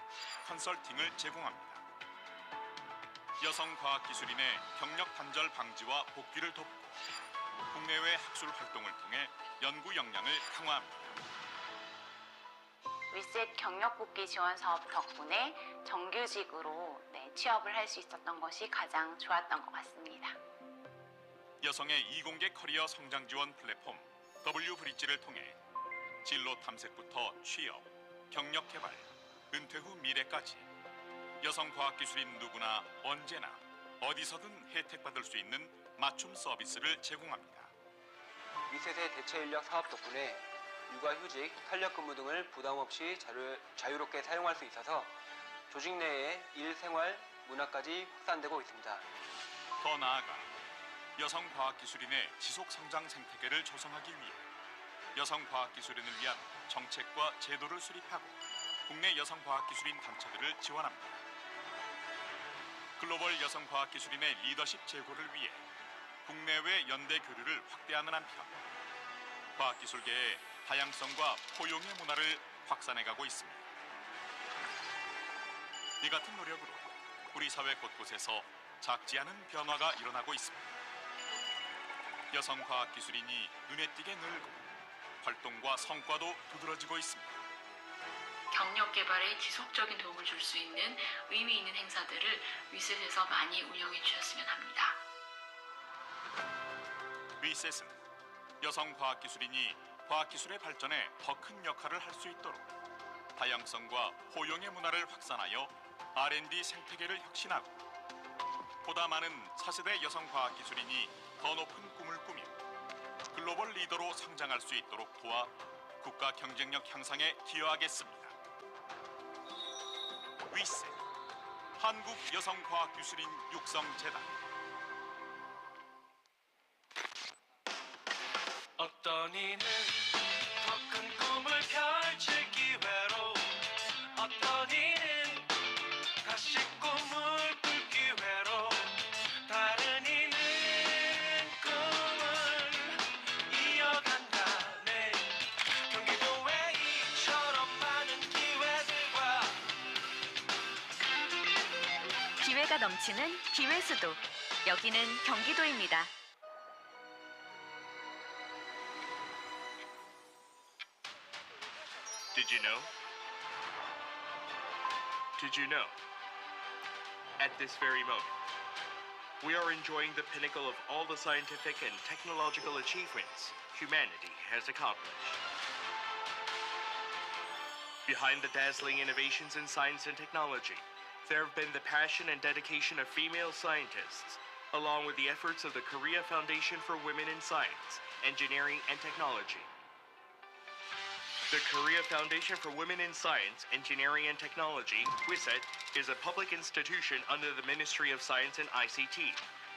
컨설팅을 제공합니다. 여성과학기술인의 경력 단절 방지와 복귀를 돕고 국내외 학술 활동을 통해 연구 역량을 강화합니다. 위셋 경력복귀 지원 사업 덕분에 정규직으로 취업을 할 수 있었던 것이 가장 좋았던 것 같습니다. 여성의 이공계 커리어 성장 지원 플랫폼 W브릿지를 통해 진로 탐색부터 취업, 경력 개발, 은퇴 후 미래까지 여성과학기술인 누구나 언제나 어디서든 혜택받을 수 있는 맞춤 서비스를 제공합니다. 위셋의 대체 인력 사업 덕분에 육아휴직, 탄력근무 등을 부담 없이 자유롭게 사용할 수 있어서 조직 내의 일, 생활, 문화까지 확산되고 있습니다. 더 나아가 여성과학기술인의 지속성장 생태계를 조성하기 위해 여성과학기술인을 위한 정책과 제도를 수립하고 국내 여성과학기술인 단체들을 지원합니다. 글로벌 여성과학기술인의 리더십 제고를 위해 국내외 연대 교류를 확대하는 한편 과학기술계의 다양성과 포용의 문화를 확산해가고 있습니다. 이 같은 노력으로 우리 사회 곳곳에서 작지 않은 변화가 일어나고 있습니다. 여성과학기술인이 눈에 띄게 늘고 활동과 성과도 두드러지고 있습니다. 경력 개발에 지속적인 도움을 줄 수 있는 의미 있는 행사들을 위셋에서 많이 운영해 주셨으면 합니다. 위셋은 여성과학기술인이 과학기술의 발전에 더 큰 역할을 할 수 있도록 다양성과 포용의 문화를 확산하여 R&D 생태계를 혁신하고 보다 많은 차세대 여성과학기술인이 더 높은 꿈을 꾸며 글로벌 리더로 성장할 수 있도록 도와 국가 경쟁력 향상에 기여하겠습니다. 위셋, 한국여성과학기술인 육성재단. 어떤 이는 더 큰 꿈을 펼칠 기회로 어떤 이는 다시 꿈을 꿀 기회로 다른 이는 꿈을 이어간다네. 경기도에 이처럼 많은 기회들과 기회가 넘치는 기회 수도. 여기는 경기도입니다. Did you know? Did you know? At this very moment, we are enjoying the pinnacle of all the scientific and technological achievements humanity has accomplished. Behind the dazzling innovations in science and technology, there have been the passion and dedication of female scientists, along with the efforts of the Korea Foundation for Women in Science, Engineering, and Technology. The Korea Foundation for Women in Science, Engineering, and Technology, WISET, is a public institution under the Ministry of Science and ICT,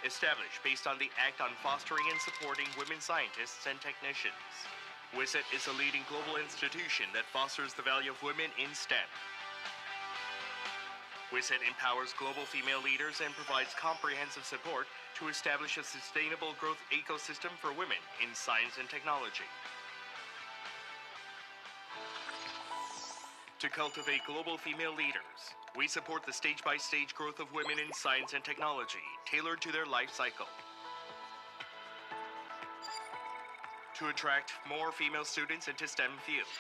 established based on the Act on Fostering and Supporting Women Scientists and Technicians. WISET is a leading global institution that fosters the value of women in STEM. WISET empowers global female leaders and provides comprehensive support to establish a sustainable growth ecosystem for women in science and technology. To cultivate global female leaders, we support the stage-by-stage growth of women in science and technology, tailored to their life cycle. To attract more female students into STEM fields,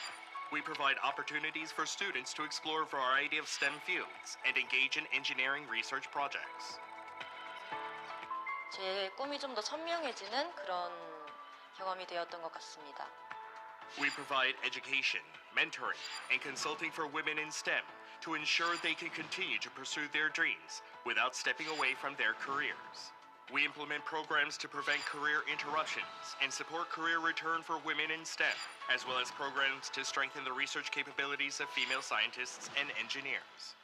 we provide opportunities for students to explore a variety of STEM fields and engage in engineering research projects. 제 꿈이 좀 더 선명해지는 그런 경험이 되었던 것 같습니다. We provide education, mentoring, and consulting for women in STEM to ensure they can continue to pursue their dreams without stepping away from their careers. We implement programs to prevent career interruptions and support career return for women in STEM, as well as programs to strengthen the research capabilities of female scientists and engineers.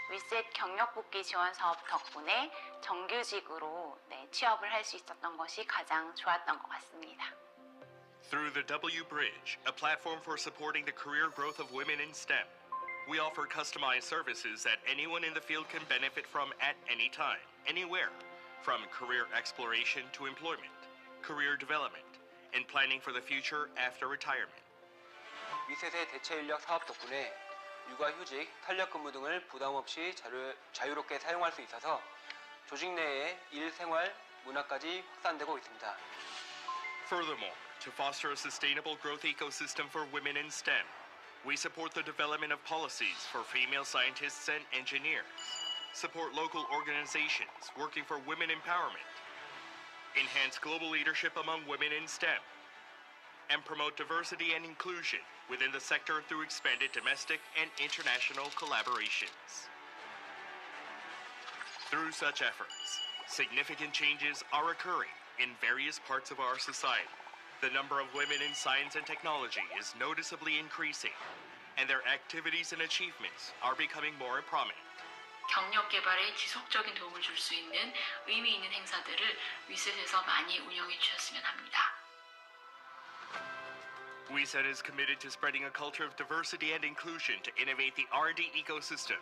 위셋 경력 복귀 지원 사업 덕분에 정규직으로 취업을 할 수 있었던 것이 가장 좋았던 것 같습니다. Through the W Bridge, a platform for supporting the career growth of women in STEM, we offer customized services that anyone in the field can benefit from at any time, anywhere, from career exploration to employment, career development, and planning for the future after retirement. 위셋의 대체 인력 사업 덕분에 육아휴직, 탄력근무 등을 부담 없이 자유롭게 사용할 수 있어서 조직 내의 일, 생활, 문화까지 확산되고 있습니다. Furthermore, to foster a sustainable growth ecosystem for women in STEM, we support the development of policies for female scientists and engineers, support local organizations working for women empowerment, enhance global leadership among women in STEM, and promote diversity and inclusion within the sector through expanded domestic and international collaborations. Through such efforts, significant changes are occurring in various parts of our society. The number of women in science and technology is noticeably increasing, and their activities and achievements are becoming more prominent. 경력 개발에 지속적인 도움을 줄 수 있는 의미 있는 행사들을 위셋에서 많이 운영해 주셨으면 합니다. WISET is committed to spreading a culture of diversity and inclusion to innovate the R&D ecosystem,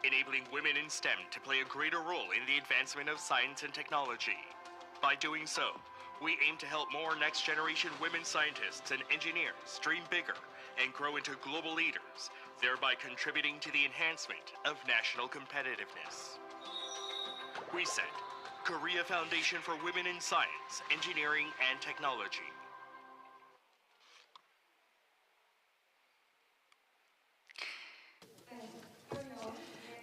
enabling women in STEM to play a greater role in the advancement of science and technology. By doing so, we aim to help more next-generation women scientists and engineers dream bigger and grow into global leaders, thereby contributing to the enhancement of national competitiveness. WISET, Korea Foundation for Women in Science, Engineering, and Technology.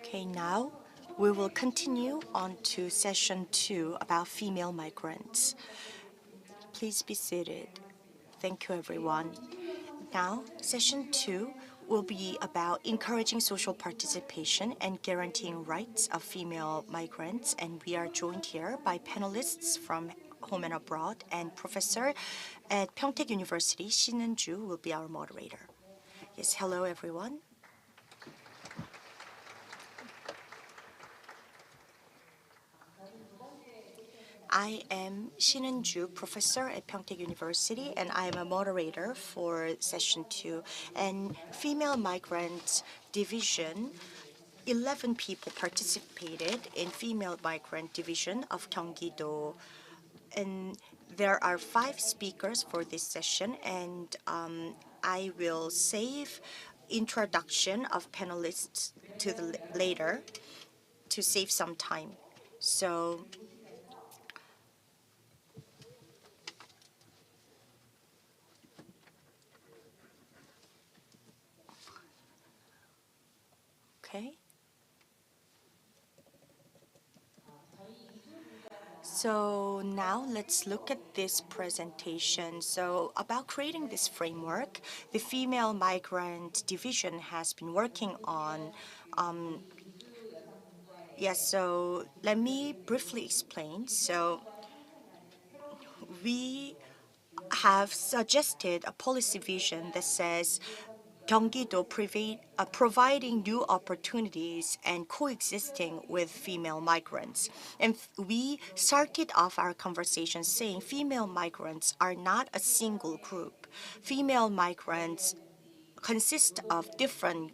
Okay, now we will continue on to session 2 about female migrants. Please be seated. Thank you, everyone. Now, session 2 will be about encouraging social participation and guaranteeing rights of female migrants, and we are joined here by panelists from home and abroad, and professor at Pyeongtaek University, Shin Eun-ju, will be our moderator. Yes, hello, everyone. I am Shin Eun-ju, professor at Pyeongtaek University, and I am a moderator for session 2. And female migrant division, 11 people participated in female migrant division of Gyeonggi-do. And there are 5 speakers for this session, and I will save introduction of panelists to the later to save some time. So okay. So now let's look at this presentation. So about creating this framework, the Female Migrant Division has been working on. So let me briefly explain. So we have suggested a policy vision that says Gyeonggi-do providing new opportunities and coexisting with female migrants. And we started off our conversation saying female migrants are not a single group. Female migrants consist of different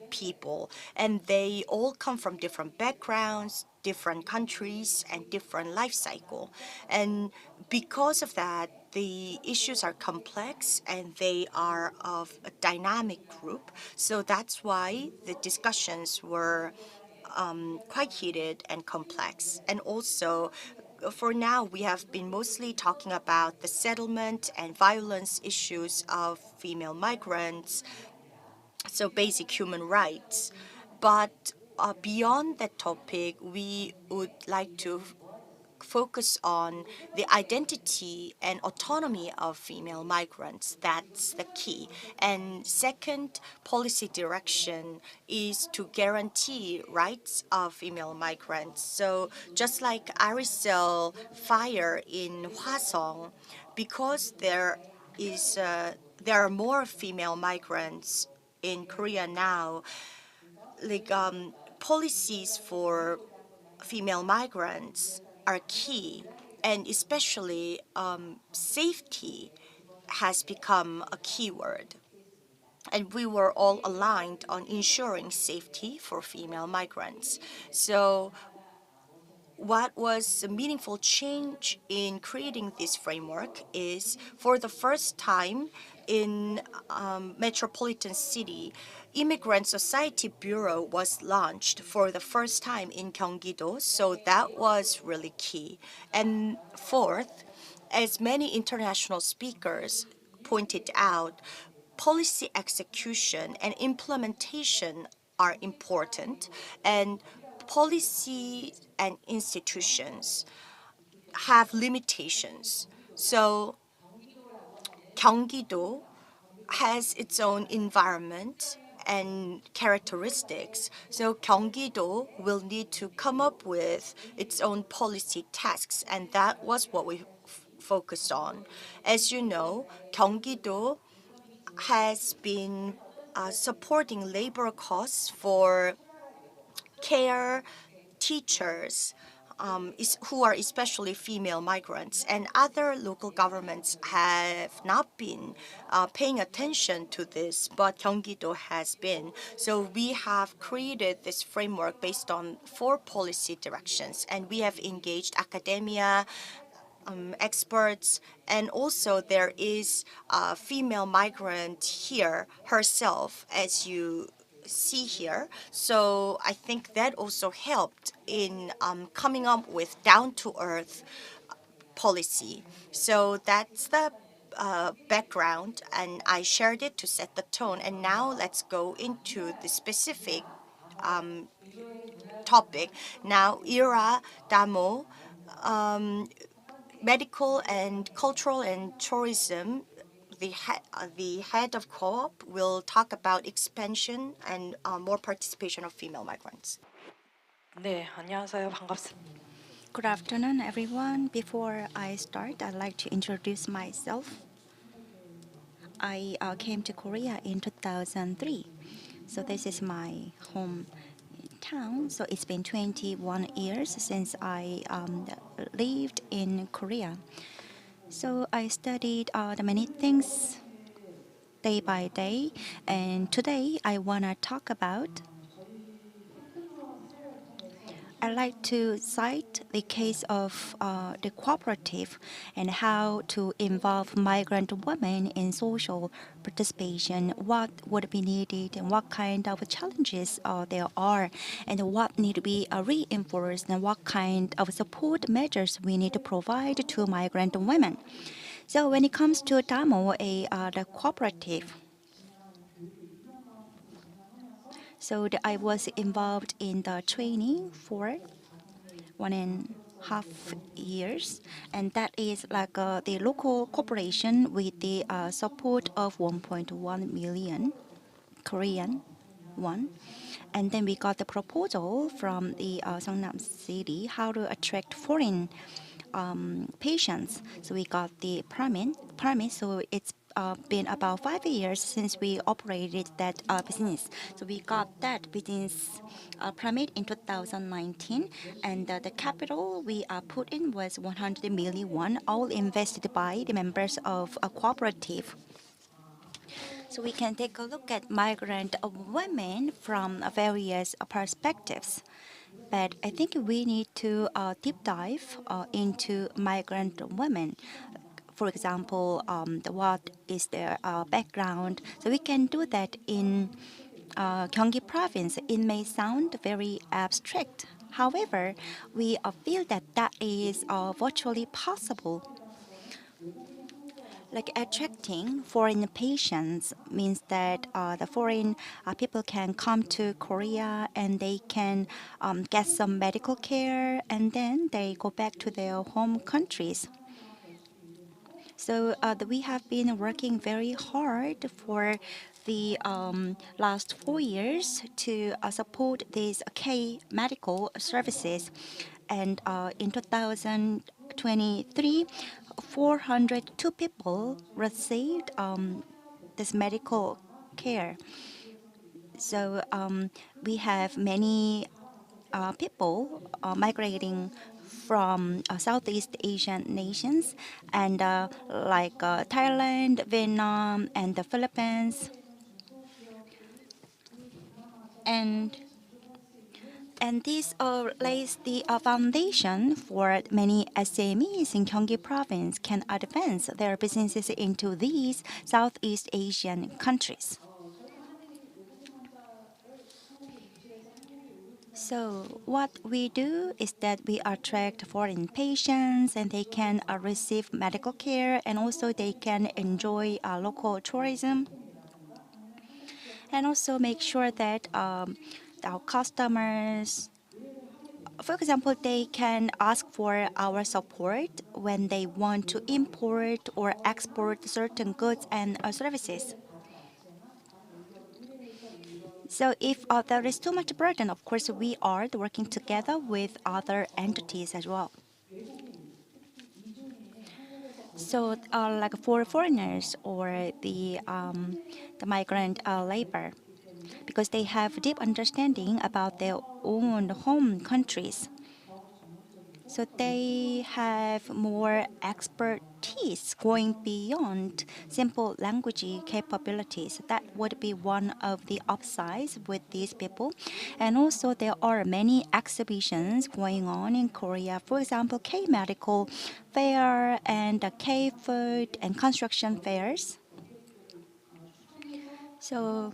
people, and they all come from different backgrounds, different countries, and different life cycle. And because of that, the issues are complex and they are of a dynamic group. So that's why the discussions were quite heated and complex. And also, for now, we have been mostly talking about the settlement and violence issues of female migrants, so basic human rights. But beyond that topic, we would like to focus on the identity and autonomy of female migrants. That's the key. And second policy direction is to guarantee rights of female migrants. So just like Arisel fire in Hwasong, because there are more female migrants in Korea now, like policies for female migrants are key, and especially safety has become a key word. And we were all aligned on ensuring safety for female migrants. So what was a meaningful change in creating this framework is, for the first time in metropolitan city, Immigrant Society Bureau was launched for the first time in Gyeonggi-do, so that was really key. And fourth, as many international speakers pointed out, policy execution and implementation are important, and policy and institutions have limitations. So Gyeonggi-do has its own environment and characteristics. So Gyeonggi-do will need to come up with its own policy tasks, and that was what we focused on. As you know, Gyeonggi-do has been supporting labor costs for care teachers who are especially female migrants, and other local governments have not been paying attention to this, but Gyeonggi-do has been. So we have created this framework based on 4 policy directions, and we have engaged academia, experts, and also there is a female migrant here herself, as you see here. So I think that also helped in coming up with down-to-earth policy. So that's the background, and I shared it to set the tone. And now let's go into the specific topic. Now, Ira Damo, medical and cultural and tourism, the head of co-op, will talk about expansion and more participation of female migrants. 네, 안녕하세요. 반갑습니다. Good afternoon, everyone. Before I start, I'd like to introduce myself. I came to Korea in 2003, so this is my hometown. So it's been 21 years since I lived in Korea. So I studied the many things day by day, and today I wanna talk about. I'd like to cite the case of the cooperative and how to involve migrant women in social participation, what would be needed and what kind of challenges there are, and what need to be reinforced, and what kind of support measures we need to provide to migrant women. So when it comes to DAMO, the cooperative, so I was involved in the training for 1.5 years, and that is like the local corporation with the support of 1.1 million Korean won. And then we got the proposal from the Seongnam City how to attract foreign patients. So we got the permit. So it's been about 5 years since we operated that business. So we got that business permit in 2019, and the capital we put in was 100 million won, all invested by the members of a cooperative. So we can take a look at migrant women from various perspectives. But I think we need to deep dive into migrant women. For example, what is their background? So we can do that in Gyeonggi province. It may sound very abstract. However, we feel that that is virtually possible. Like attracting foreign patients means that the foreign people can come to Korea and they can get some medical care and then they go back to their home countries. So we have been working very hard for the last 4 years to support these K medical services. And in 2023, 402 people received this medical care. So we have many people migrating from Southeast Asian nations and like Thailand, Vietnam, and the Philippines. And this lays the foundation for many SMEs in Gyeonggi province can advance their businesses into these Southeast Asian countries. So what we do is that we attract foreign patients and they can receive medical care and also they can enjoy local tourism and also make sure that our customers, for example, they can ask for our support when they want to import or export certain goods and services. So if there is too much burden, of course, we are working together with other entities as well. So, like for foreigners or the migrant labor, because they have deep understanding about their own home countries. So they have more expertise going beyond simple language capabilities. That would be one of the upsides with these people. And also there are many exhibitions going on in Korea. For example, K-Medical Fair and K-Food and construction fairs. So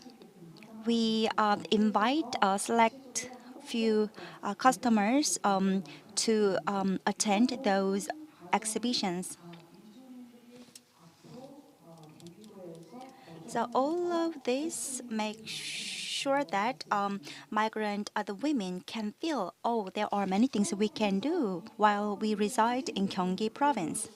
we invite select few customers to attend those exhibitions. So all of this make sure that migrant other women can feel, oh, there are many things we can do while we reside in Gyeonggi province.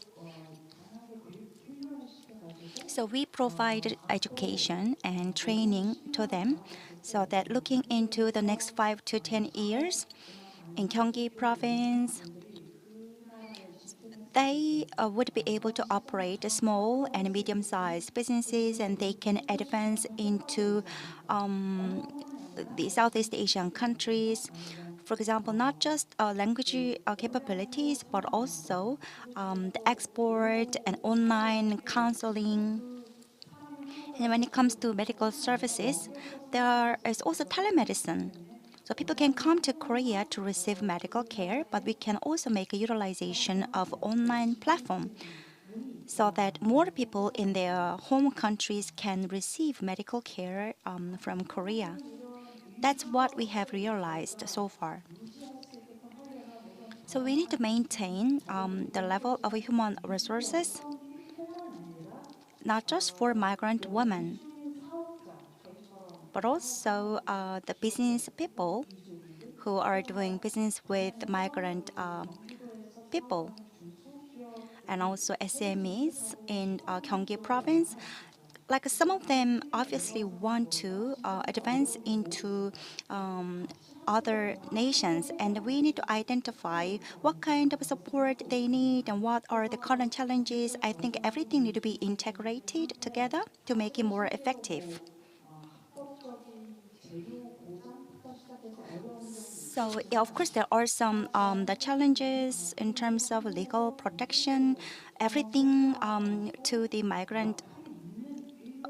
So we provide education and training to them so that looking into the next 5 to 10 years in Gyeonggi province, they would be able to operate small and medium-sized businesses and they can advance into the Southeast Asian countries. For example, not just language capabilities, but also the export and online counseling. And when it comes to medical services, there is also telemedicine. So people can come to Korea to receive medical care, but we can also make a utilization of online platform so that more people in their home countries can receive medical care from Korea. That's what we have realized so far. So we need to maintain the level of human resources, not just for migrant women, but also the business people who are doing business with migrant people and also SMEs in Gyeonggi province. like some of them obviously want to advance into other nations, and we need to identify what kind of support they need and what are the current challenges. I think everything need to be integrated together to make it more effective. So yeah, of course, there are some the challenges in terms of legal protection, everything to the migrant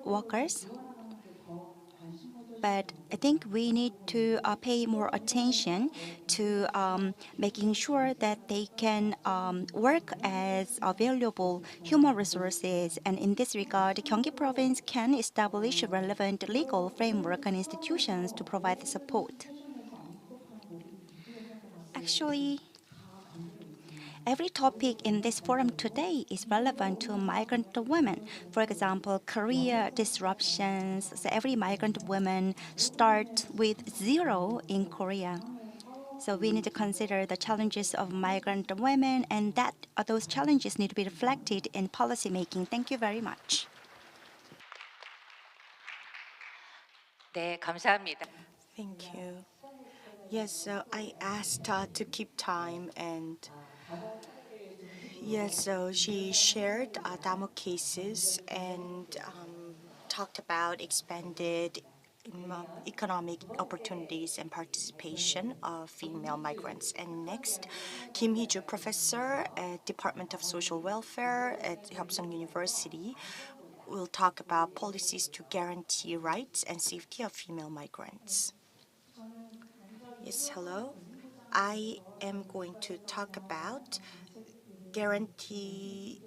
workers. But I think we need to pay more attention to making sure that they can work as valuable human resources. And in this regard, Gyeonggi Province can establish relevant legal framework and institutions to provide the support. Actually, every topic in this forum today is relevant to migrant women. For example, career disruptions. So every migrant woman starts with zero in Korea. So we need to consider the challenges of migrant women, and that those challenges need to be reflected in policy making. Thank you very much. 네, 감사합니다. Thank you. Yes, so I asked to keep time, and yes, so she shared demo cases and talked about expanded economic opportunities and participation of female migrants. And next, Kim Hee-joo, professor at Department of Social Welfare at Hyopsung University, will talk about policies to guarantee rights and safety of female migrants. Yes, hello. I am going to talk about guarantee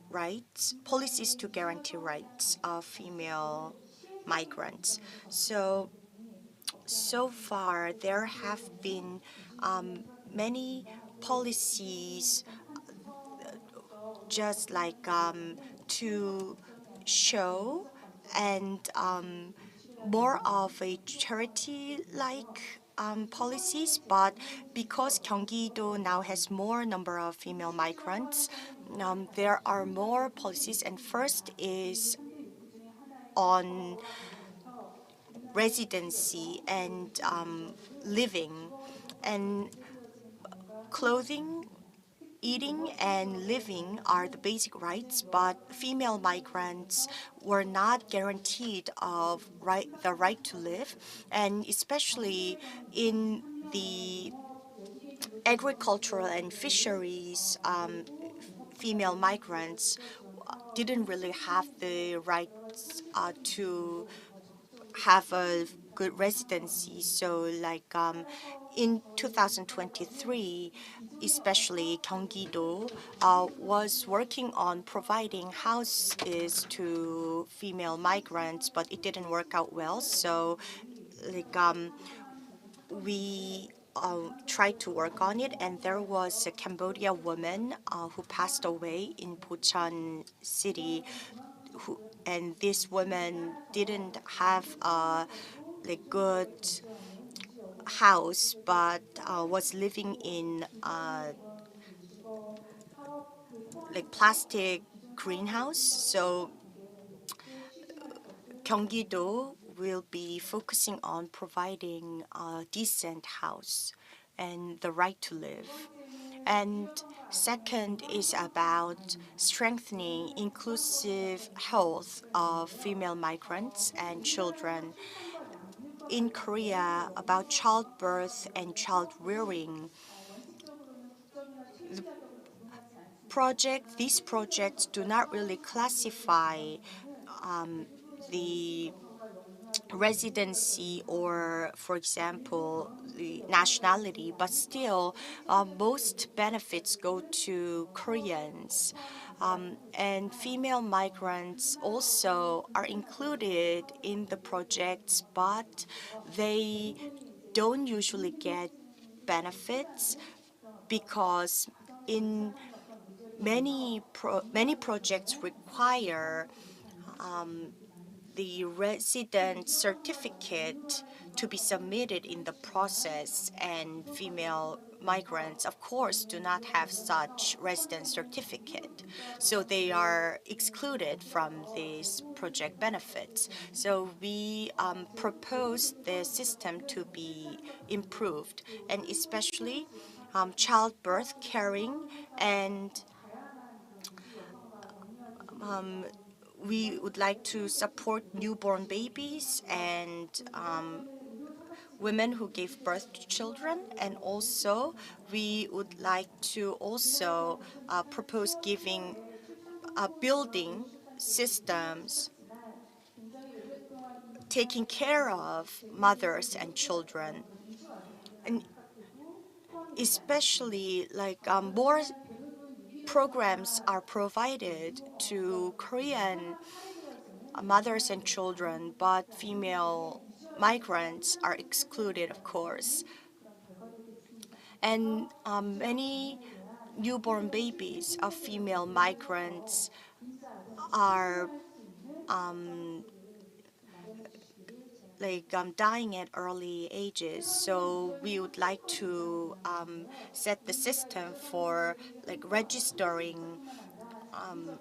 rights, policies to guarantee rights of female migrants. So far, there have been many policies just like to show and more of a charity-like policies, but because Gyeonggi-do now has more number of female migrants, there are more policies. And first is on residency and living, and clothing, eating, and living are the basic rights, but female migrants were not guaranteed of the right to live, and especially in the agricultural and fisheries, female migrants didn't really have the rights to have a good residency. So like in 2023, especially Gyeonggi-do was working on providing houses to female migrants, but it didn't work out well. So like we tried to work on it, and there was a Cambodia woman who passed away in Bucheon City, and this woman didn't have a like good house, but was living in like plastic greenhouse. So Gyeonggi-do will be focusing on providing a decent house and the right to live. And second is about strengthening inclusive health of female migrants and children. In Korea, about childbirth and child rearing, these projects do not really classify the residency or, for example, the nationality, but still most benefits go to Koreans. And female migrants also are included in the projects, but they don't usually get benefits because in many projects require the resident certificate to be submitted in the process, and female migrants, of course, do not have such resident certificate. So they are excluded from these project benefits. So we propose the system to be improved, and especially childbirth, caring, and we would like to support newborn babies and women who gave birth to children, and also we would like to also propose giving building systems taking care of mothers and children, and especially like more programs are provided to Korean mothers and children, but female migrants are excluded, of course. And many newborn babies of female migrants are dying at early ages. So we would like to set the system for like registering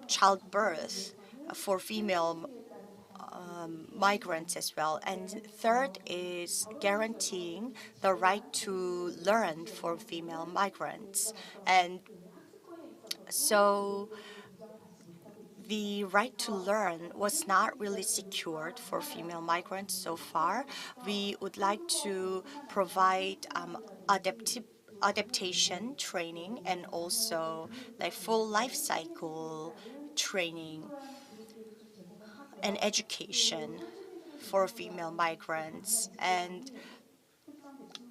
childbirth for female migrants as well. And third is guaranteeing the right to learn for female migrants. And so the right to learn was not really secured for female migrants so far. We would like to provide adaptation training and also like full life cycle training and education for female migrants. And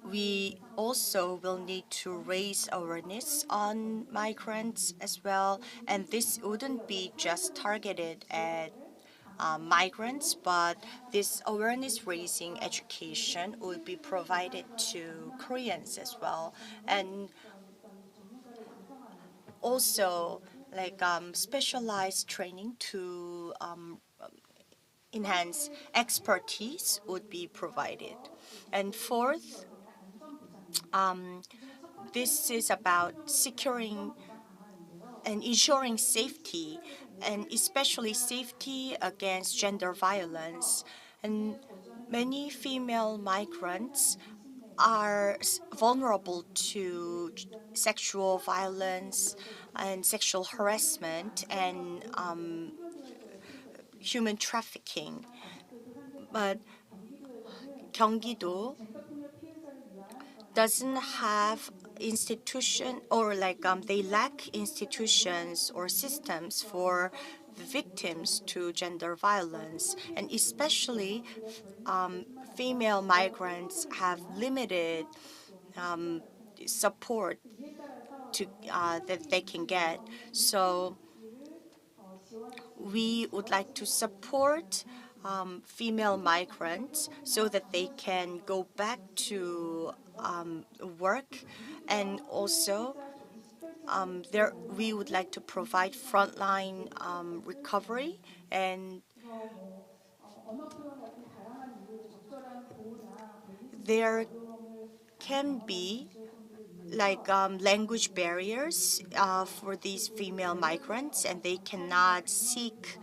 we also will need to raise awareness on migrants as well. And this wouldn't be just targeted at migrants, but this awareness raising education will be provided to Koreans as well. And also like specialized training to enhance expertise would be provided. And fourth, this is about securing and ensuring safety, and especially safety against gender violence. And many female migrants are vulnerable to sexual violence and sexual harassment and human trafficking. But Gyeonggi-do doesn't have institution, or like they lack institutions or systems for the victims to gender violence, and especially female migrants have limited support to that they can get. So we would like to support female migrants so that they can go back to work, and also we would like to provide frontline recovery, and there can be like language barriers for these female migrants, and they cannot seek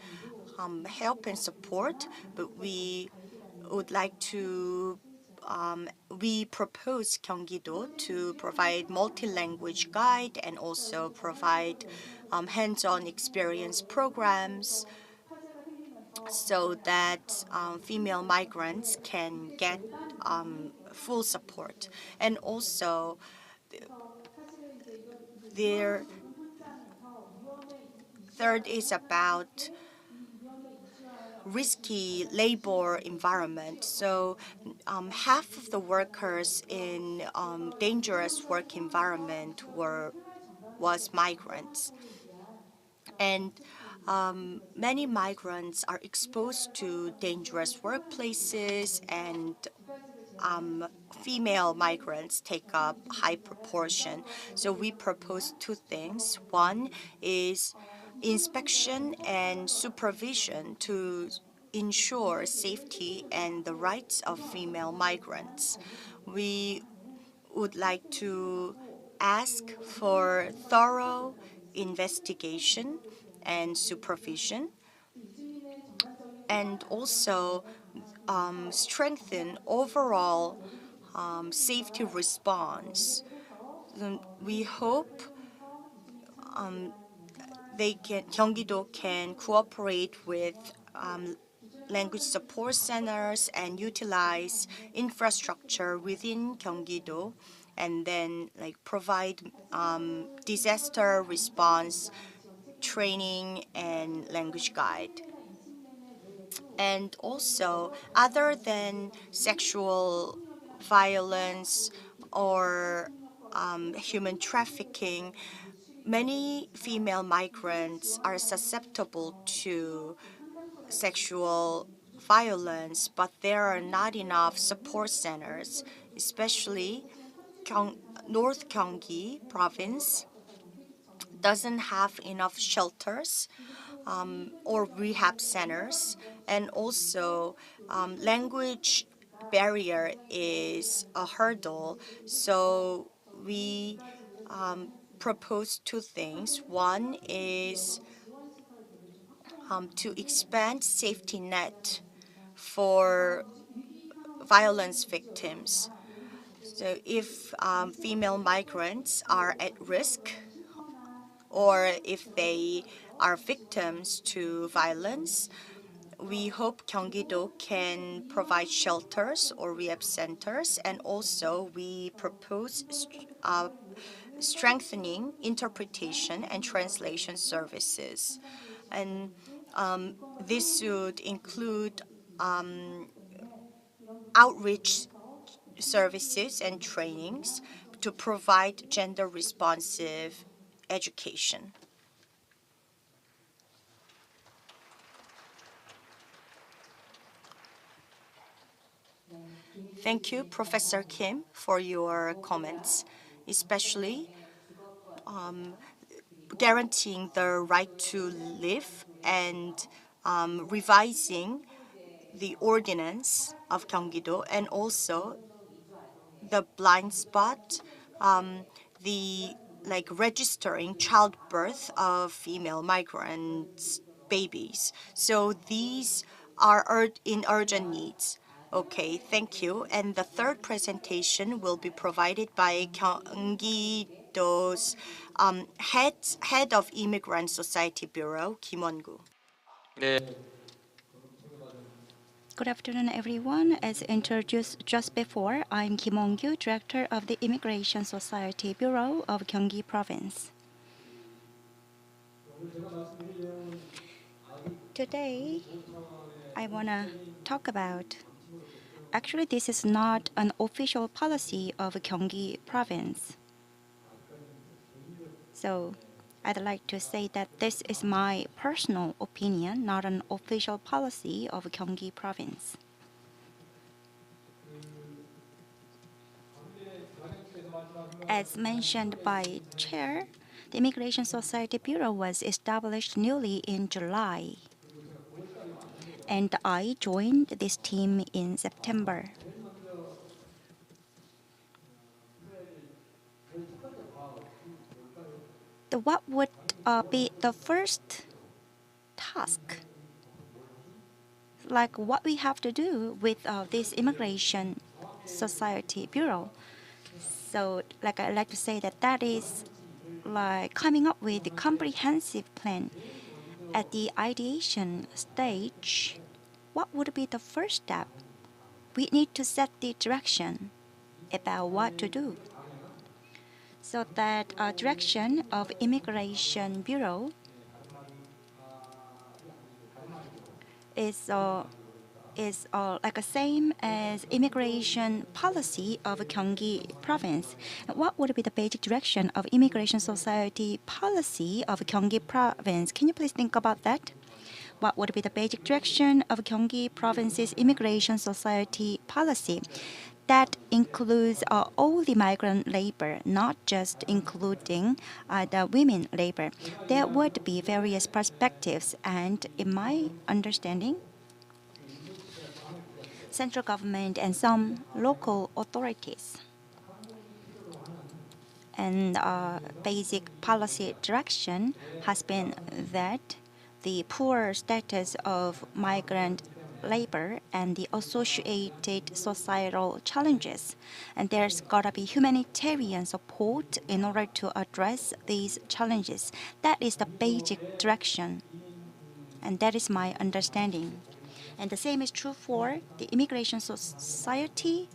help and support. But we would like to we propose Gyeonggi-do to provide multi-language guide and also provide hands-on experience programs so that female migrants can get full support. And also their third is about risky labor environment. So half of the workers in dangerous work environment was migrants. And many migrants are exposed to dangerous workplaces, and female migrants take up high proportion. So we propose two things. One is inspection and supervision to ensure safety and the rights of female migrants. We would like to ask for thorough investigation and supervision, and also strengthen overall safety response. We hope Gyeonggi-do can cooperate with language support centers and utilize infrastructure within Gyeonggi-do, and then provide disaster response training and language guide. And also, other than sexual violence or human trafficking, many female migrants are susceptible to sexual violence, but there are not enough support centers, especially North Gyeonggi province doesn't have enough shelters or rehab centers, and also language barrier is a hurdle. So we propose two things. One is to expand safety net for violence victims. So if female migrants are at risk, or if they are victims to violence, we hope Gyeonggi-do can provide shelters or rehab centers, and also we propose strengthening interpretation and translation services. And this would include outreach services and trainings to provide gender responsive education. Thank you, Professor Kim, for your comments, especially guaranteeing the right to live and revising the ordinance of Gyeonggi-do, and also the blind spot, the registering childbirth of female migrants babies. So these are in urgent needs. Okay, thank you. And the third presentation will be provided by Gyeonggi-do's head of Immigrant Society Bureau, Kim Won-gu. Good afternoon, everyone. As introduced just before, I'm Kim Won-gyu, Director of the Immigration Society Bureau of Gyeonggi Province. Today, I want to talk about, actually this is not an official policy of Gyeonggi Province. So I'd like to say that this is my personal opinion, not an official policy of Gyeonggi Province. As mentioned by Chair, the Immigration Society Bureau was established newly in July, and I joined this team in September. What would be the first task? Like what we have to do with this Immigration Society Bureau? So I like to say that is like coming up with a comprehensive plan. At the ideation stage, what would be the first step? We need to set the direction about what to do. So that direction of Immigration Bureau is like the same as immigration policy of Gyeonggi Province. What would be the basic direction of Immigration Society policy of Gyeonggi Province? Can you please think about that? What would be the basic direction of Gyeonggi Province's Immigration Society policy? That includes all the migrant labor, not just including the women labor. There would be various perspectives, and in my understanding, central government and some local authorities. And basic policy direction has been that the poor status of migrant labor and the associated societal challenges, and there's gotta be humanitarian support in order to address these challenges. That is the basic direction, and that is my understanding. And the same is true for the immigration society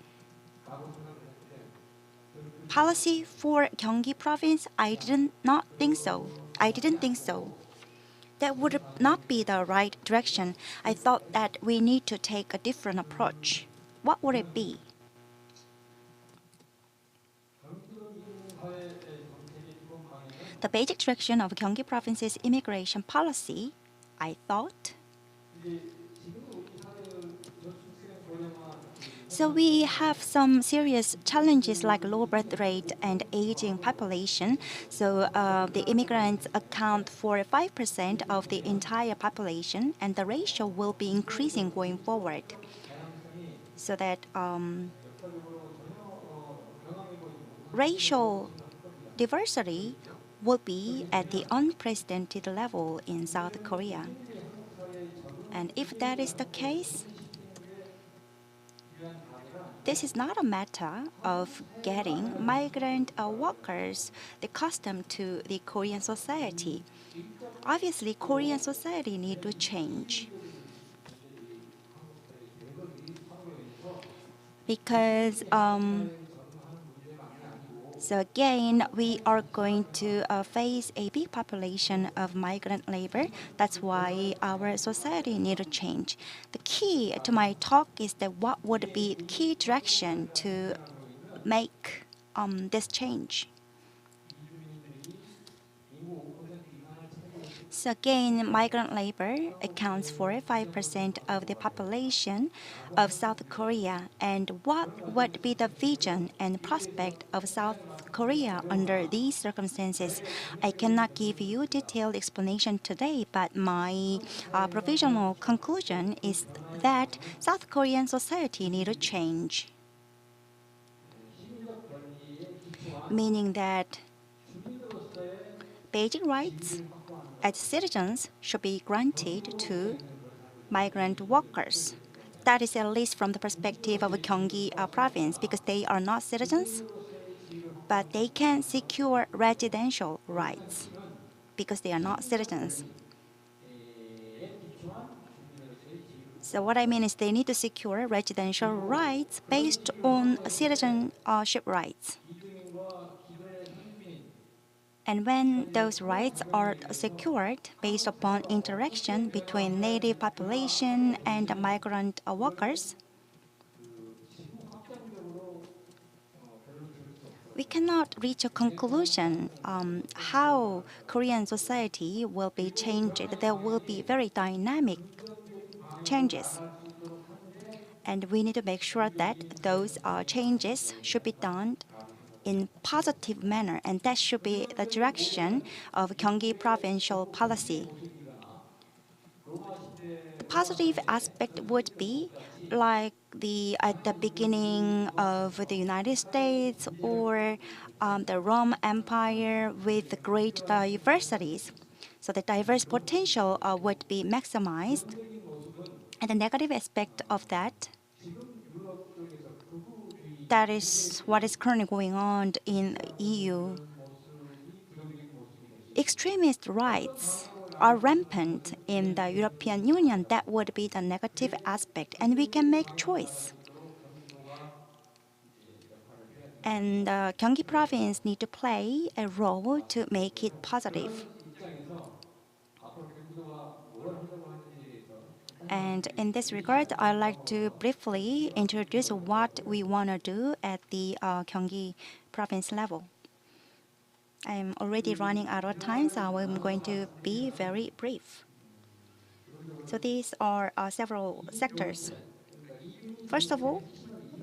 policy for Gyeonggi province. I didn't not think so. I didn't think so. That would not be the right direction. I thought that we need to take a different approach. What would it be? The basic direction of Gyeonggi province's immigration policy, I thought. So we have some serious challenges like low birth rate and aging population. So the immigrants account for 5% of the entire population, and the ratio will be increasing going forward. So that racial diversity will be at the unprecedented level in South Korea. And if that is the case, this is not a matter of getting migrant workers accustomed to the Korean society. Obviously, Korean society need to change. Because so again, we are going to face a big population of migrant labor. That's why our society need to change. The key to my talk is that what would be the key direction to make this change. So again, migrant labor accounts for 5% of the population of South Korea. And what would be the vision and prospect of South Korea under these circumstances? I cannot give you detailed explanation today, but my provisional conclusion is that South Korean society need to change. Meaning that basic rights as citizens should be granted to migrant workers. That is at least from the perspective of Gyeonggi province, because they are not citizens, but they can secure residential rights because they are not citizens. So what I mean is they need to secure residential rights based on citizenship rights. And when those rights are secured based upon interaction between native population and migrant workers, we cannot reach a conclusion how Korean society will be changed. There will be very dynamic changes. And we need to make sure that those changes should be done in positive manner, and that should be the direction of Gyeonggi provincial policy. The positive aspect would be like at the beginning of the United States or the Rome Empire with the great diversities. So the diverse potential would be maximized. And the negative aspect of that is what is currently going on in EU. Extremist rights are rampant in the European Union. That would be the negative aspect, and we can make choice. And Gyeonggi province need to play a role to make it positive. And in this regard, I'd like to briefly introduce what we want to do at the Gyeonggi province level. I'm already running out of time, so I'm going to be very brief. So these are several sectors. First of all,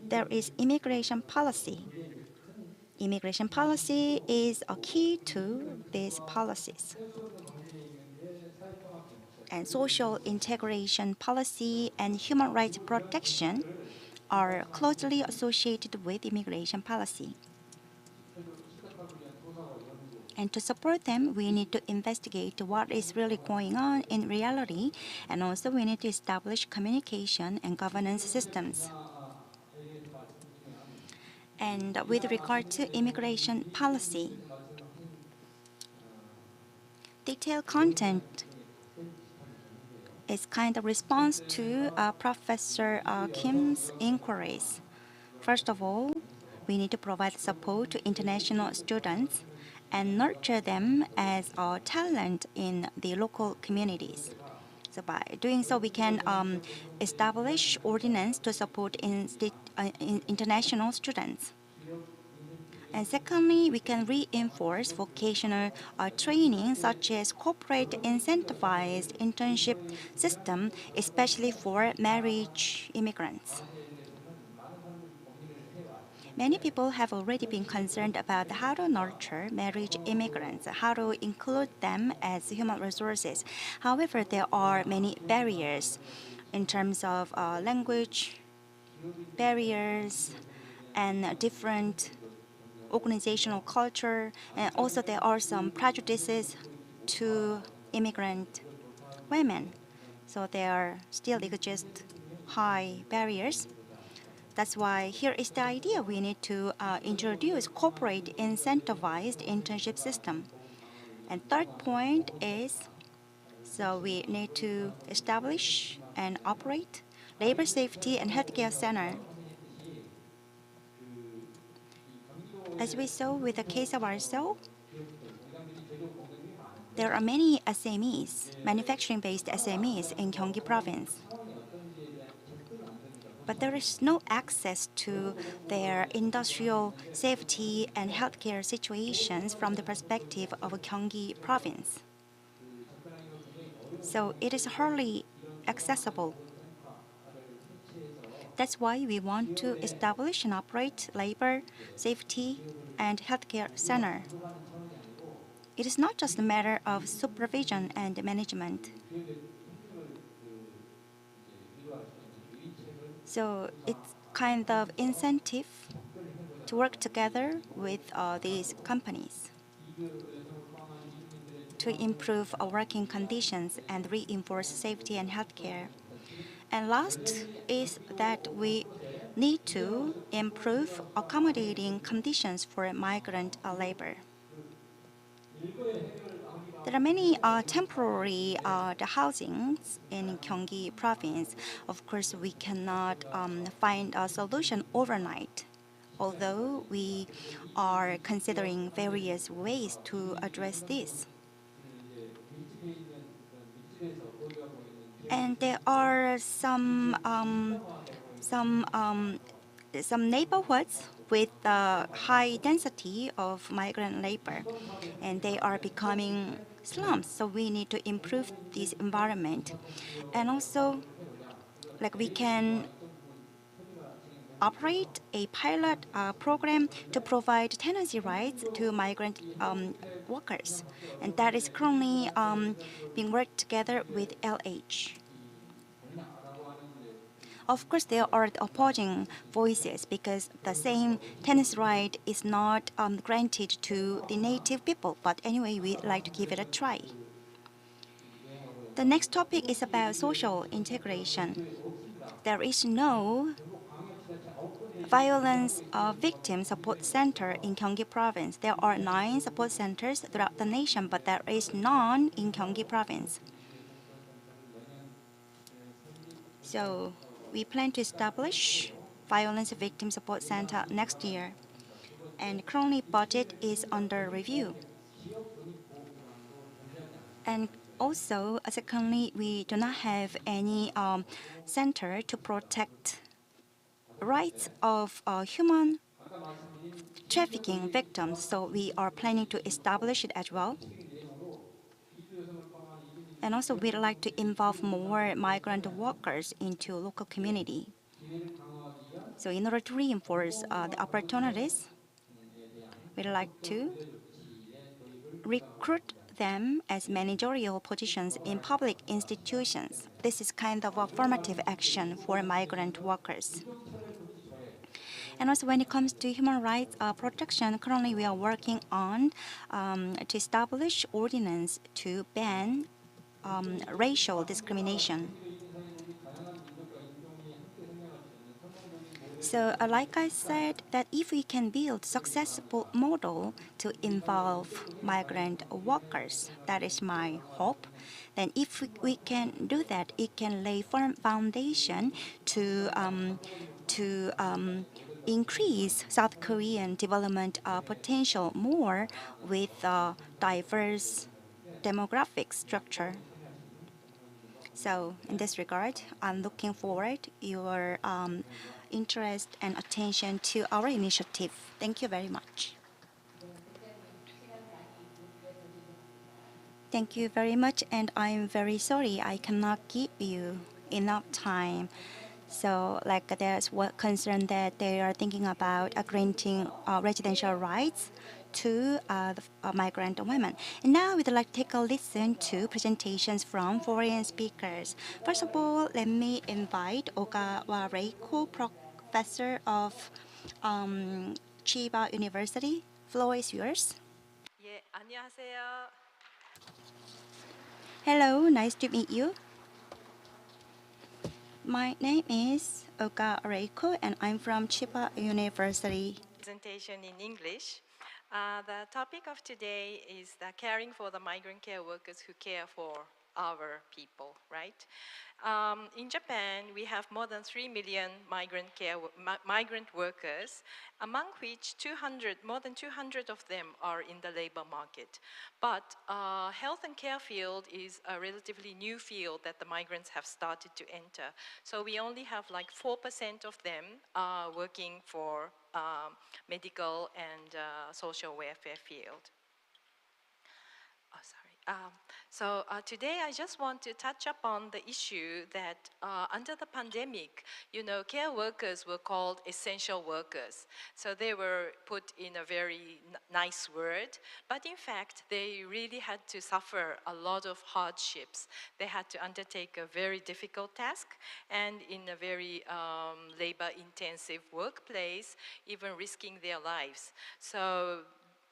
there is immigration policy. Immigration policy is a key to these policies. And social integration policy and human rights protection are closely associated with immigration policy. And to support them, we need to investigate what is really going on in reality, and also we need to establish communication and governance systems. And with regard to immigration policy, detailed content is kind of response to Professor Kim's inquiries. First of all, we need to provide support to international students and nurture them as a talent in the local communities. So by doing so, we can establish ordinance to support international students. And secondly, we can reinforce vocational training such as corporate incentivized internship system, especially for marriage immigrants. Many people have already been concerned about how to nurture marriage immigrants, how to include them as human resources. However, there are many barriers in terms of language barriers and different organizational culture, and also there are some prejudices to immigrant women. So there still exist high barriers. That's why here is the idea: we need to introduce corporate incentivized internship system. And third point is, so we need to establish and operate labor safety and healthcare center. As we saw with the case of Arso, there are many SMEs, manufacturing-based SMEs in Gyeonggi province. But there is no access to their industrial safety and healthcare situations from the perspective of Gyeonggi province. So it is hardly accessible. That's why we want to establish and operate labor, safety, and healthcare center. It is not just a matter of supervision and management. So it's kind of incentive to work together with these companies to improve our working conditions and reinforce safety and healthcare. And last is that we need to improve accommodating conditions for migrant labor. There are many temporary the housings in Gyeonggi province. Of course, we cannot find a solution overnight, although we are considering various ways to address this. And there are some neighborhoods with high density of migrant labor, and they are becoming slums. So we need to improve this environment, and also, like we can operate a pilot program to provide tenancy rights to migrant workers, and that is currently being worked together with LH. Of course, there are opposing voices because the same tenancy right is not granted to the native people. But anyway, we'd like to give it a try. The next topic is about social integration. There is no violence victim support center in Gyeonggi province. There are 9 support centers throughout the nation, but there is none in Gyeonggi province. So we plan to establish violence victim support center next year, and currently budget is under review. And also, secondly, we do not have any center to protect rights of human trafficking victims, so we are planning to establish it as well. And also, we'd like to involve more migrant workers into local community. So in order to reinforce the opportunities, we'd like to recruit them as managerial positions in public institutions. This is kind of a formative action for migrant workers. And also when it comes to human rights protection, currently we are working on to establish ordinance to ban racial discrimination. So, like I said, that if we can build successful model to involve migrant workers, that is my hope. Then, if we can do that, it can lay firm foundation to increase South Korean development potential more with diverse demographic structure. So in this regard, I'm looking forward your interest and attention to our initiative. Thank you very much. Thank you very much, and I'm very sorry I cannot give you enough time. So, like, there's what concern that they are thinking about granting residential rights to migrant women. And now we'd like to take a listen to presentations from foreign speakers. First of all, let me invite Ogawa Reiko, professor of Chiba University. Floor is yours. 예, 안녕하세요. Hello, nice to meet you. My name is Oga Reiko and I'm from Chiba University. Presentation in English. The topic of today is the caring for the migrant care workers who care for our people, right? In Japan, we have more than 3 million migrant workers, among which more than 200 of them are in the labor market. But health and care field is a relatively new field that the migrants have started to enter. So we only have like 4% of them working for medical and social welfare field. Oh, sorry. Today I just want to touch upon the issue that under the pandemic, care workers were called essential workers. So they were put in a very nice word, but in fact they really had to suffer a lot of hardships. They had to undertake a very difficult task and in a very labor-intensive workplace, even risking their lives.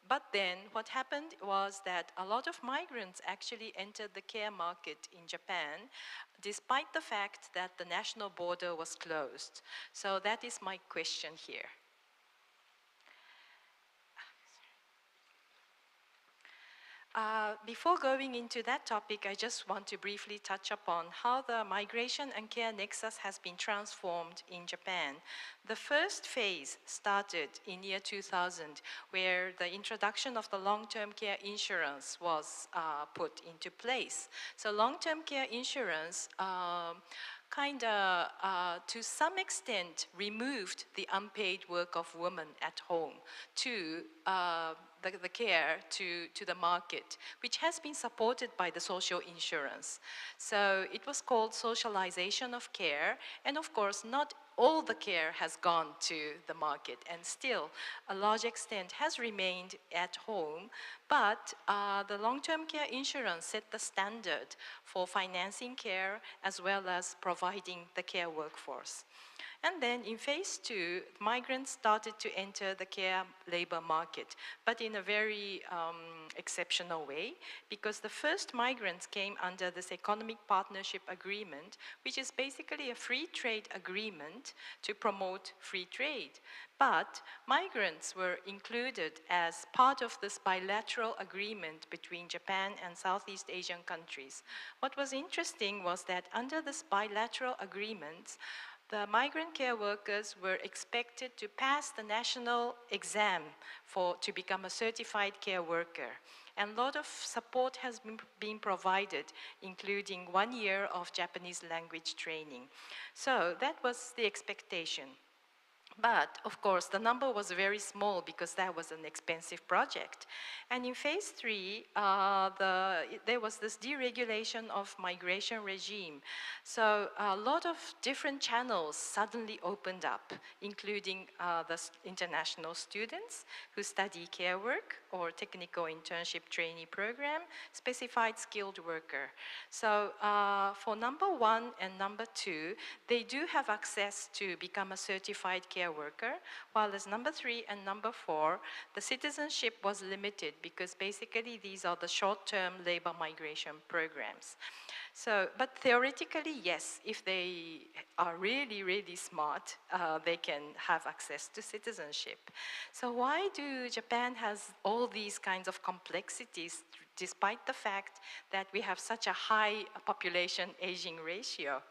But then what happened was that a lot of migrants actually entered the care market in Japan, despite the fact that the national border was closed. So that is my question here. Before going into that topic, I just want to briefly touch upon how the migration and care nexus has been transformed in Japan. The first phase started in year 2000, where the introduction of the long-term care insurance was put into place. So long-term care insurance to some extent removed the unpaid work of women at home to the care to the market, which has been supported by the social insurance. So it was called socialization of care, and of course not all the care has gone to the market, and still a large extent has remained at home, but the long-term care insurance set the standard for financing care as well as providing the care workforce. And then in phase 2, migrants started to enter the care labor market, but in a very exceptional way, because the first migrants came under this economic partnership agreement, which is basically a free trade agreement to promote free trade. But migrants were included as part of this bilateral agreement between Japan and Southeast Asian countries. What was interesting was that under this bilateral agreement, the migrant care workers were expected to pass the national exam to become a certified care worker. And a lot of support has been provided, including 1 year of Japanese language training. So that was the expectation. But, of course, the number was very small because that was an expensive project. And in phase 3, there was this deregulation of migration regime. So a lot of different channels suddenly opened up, including the international students who study care work or technical internship trainee program, specified skilled worker. So for number 1 and number 2, they do have access to become a certified care care worker, while as number 3 and number 4, the citizenship was limited because basically these are the short-term labor migration programs. So, but theoretically, yes, if they are really, really smart, they can have access to citizenship. So why do Japan has all these kinds of complexities despite the fact that we have such a high population aging ratio?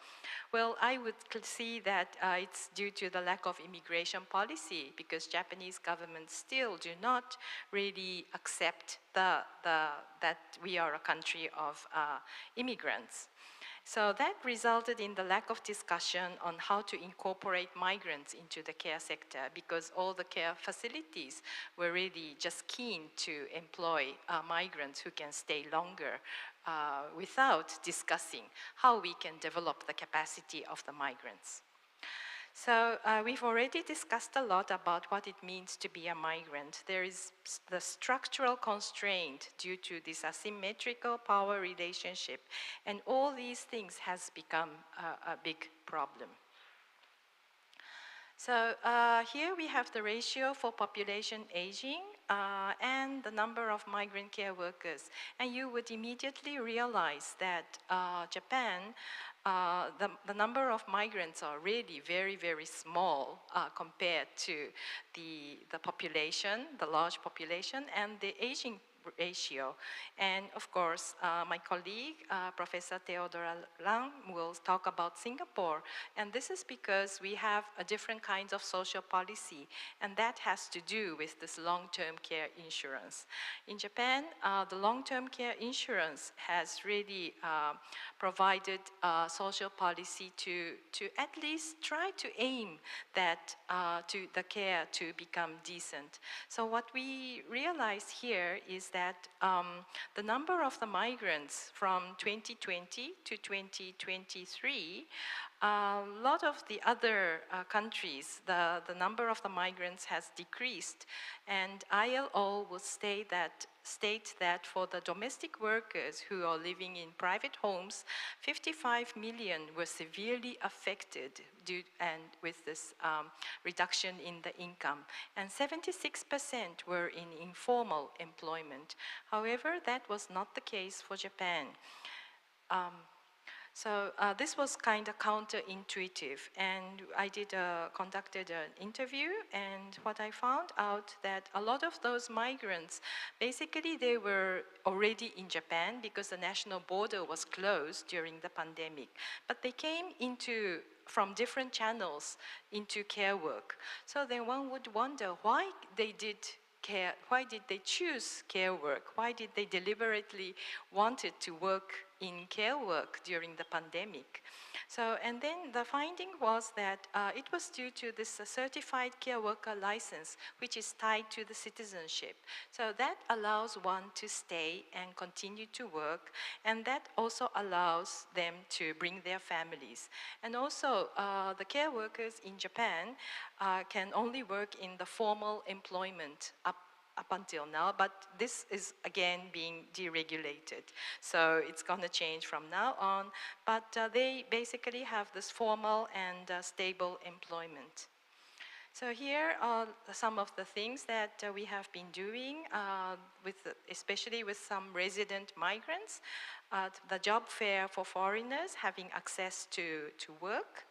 Well, I would see that it's due to the lack of immigration policy, because Japanese governments still do not really accept that we are a country of immigrants. So that resulted in the lack of discussion on how to incorporate migrants into the care sector, because all the care facilities were really just keen to employ migrants who can stay longer without discussing how we can develop the capacity of the migrants. So we've already discussed a lot about what it means to be a migrant. There is the structural constraint due to this asymmetrical power relationship, and all these things has become a big problem. So here we have the ratio for population aging and the number of migrant care workers. And you would immediately realize that Japan, the number of migrants are really very, very small compared to the population, the large population, and the aging ratio. And of course, my colleague, Professor Theodora Lang, will talk about Singapore. And this is because we have a different kinds of social policy, and that has to do with this long-term care insurance. In Japan, the long-term care insurance has really provided social policy to at least try to aim that to the care to become decent. So what we realize here is that the number of the migrants from 2020 to 2023, a lot of the other countries, the number of the migrants has decreased, and ILO will state that for the domestic workers who are living in private homes, 55 million were severely affected with this reduction in the income, and 76% were in informal employment. However, that was not the case for Japan. So this was kind of counterintuitive, and I conducted an interview, and what I found out that a lot of those migrants, basically they were already in Japan because the national border was closed during the pandemic, but they came from different channels into care work. So then one would wonder why they choose care work? Why did they deliberately wanted to work in care work during the pandemic? So, and then the finding was that it was due to this certified care worker license, which is tied to the citizenship. So that allows one to stay and continue to work, and that also allows them to bring their families. And also, the care workers in Japan can only work in the formal employment up until now, but this is again being deregulated. So it's going to change from now on, but they basically have this formal and stable employment. So here are some of the things that we have been doing, especially with some resident migrants. The job fair for foreigners having access to work.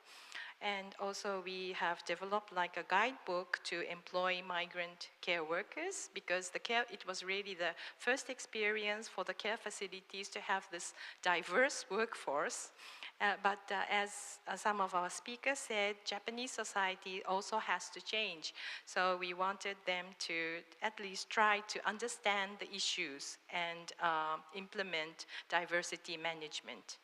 And also we have developed like a guidebook to employ migrant care workers, because it was really the first experience for the care facilities to have this diverse workforce. But as some of our speakers said, Japanese society also has to change. So we wanted them to at least try to understand the issues and implement diversity management.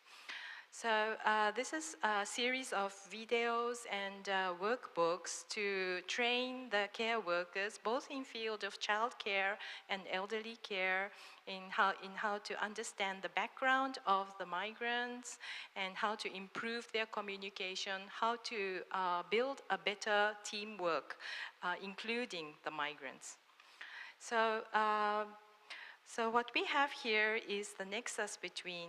So this is a series of videos and workbooks to train the care workers, both in field of child care and elderly care, in how to understand the background of the migrants and how to improve their communication, how to build a better teamwork, including the migrants. So So what we have here is the nexus between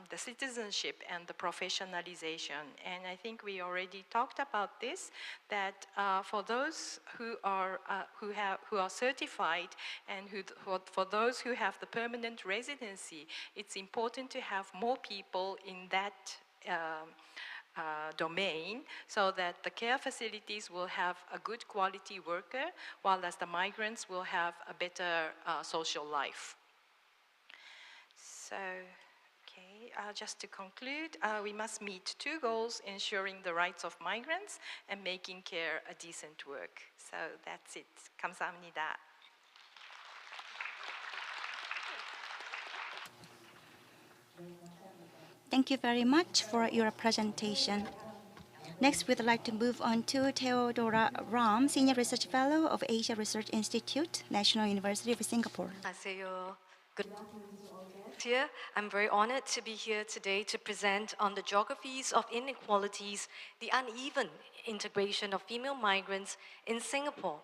the citizenship and the professionalization, and I think we already talked about this. That for those who are certified and for those who have the permanent residency, it's important to have more people in that domain, so that the care facilities will have a good quality worker, while as the migrants will have a better social life. So, okay, just to conclude, we must meet two goals: ensuring the rights of migrants and making care a decent work. So that's it. 감사합니다. Thank you very much for your presentation. Next, we'd like to move on to Theodora Ram, Senior Research Fellow of Asia Research Institute, National University of Singapore. 안녕하세요. Good here. I'm very honored to be here today to present on the geographies of inequalities, the uneven integration of female migrants in Singapore.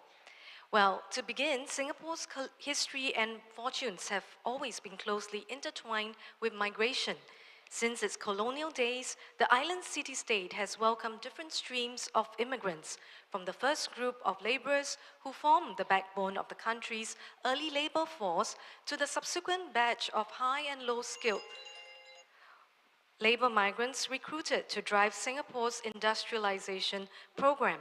Well, to begin, Singapore's history and fortunes have always been closely intertwined with migration. Since its colonial days, the island city-state has welcomed different streams of immigrants, from the first group of laborers who formed the backbone of the country's early labor force to the subsequent batch of high and low-skilled labor migrants recruited to drive Singapore's industrialization program.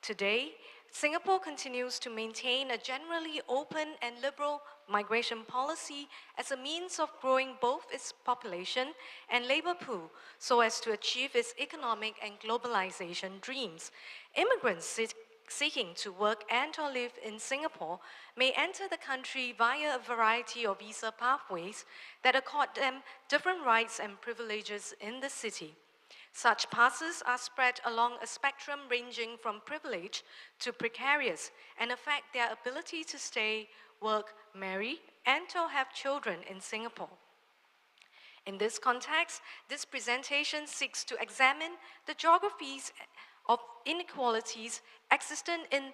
Today, Singapore continues to maintain a generally open and liberal migration policy as a means of growing both its population and labor pool so as to achieve its economic and globalization dreams. Immigrants seeking to work and or live in Singapore may enter the country via a variety of visa pathways that accord them different rights and privileges in the city. Such passes are spread along a spectrum ranging from privilege to precarious and affect their ability to stay, work, marry, and or have children in Singapore. In this context, this presentation seeks to examine the geographies of inequalities existent in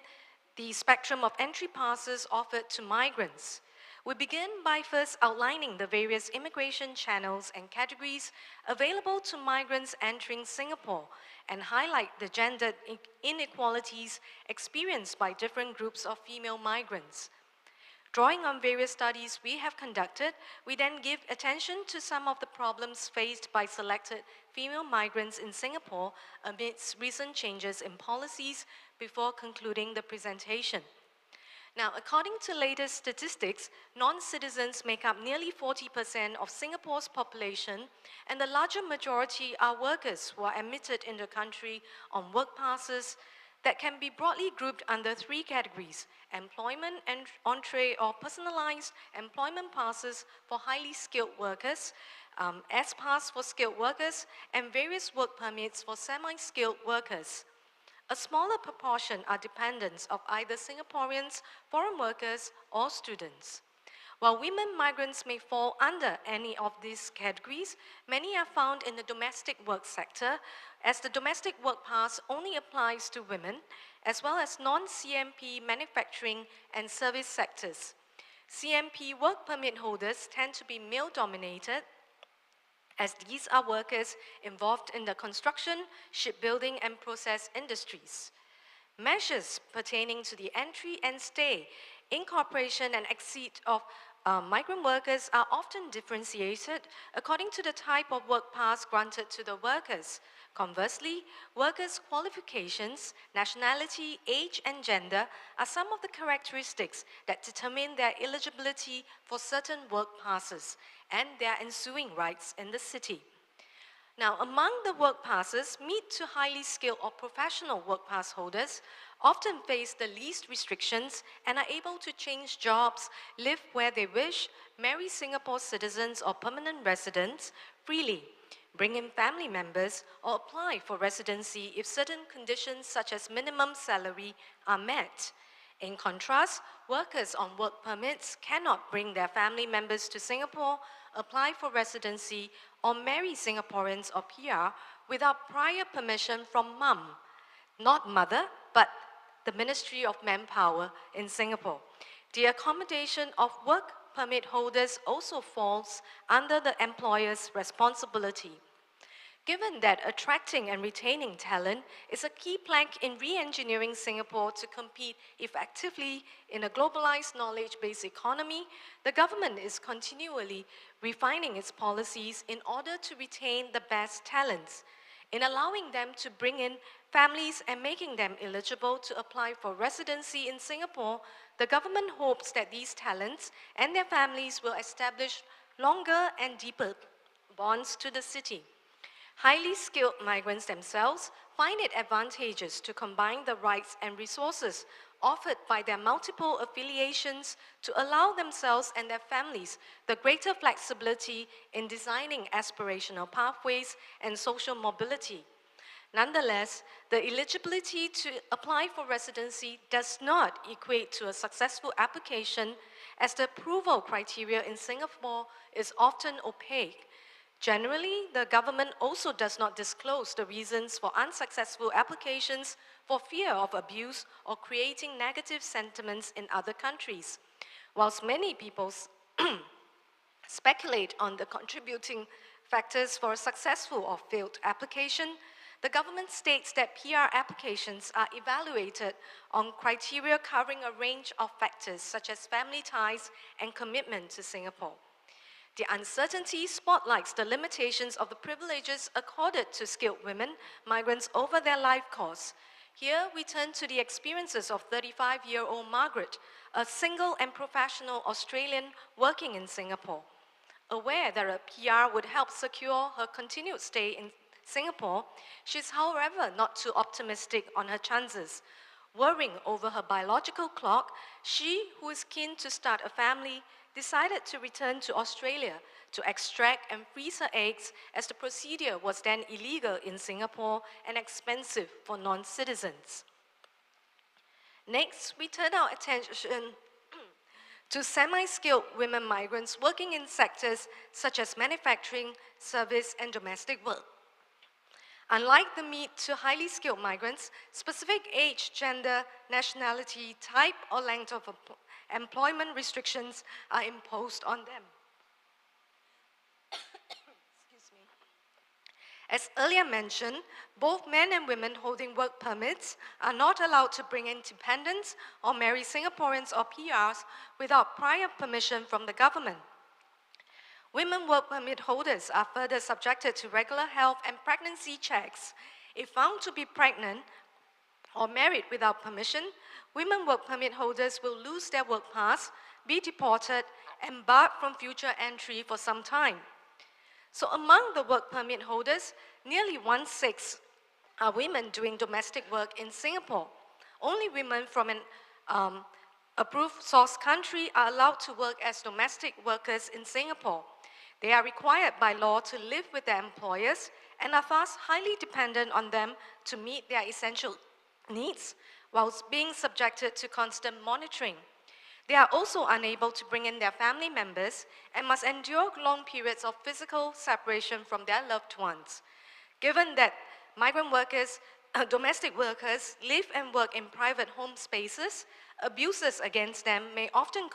the spectrum of entry passes offered to migrants. We begin by first outlining the various immigration channels and categories available to migrants entering Singapore and highlight the gender inequalities experienced by different groups of female migrants. Drawing on various studies we have conducted, we then give attention to some of the problems faced by selected female migrants in Singapore amidst recent changes in policies before concluding the presentation. Now, according to latest statistics, non-citizens make up nearly 40% of Singapore's population, and the larger majority are workers who are admitted in the country on work passes that can be broadly grouped under three categories: employment and entree or personalized employment passes for highly skilled workers, S-pass for skilled workers, and various work permits for semi-skilled workers. A smaller proportion are dependents of either Singaporeans, foreign workers, or students. While women migrants may fall under any of these categories, many are found in the domestic work sector, as the domestic work pass only applies to women, as well as non-CMP manufacturing and service sectors. CMP work permit holders tend to be male-dominated, as these are workers involved in the construction, shipbuilding, and process industries. Measures pertaining to the entry and stay, incorporation, and exit of migrant workers are often differentiated according to the type of work pass granted to the workers. Conversely, workers' qualifications, nationality, age, and gender are some of the characteristics that determine their eligibility for certain work passes and their ensuing rights in the city. Now, among the work passes, mid to highly skilled or professional work pass holders often face the least restrictions and are able to change jobs, live where they wish, marry Singapore citizens or permanent residents freely, bring in family members, or apply for residency if certain conditions such as minimum salary are met. In contrast, workers on work permits cannot bring their family members to Singapore, apply for residency, or marry Singaporeans or PR without prior permission from mum, not mother, but the Ministry of Manpower in Singapore. The accommodation of work permit holders also falls under the employer's responsibility. Given that attracting and retaining talent is a key plank in re-engineering Singapore to compete effectively in a globalized knowledge-based economy, the government is continually refining its policies in order to retain the best talents. In allowing them to bring in families and making them eligible to apply for residency in Singapore, the government hopes that these talents and their families will establish longer and deeper bonds to the city. Highly skilled migrants themselves find it advantageous to combine the rights and resources offered by their multiple affiliations to allow themselves and their families the greater flexibility in designing aspirational pathways and social mobility. Nonetheless, the eligibility to apply for residency does not equate to a successful application, as the approval criteria in Singapore is often opaque. Generally, the government also does not disclose the reasons for unsuccessful applications for fear of abuse or creating negative sentiments in other countries. Whilst many people speculate on the contributing factors for a successful or failed application, the government states that PR applications are evaluated on criteria covering a range of factors such as family ties and commitment to Singapore. The uncertainty spotlights the limitations of the privileges accorded to skilled women, migrants over their life course. Here we turn to the experiences of 35-year-old Margaret, a single and professional Australian working in Singapore. Aware that a PR would help secure her continued stay in Singapore, she is however not too optimistic on her chances. Worrying over her biological clock, she, who is keen to start a family, decided to return to Australia to extract and freeze her eggs, as the procedure was then illegal in Singapore and expensive for non-citizens. Next, we turn our attention to semi-skilled women migrants working in sectors such as manufacturing, service, and domestic work. Unlike the mid to highly skilled migrants, specific age, gender, nationality, type, or length of employment restrictions are imposed on them. Excuse me. As earlier mentioned, both men and women holding work permits are not allowed to bring in dependents or marry Singaporeans or PRs without prior permission from the government. Women work permit holders are further subjected to regular health and pregnancy checks. If found to be pregnant or married without permission, women work permit holders will lose their work pass, be deported, and barred from future entry for some time. So among the work permit holders, nearly 1/6 are women doing domestic work in Singapore. Only women from an approved source country are allowed to work as domestic workers in Singapore. They are required by law to live with their employers and are thus highly dependent on them to meet their essential needs, whilst being subjected to constant monitoring. They are also unable to bring in their family members and must endure long periods of physical separation from their loved ones. Given that migrant workers, domestic workers live and work in private home spaces, abuses against them may often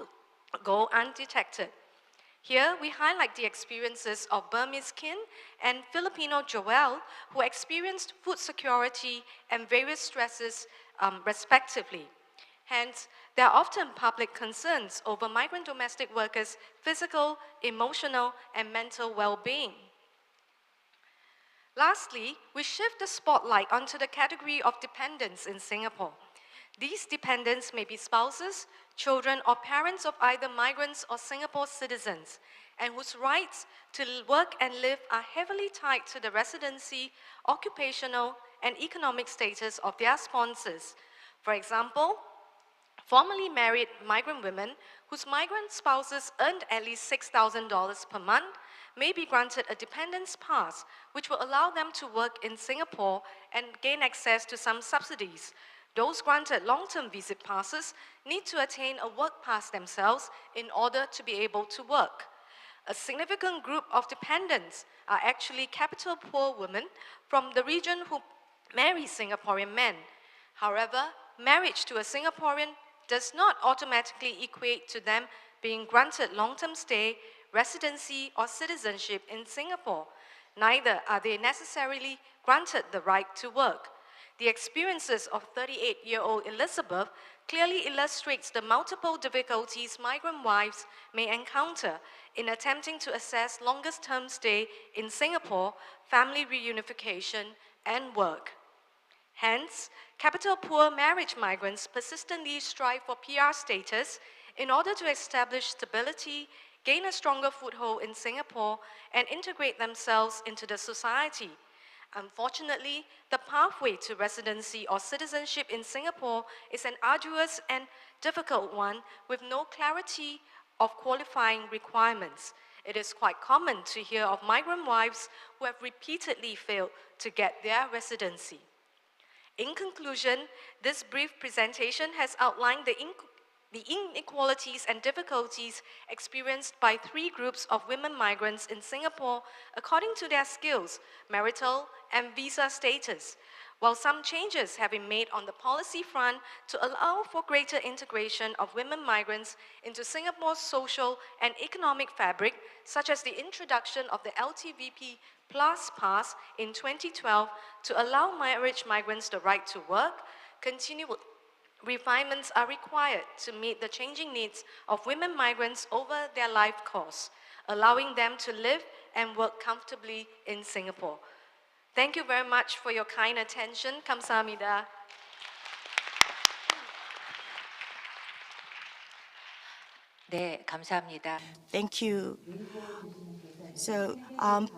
go undetected. Here, we highlight the experiences of Burmese Kin and Filipino Joel, who experienced food security and various stresses respectively. Hence, there are often public concerns over migrant domestic workers' physical, emotional, and mental well-being. Lastly, we shift the spotlight onto the category of dependents in Singapore. These dependents may be spouses, children, or parents of either migrants or Singapore citizens, and whose rights to work and live are heavily tied to the residency, occupational, and economic status of their sponsors. For example, formerly married migrant women whose migrant spouses earned at least $6,000 per month may be granted a dependent's pass, which will allow them to work in Singapore and gain access to some subsidies. Those granted long-term visit passes need to attain a work pass themselves in order to be able to work. A significant group of dependents are actually capital poor women from the region who marry Singaporean men. However, marriage to a Singaporean does not automatically equate to them being granted long-term stay, residency, or citizenship in Singapore. Neither are they necessarily granted the right to work. The experiences of 38-year-old Elizabeth clearly illustrates the multiple difficulties migrant wives may encounter in attempting to assess longest-term stay in Singapore, family reunification, and work. Hence, capital poor marriage migrants persistently strive for PR status in order to establish stability, gain a stronger foothold in Singapore, and integrate themselves into the society. Unfortunately, the pathway to residency or citizenship in Singapore is an arduous and difficult one with no clarity of qualifying requirements. It is quite common to hear of migrant wives who have repeatedly failed to get their residency. In conclusion, this brief presentation has outlined the inequalities and difficulties experienced by 3 groups of women migrants in Singapore according to their skills, marital, and visa status. While some changes have been made on the policy front to allow for greater integration of women migrants into Singapore's social and economic fabric, such as the introduction of the LTVP Plus Pass in 2012 to allow marriage migrants the right to work, continual refinements are required to meet the changing needs of women migrants over their life course, allowing them to live and work comfortably in Singapore. Thank you very much for your kind attention. 감사합니다. 네, 감사합니다. Thank you. So,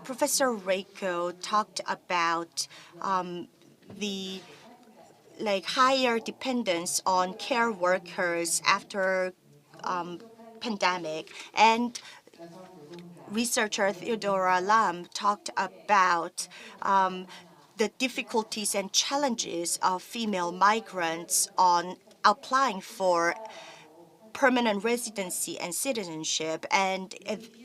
Professor Reiko talked about the higher dependence on care workers after pandemic, and researcher Theodora Lam talked about the difficulties and challenges of female migrants on applying for permanent residency and citizenship, and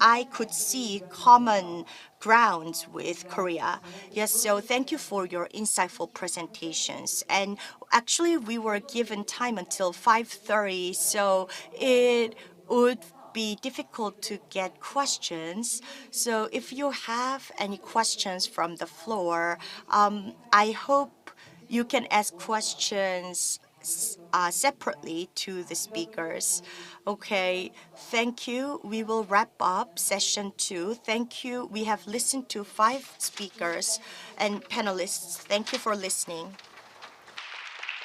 I could see common grounds with Korea. Yes, so thank you for your insightful presentations. And actually, we were given time until 5:30, so it would be difficult to get questions. So if you have any questions from the floor, I hope you can ask questions separately to the speakers. Okay, thank you. We will wrap up session 2. Thank you. We have listened to 5 speakers and panelists. Thank you for listening.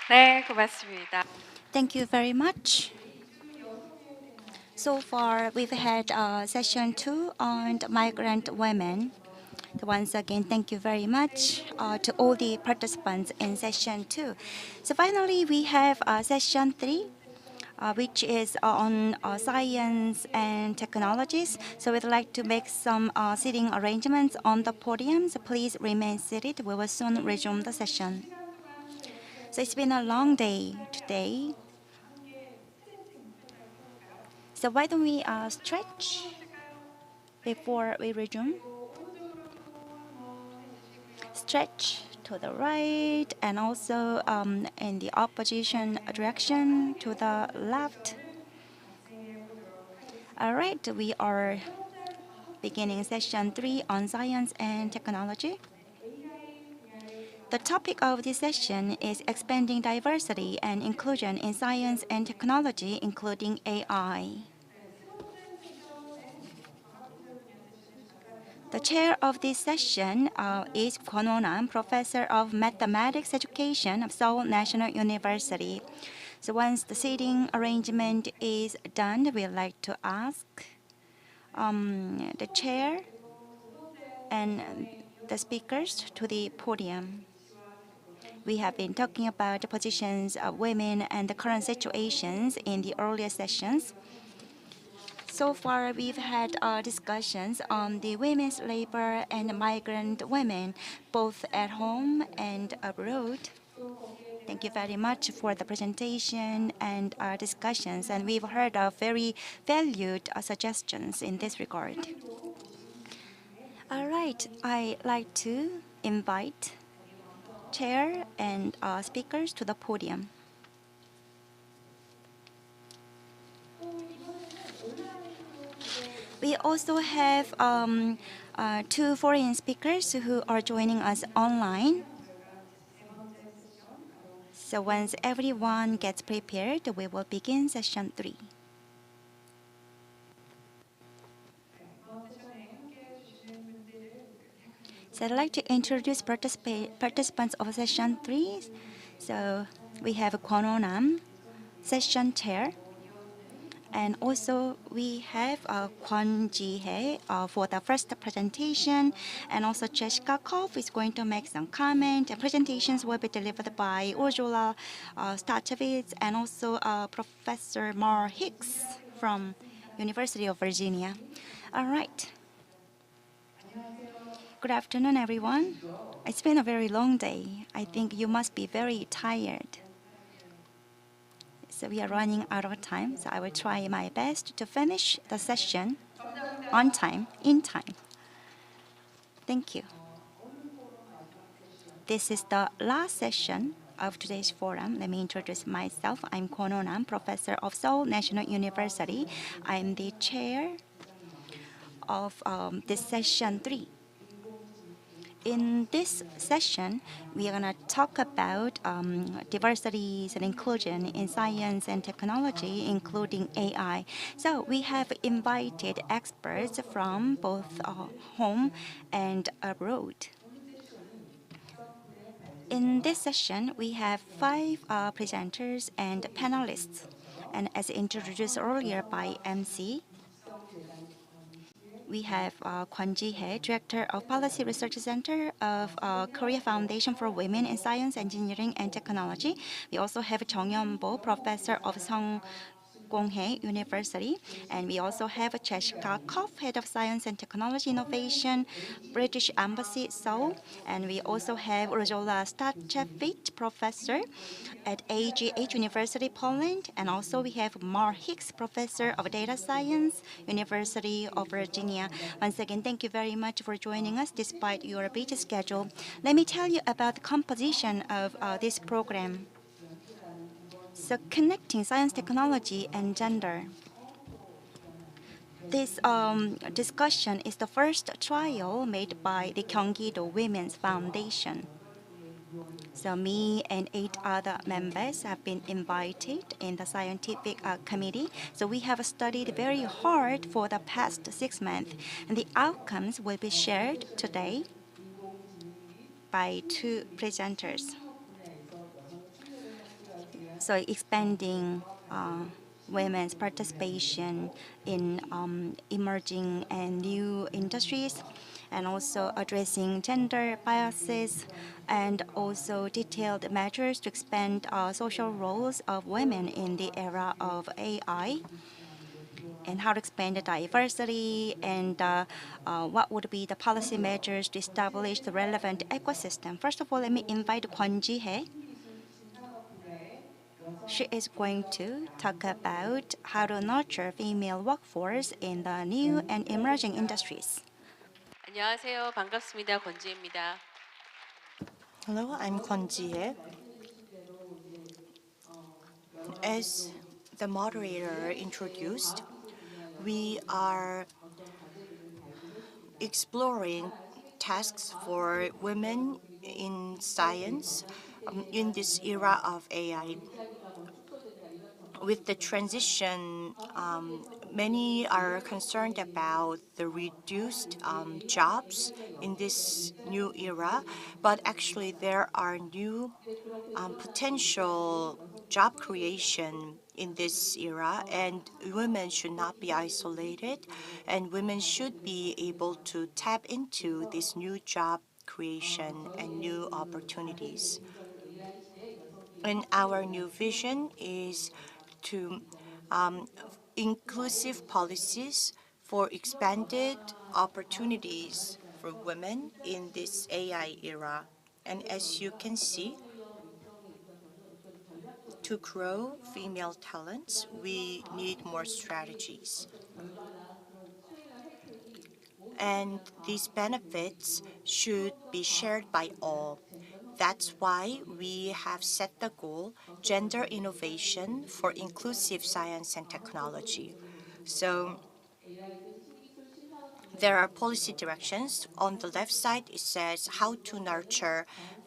네, 고맙습니다. Thank you very much. So far, we've had session 2 on migrant women. Once again, thank you very much to all the participants in session 2. So finally, we have session 3, which is on science and technologies. So we'd like to make some seating arrangements on the podium. So please remain seated. We will soon resume the session. So it's been a long day today. So why don't we stretch before we resume? Stretch to the right and also in the opposition direction to the left. All right, we are beginning session 3 on science and technology. The topic of this session is expanding diversity and inclusion in science and technology, including AI. The chair of this session is Kwon Ho-nam, Professor of Mathematics Education of Seoul National University. So once the seating arrangement is done, we'd like to ask the chair and the speakers to the podium. We have been talking about the positions of women and the current situations in the earlier sessions. So far, we've had discussions on the women's labor and migrant women, both at home and abroad. Thank you very much for the presentation and discussions, and we've heard very valued suggestions in this regard. All right, I'd like to invite chair and speakers to the podium. We also have two foreign speakers who are joining us online. So once everyone gets prepared, we will begin session 3. So I'd like to introduce participants of session 3. So we have Kwon Nam, session chair. And also we have Kwon Ji-hye for the first presentation, and also Jessica Koff is going to make some comment. And presentations will be delivered by Ursula Starchevitz and also Professor Mar Hicks from University of Virginia. All right. Good afternoon, everyone. It's been a very long day. I think you must be very tired. So we are running out of time, so I will try my best to finish the session on time, in time. Thank you. This is the last session of today's forum. Let me introduce myself. I'm Kwon Nam, professor of Seoul National University. I'm the chair of this session 3. In this session, we are going to talk about diversity and inclusion in science and technology, including AI. So we have invited experts from both home and abroad. In this session, we have 5 presenters and panelists. And as introduced earlier by MC, we have Kwon Ji-hye, Director of Policy Research Center of Korea Foundation for Women in Science, Engineering, and Technology. We also have Jung Yeon-bo, Professor of Konghae University, and we also have Jessica Koff, Head of Science and Technology Innovation, British Embassy, Seoul, and we also have Ursula Starchevitz, Professor at AGH University, Poland, and also we have Mar Hicks, Professor of Data Science, University of Virginia. Once again, thank you very much for joining us despite your busy schedule. Let me tell you about the composition of this program. So connecting science, technology, and gender. This discussion is the first trial made by the Gyeonggi-do Women's Foundation. So me and 8 other members have been invited in the scientific committee. So we have studied very hard for the past 6 months, and the outcomes will be shared today by 2 presenters. So expanding women's participation in emerging and new industries, and also addressing gender biases, and also detailed measures to expand social roles of women in the era of AI, and how to expand the diversity, and what would be the policy measures to establish the relevant ecosystem. First of all, let me invite Kwon Ji-hye. She is going to talk about how to nurture female workforce in the new and emerging industries. 안녕하세요. 반갑습니다. 권지혜입니다. Hello, I'm Kwon Ji-hye. As the moderator introduced, we are exploring tasks for women in science in this era of AI. With the transition, many are concerned about the reduced jobs in this new era, but actually there are new potential job creation in this era, and women should not be isolated, and women should be able to tap into this new job creation and new opportunities. And our new vision is to inclusive policies for expanded opportunities for women in this AI era. And as you can see, to grow female talents, we need more strategies. And these benefits should be shared by all. That's why we have set the goal, gender innovation for inclusive science and technology. So there are policy directions. On the left side, it says how to nurture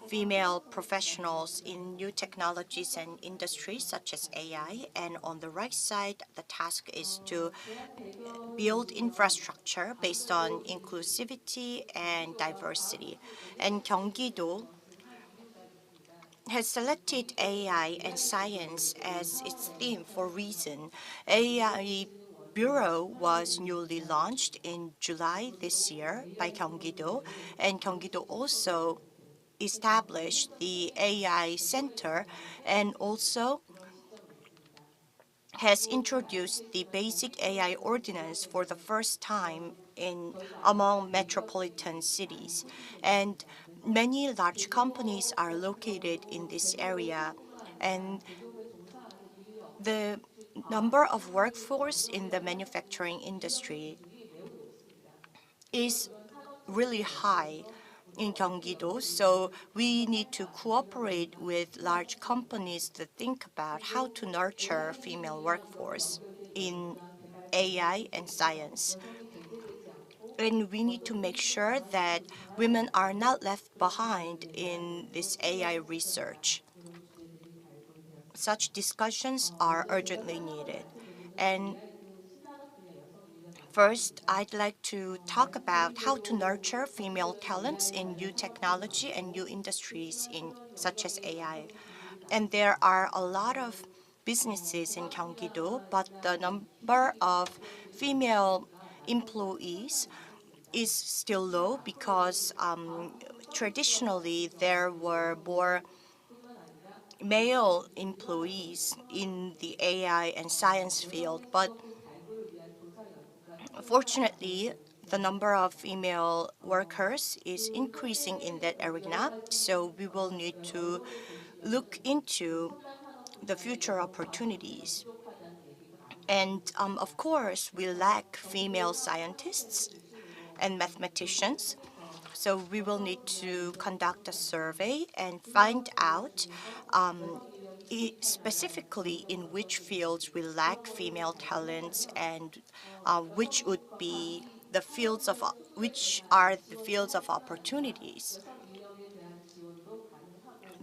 female professionals in new technologies and industries such as AI. And on the right side, the task is to build infrastructure based on inclusivity and diversity. And Gyeonggi-do has selected AI and science as its theme for a reason. AI Bureau was newly launched in July this year by Gyeonggi-do, and Gyeonggi-do also established the AI Center and also has introduced the basic AI ordinance for the first time among metropolitan cities. And many large companies are located in this area. And the number of workforce in the manufacturing industry is really high in Gyeonggi-do, so we need to cooperate with large companies to think about how to nurture female workforce in AI and science. And we need to make sure that women are not left behind in this AI research. Such discussions are urgently needed. And first, I'd like to talk about how to nurture female talents in new technology and new industries such as AI. And there are a lot of businesses in Gyeonggi-do, but the number of female employees is still low because traditionally there were more male employees in the AI and science field, but fortunately, the number of female workers is increasing in that arena, so we will need to look into the future opportunities. And of course, we lack female scientists and mathematicians, so we will need to conduct a survey and find out specifically in which fields we lack female talents and which would be the fields of which are the fields of opportunities.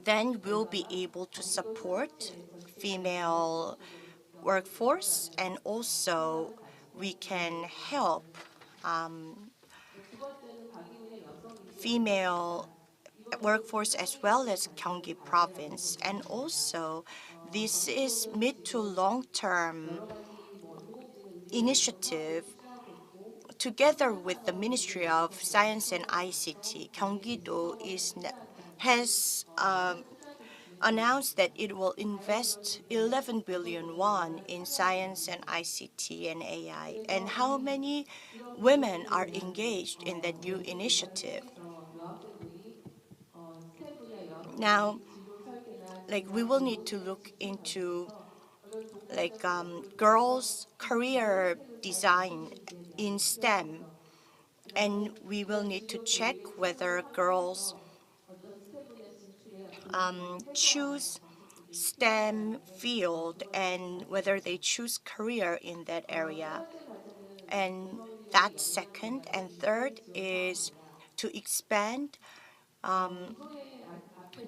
Then we'll be able to support female workforce, and also we can help female workforce as well as Gyeonggi province. And also, this is mid to long-term initiative together with the Ministry of Science and ICT. Gyeonggi-do has announced that it will invest 11 billion won in science and ICT and AI. And how many women are engaged in that new initiative? Now, we will need to look into girls' career design in STEM, and we will need to check whether girls choose STEM field and whether they choose career in that area. And that's second. And third is to expand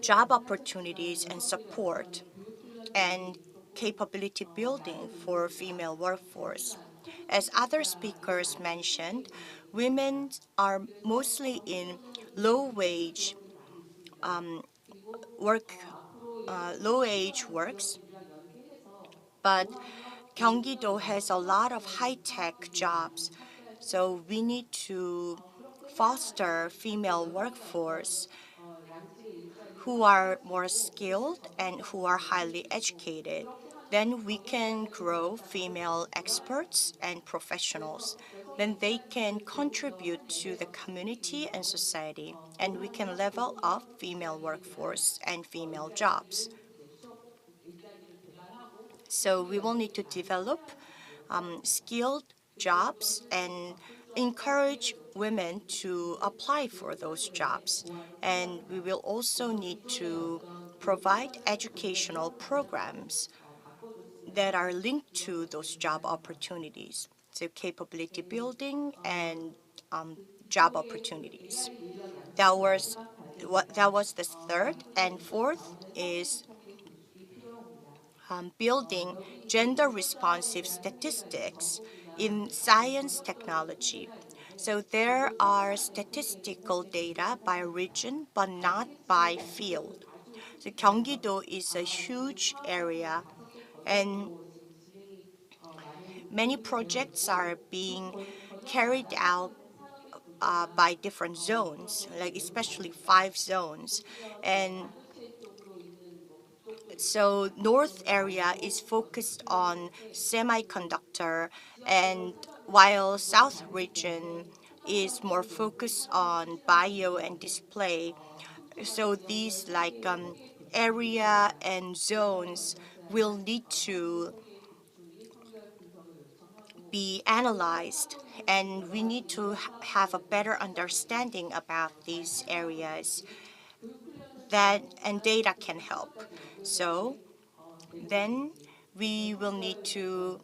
job opportunities and support and capability building for female workforce. As other speakers mentioned, women are mostly in low-wage low-wage works, but Gyeonggi-do has a lot of high-tech jobs, so we need to foster female workforce who are more skilled and who are highly educated. Then we can grow female experts and professionals. Then they can contribute to the community and society, and we can level up female workforce and female jobs. So we will need to develop skilled jobs and encourage women to apply for those jobs. And we will also need to provide educational programs that are linked to those job opportunities. So capability building and job opportunities. That was the third, and fourth is building gender responsive statistics in science technology. So there are statistical data by region, but not by field. So Gyeonggi-do is a huge area, and many projects are being carried out by different zones, like especially 5 zones. And so north area is focused on semiconductor, and while south region is more focused on bio and display. So these area and zones will need to be analyzed, and we need to have a better understanding about these areas that and data can help. So then we will need to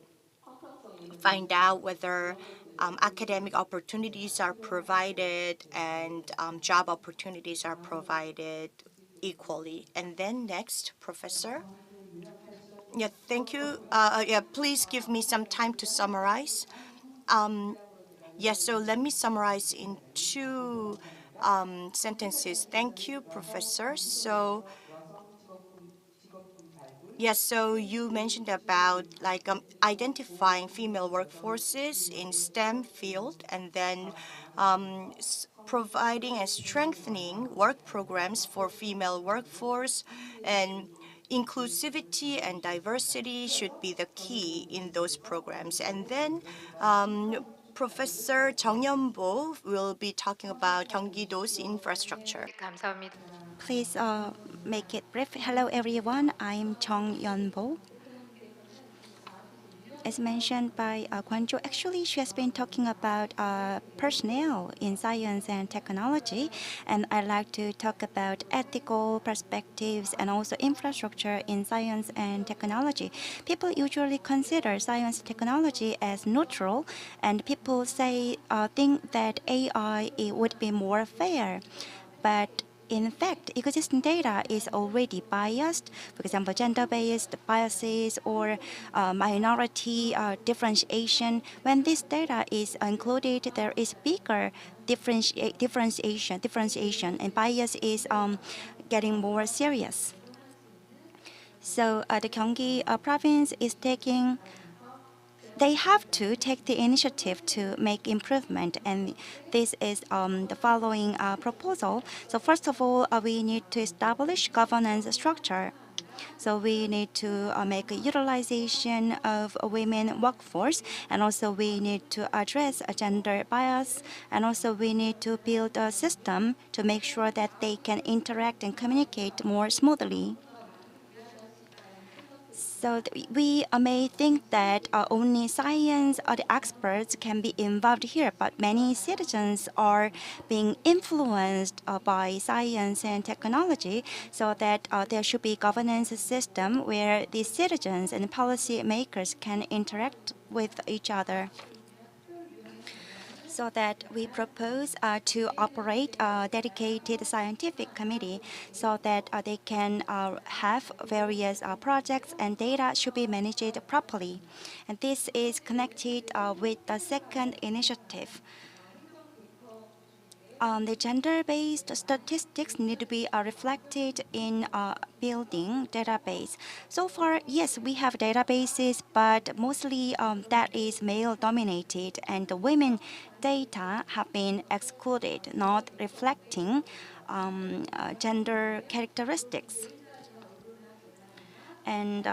find out whether academic opportunities are provided and job opportunities are provided equally. And then next, Professor. Yeah, thank you. Yeah, please give me some time to summarize. Yes, so let me summarize in 2 sentences. Thank you, Professor. So yes, so you mentioned about identifying female workforces in STEM field, and then providing and strengthening work programs for female workforce, and inclusivity and diversity should be the key in those programs. And then Professor Jung Yeon-bo will be talking about Gyeonggi-do's infrastructure. 감사합니다. Please make it brief. Hello, everyone. I'm Jung Yeon-bo. As mentioned by Kwan-jo, actually she has been talking about personnel in science and technology, and I'd like to talk about ethical perspectives and also infrastructure in science and technology. People usually consider science and technology as neutral, and people think that AI would be more fair. But in fact, existing data is already biased. For example, gender-based biases or minority differentiation. When this data is included, there is bigger differentiation, and bias is getting more serious. So the Gyeonggi province is taking. They have to take the initiative to make improvement, and this is the following proposal. So first of all, we need to establish governance structure. So we need to make a utilization of a women workforce, and also we need to address a gender bias, and also we need to build a system to make sure that they can interact and communicate more smoothly. So we may think that only science or the experts can be involved here, but many citizens are being influenced by science and technology, so that there should be governance system where the citizens and policy makers can interact with each other. So that we propose to operate a dedicated scientific committee, so that they can have various projects, and data should be managed properly. And this is connected with the second initiative. The gender-based statistics need to be reflected in building database. So far, yes, we have databases, but mostly that is male-dominated, and the women data have been excluded, not reflecting gender characteristics. And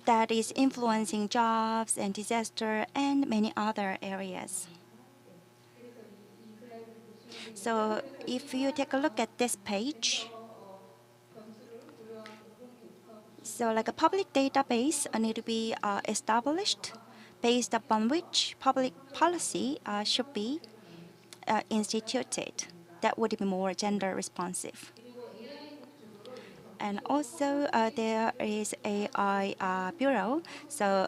that is influencing jobs and disaster and many other areas. So if you take a look at this page, so like a public database need to be established, based upon which public policy should be instituted. That would be more gender responsive. And also there is AI bureau. So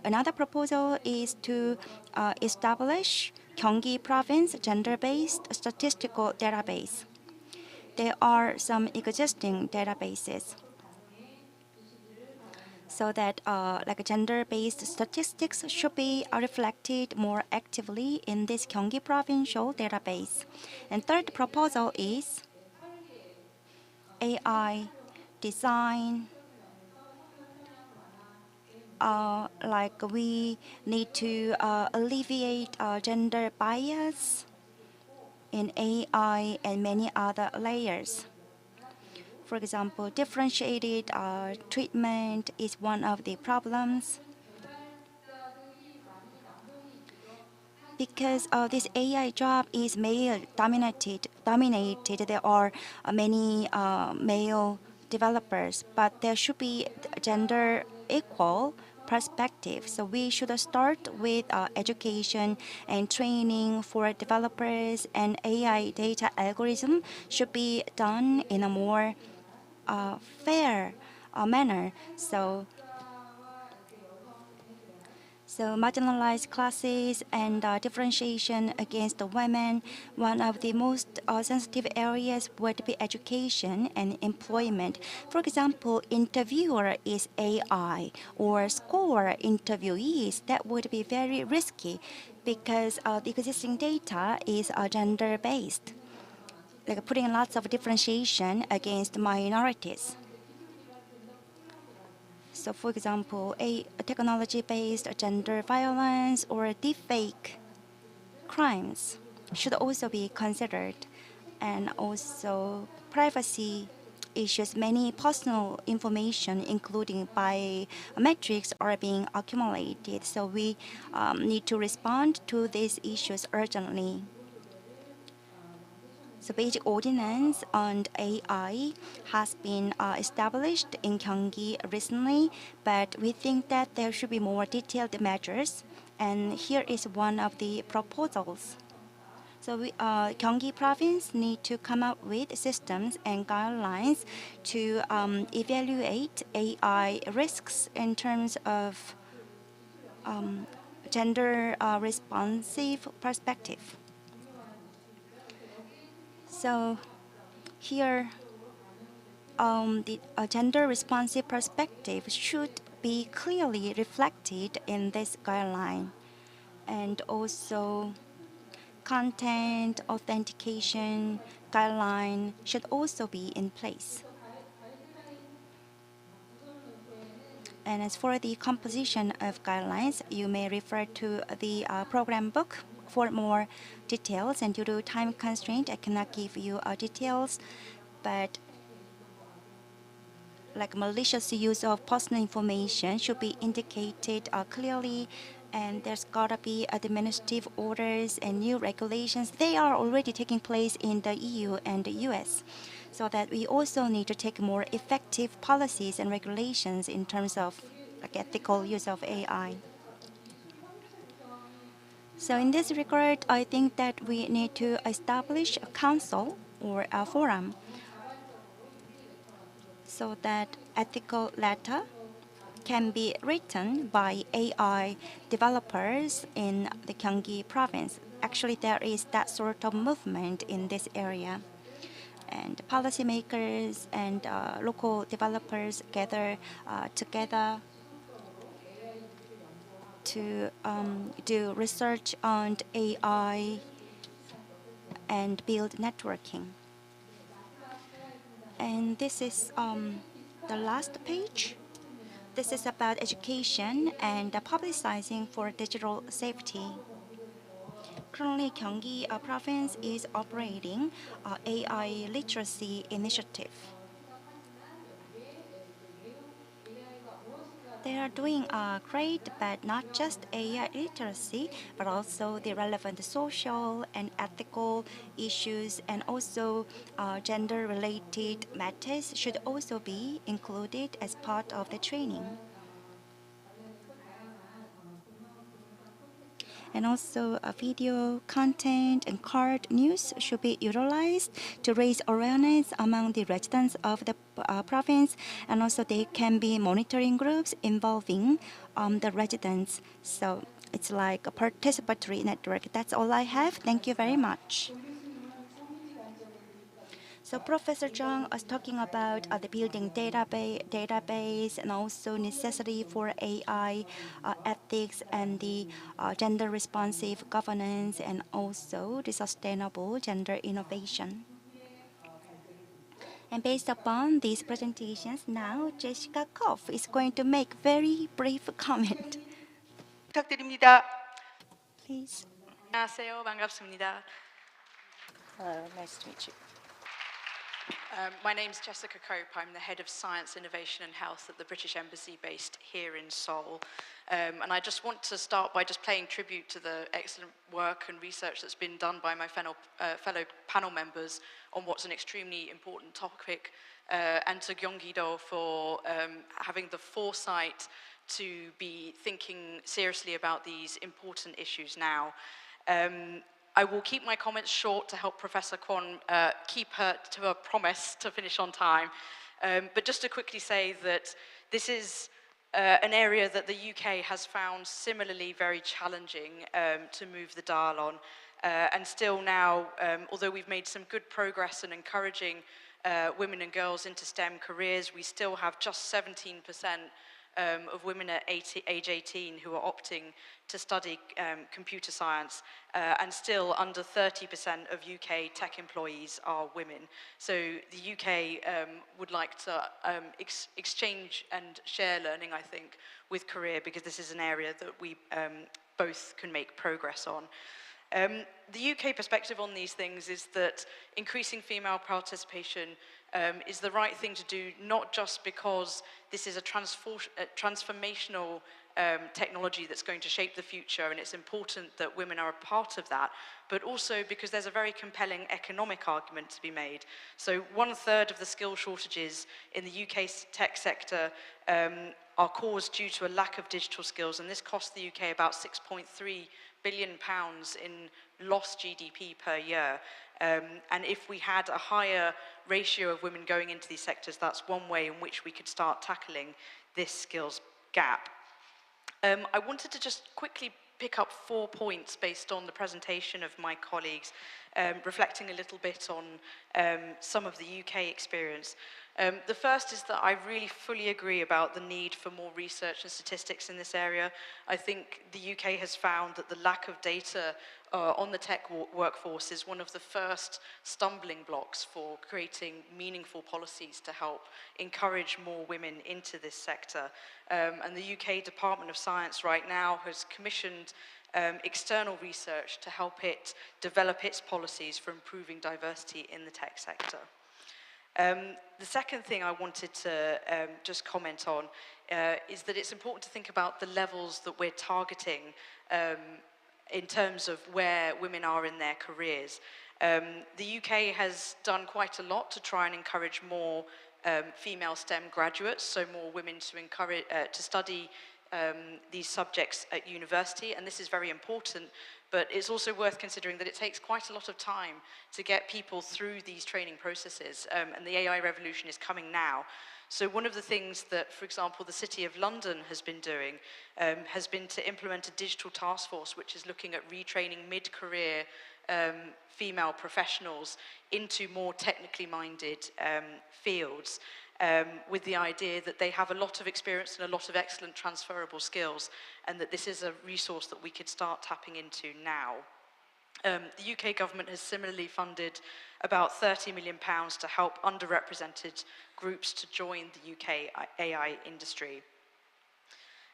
another proposal is to establish Gyeonggi Province gender-based statistical database. There are some existing databases, so that like gender-based statistics should be reflected more actively in this Gyeonggi provincial database. And third proposal is AI design. Like we need to alleviate gender bias in AI and many other layers. For example, differentiated treatment is one of the problems. Because this AI job is male dominated, there are many male developers, but there should be gender equal perspective. So we should start with education and training for developers, and AI data algorithm should be done in a more fair manner. So marginalized classes and differentiation against the women, one of the most sensitive areas would be education and employment. For example, interviewer is AI or score interviewees. That would be very risky because the existing data is gender-based, like putting lots of differentiation against minorities. So, for example, a technology-based gender violence or deepfake crimes should also be considered, and also privacy issues. Many personal information, including biometrics, are being accumulated. So we need to respond to these issues urgently. So basic ordinance on AI has been established in Gyeonggi recently, but we think that there should be more detailed measures, and here is one of the proposals. So Gyeonggi province need to come up with systems and guidelines to evaluate AI risks in terms of gender responsive perspective. So here, the gender responsive perspective should be clearly reflected in this guideline. And also, content authentication guideline should also be in place. And as for the composition of guidelines, you may refer to the program book for more details. And due to time constraint, I cannot give you details, but like malicious use of personal information should be indicated clearly, and there's gotta be administrative orders and new regulations. They are already taking place in the EU and the US, so that we also need to take more effective policies and regulations in terms of like ethical use of AI. So in this regard, I think that we need to establish a council or a forum so that ethical letter can be written by AI developers in the Gyeonggi province. Actually, there is that sort of movement in this area. And policymakers and local developers gather together to do research on AI and build networking. And this is the last page. This is about education and publicizing for digital safety. Currently, Gyeonggi province is operating AI literacy initiative. They are doing great, but not just AI literacy, but also the relevant social and ethical issues, and also gender-related matters should also be included as part of the training. And also video content and card news should be utilized to raise awareness among the residents of the province, and also they can be monitoring groups involving the residents. So it's like a participatory network. That's all I have. Thank you very much. So Professor Chung was talking about the building database and also necessity for AI ethics and the gender responsive governance and also the sustainable gender innovation. And based upon these presentations, now Jessica Koff is going to make very brief comment. 부탁드립니다. Please. 안녕하세요. 반갑습니다. Hello, nice to meet you. My name is Jessica Cope. I'm the Head of Science, Innovation and Health at the British Embassy based here in Seoul. And I just want to start by just paying tribute to the excellent work and research that's been done by my fellow panel members on what's an extremely important topic, and to Gyeonggi-do for having the foresight to be thinking seriously about these important issues now. I will keep my comments short to help Professor Kwon keep her to her promise to finish on time. But just to quickly say that this is an area that the UK has found similarly very challenging to move the dial on. And still now, although we've made some good progress in encouraging women and girls into STEM careers, we still have just 17% of women at age 18 who are opting to study computer science, and still under 30% of UK tech employees are women. So the UK would like to exchange and share learning, I think, with Korea, because this is an area that we both can make progress on. The UK perspective on these things is that increasing female participation is the right thing to do, not just because this is a transformational technology that's going to shape the future, and it's important that women are a part of that, but also because there's a very compelling economic argument to be made. So 1/3 of the skill shortages in the UK tech sector are caused due to a lack of digital skills, and this costs the UK about £6.3 billion in lost GDP per year. And if we had a higher ratio of women going into these sectors, that's one way in which we could start tackling this skills gap. I wanted to just quickly pick up 4 points based on the presentation of my colleagues, reflecting a little bit on some of the UK experience. The first is that I really fully agree about the need for more research and statistics in this area. I think the UK has found that the lack of data on the tech workforce is one of the first stumbling blocks for creating meaningful policies to help encourage more women into this sector. And the UK Department of Science right now has commissioned external research to help it develop its policies for improving diversity in the tech sector. The second thing I wanted to just comment on is that it's important to think about the levels that we're targeting in terms of where women are in their careers. The UK has done quite a lot to try and encourage more female STEM graduates, so more women to study these subjects at university, and this is very important, but it's also worth considering that it takes quite a lot of time to get people through these training processes, and the AI revolution is coming now. So one of the things that, for example, the City of London has been doing has been to implement a digital task force which is looking at retraining mid-career female professionals into more technically minded fields, with the idea that they have a lot of experience and a lot of excellent transferable skills, and that this is a resource that we could start tapping into now. The UK government has similarly funded about £30 million to help underrepresented groups to join the UK AI industry.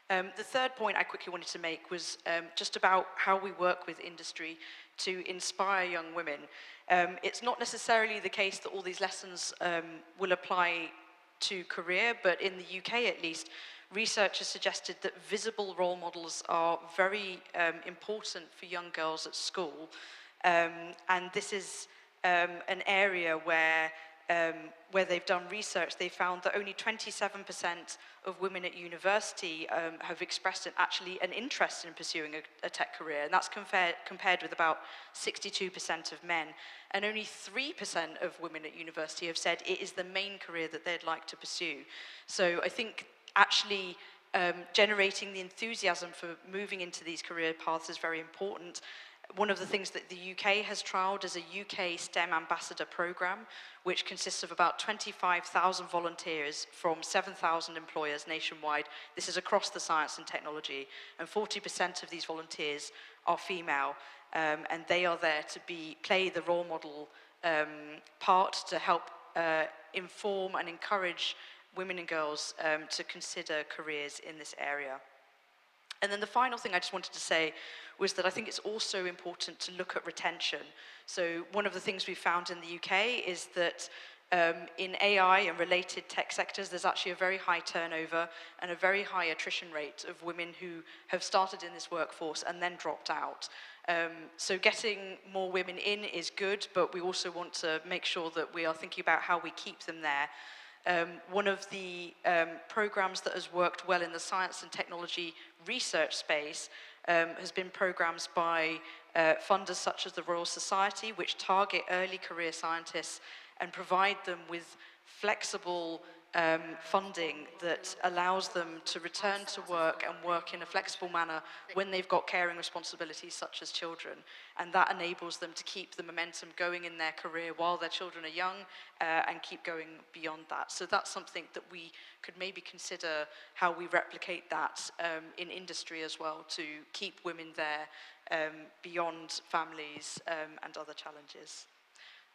The third point I quickly wanted to make was just about how we work with industry to inspire young women. It's not necessarily the case that all these lessons will apply to career, but in the UK at least, research has suggested that visible role models are very important for young girls at school. And this is an area where where they've done research, they found that only 27% of women at university have expressed actually an interest in pursuing a tech career, and that's compared with about 62% of men. And only 3% of women at university have said it is the main career that they'd like to pursue. So I think actually generating the enthusiasm for moving into these career paths is very important. One of the things that the UK has trialled is a UK STEM ambassador program, which consists of about 25,000 volunteers from 7,000 employers nationwide. This is across the science and technology, and 40% of these volunteers are female, and they are there to play the role model part to help inform and encourage women and girls to consider careers in this area. And then the final thing I just wanted to say was that I think it's also important to look at retention. So one of the things we found in the UK is that in AI and related tech sectors, there's actually a very high turnover and a very high attrition rate of women who have started in this workforce and then dropped out. So getting more women in is good, but we also want to make sure that we are thinking about how we keep them there. One of the programs that has worked well in the science and technology research space has been programs by funders such as the Royal Society, which target early career scientists and provide them with flexible funding that allows them to return to work and work in a flexible manner when they've got caring responsibilities such as children. And that enables them to keep the momentum going in their career while their children are young and keep going beyond that. So that's something that we could maybe consider how we replicate that in industry as well, to keep women there beyond families and other challenges.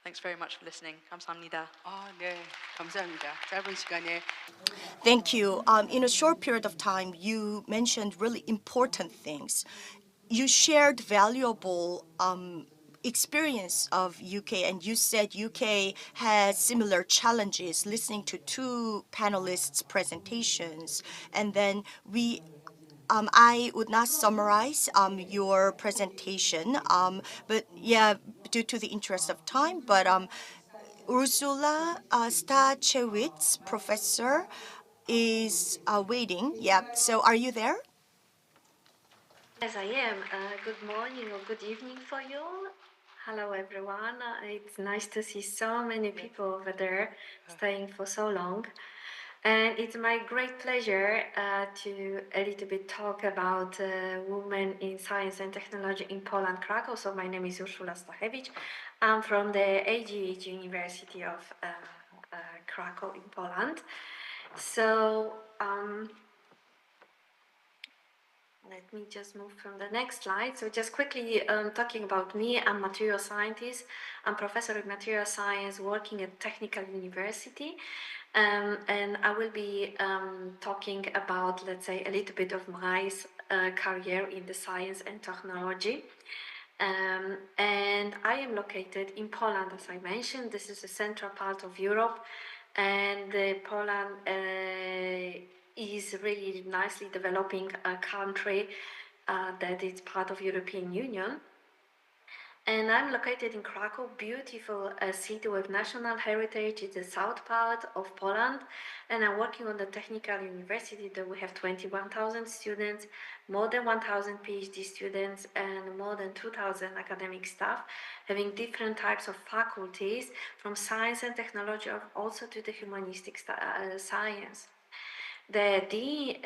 Thanks very much for listening. 감사합니다. 네, 감사합니다. 짧은 시간에 Thank you. In a short period of time, you mentioned really important things. You shared valuable experience of UK, and you said UK has similar challenges. Listening to two panelists' presentations, and then I would not summarize your presentation, but yeah, due to the interest of time, but Ursula Stachewicz, professor, is waiting. Yeah, so are you there? Yes, I am. Good morning or good evening for you. Hello, everyone. It's nice to see so many people over there staying for so long. And it's my great pleasure to a little bit talk about women in science and technology in Poland, Krakow. So my name is Ursula Stachewicz. I'm from the ENG University of Krakow in Poland. So let me just move from the next slide. So just quickly talking about me, I'm a material scientist. I'm professor of material science working at Technical University. And I will be talking about, let's say, a little bit of my career in the science and technology. And I am located in Poland, as I mentioned. This is the central part of Europe. And Poland is really nicely developing a country that is part of European Union. And I'm located in Krakow, beautiful city with national heritage. It's the south part of Poland. And I'm working on the Technical University that we have 21,000 students, more than 1,000 PhD students, and more than 2,000 academic staff, having different types of faculties, from science and technology, also to the humanistic science. The dean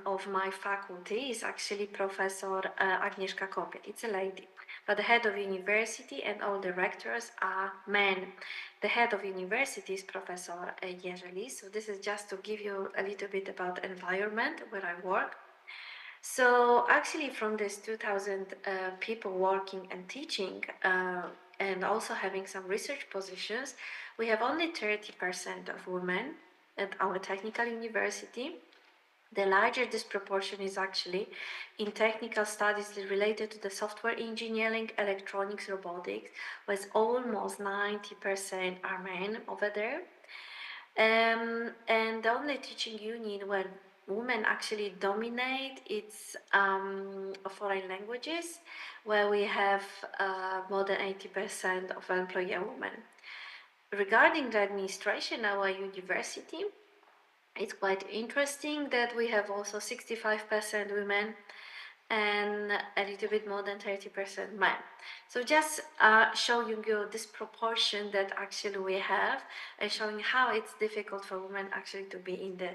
of my faculty is actually Professor Agnieszka Kopiel. It's a lady. But the head of university and all the rectors are men. The head of university is Professor Jerzy Lis. So this is just to give you a little bit about the environment where I work. So actually from this 2,000 people working and teaching and also having some research positions, we have only 30% of women at our technical university. The larger disproportion is actually in technical studies related to the software engineering, electronics, robotics, with almost 90% are men over there. And the only teaching union where women actually dominate, it's foreign languages, where we have more than 80% of employee women. Regarding the administration, our university, it's quite interesting that we have also 65% women and a little bit more than 30% men. So just showing you this proportion that actually we have, and showing how it's difficult for women actually to be in the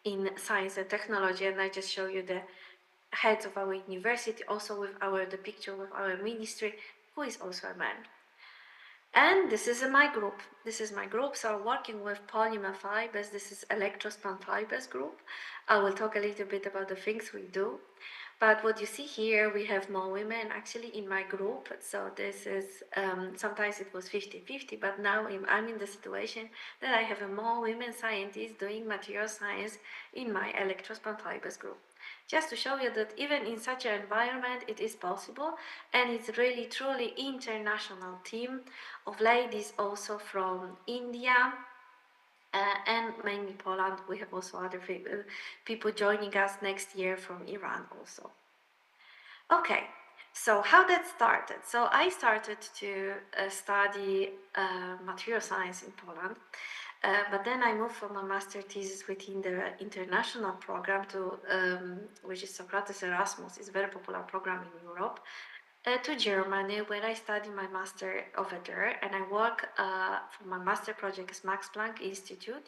in science and technology. And I just show you the heads of our university, also with the picture with our ministry, who is also a man. And this is my group. This is my group. So working with polymer fibers, this is electrospun fibers group. I will talk a little bit about the things we do. But what you see here, we have more women actually in my group. So this is, sometimes it was 50-50, but now I'm in the situation that I have more women scientists doing material science in my electrospun fibers group. Just to show you that even in such an environment, it is possible, and it's really truly international team of ladies also from India, and mainly Poland. We have also other people joining us next year from Iran also. Okay, so how that started? So I started to study material science in Poland, but then I moved from a master thesis within the international program to, which is Socrates Erasmus, it's a very popular program in Europe, to Germany, where I studied my master over there, and I work for my master project is Max Planck Institute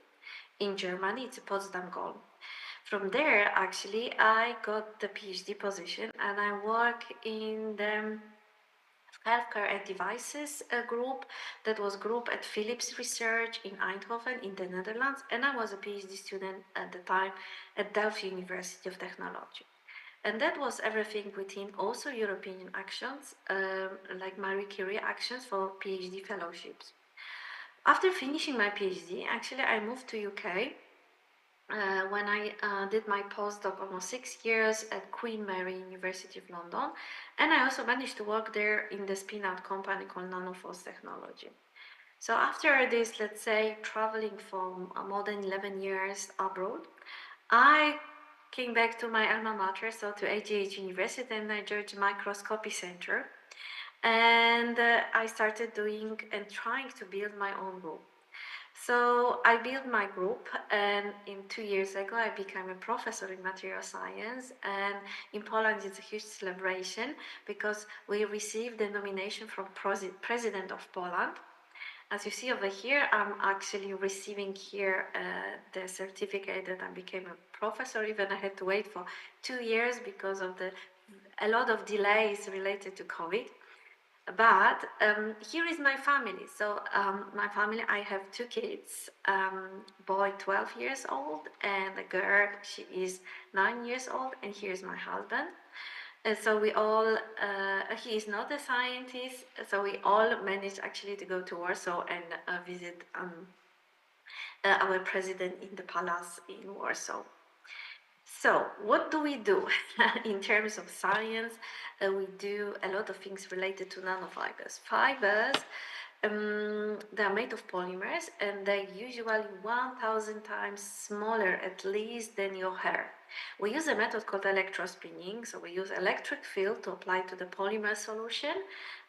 in Germany. It's a Potsdam goal. From there, actually, I got the PhD position, and I work in the healthcare and devices group. That was group at Philips Research in Eindhoven in the Netherlands, and I was a PhD student at the time at Delft University of Technology. And that was everything within also European actions, like Marie Curie actions for PhD fellowships. After finishing my PhD, actually I moved to UK when I did my postdoc almost 6 years at Queen Mary University of London, and I also managed to work there in the spin-out company called Nanoforce Technology. So after this, let's say, traveling for more than 11 years abroad, I came back to my alma mater, so to AGH University, and I joined the Microscopy Center. And I started doing and trying to build my own group. So I built my group, and 2 years ago I became a professor in material science. And in Poland it's a huge celebration because we received the nomination from President of Poland. As you see over here, I'm actually receiving here the certificate that I became a professor. Even I had to wait for 2 years because of a lot of delays related to COVID. But here is my family. So my family, I have 2 kids, boy 12 years old and a girl, she is 9 years old, and here's my husband. And so we all, he is not a scientist, so we all managed actually to go to Warsaw and visit our president in the palace in Warsaw. So what do we do in terms of science? We do a lot of things related to nanofibers. Fibers, they are made of polymers, and they're usually 1,000 times smaller at least than your hair. We use a method called electrospinning, so we use electric field to apply to the polymer solution,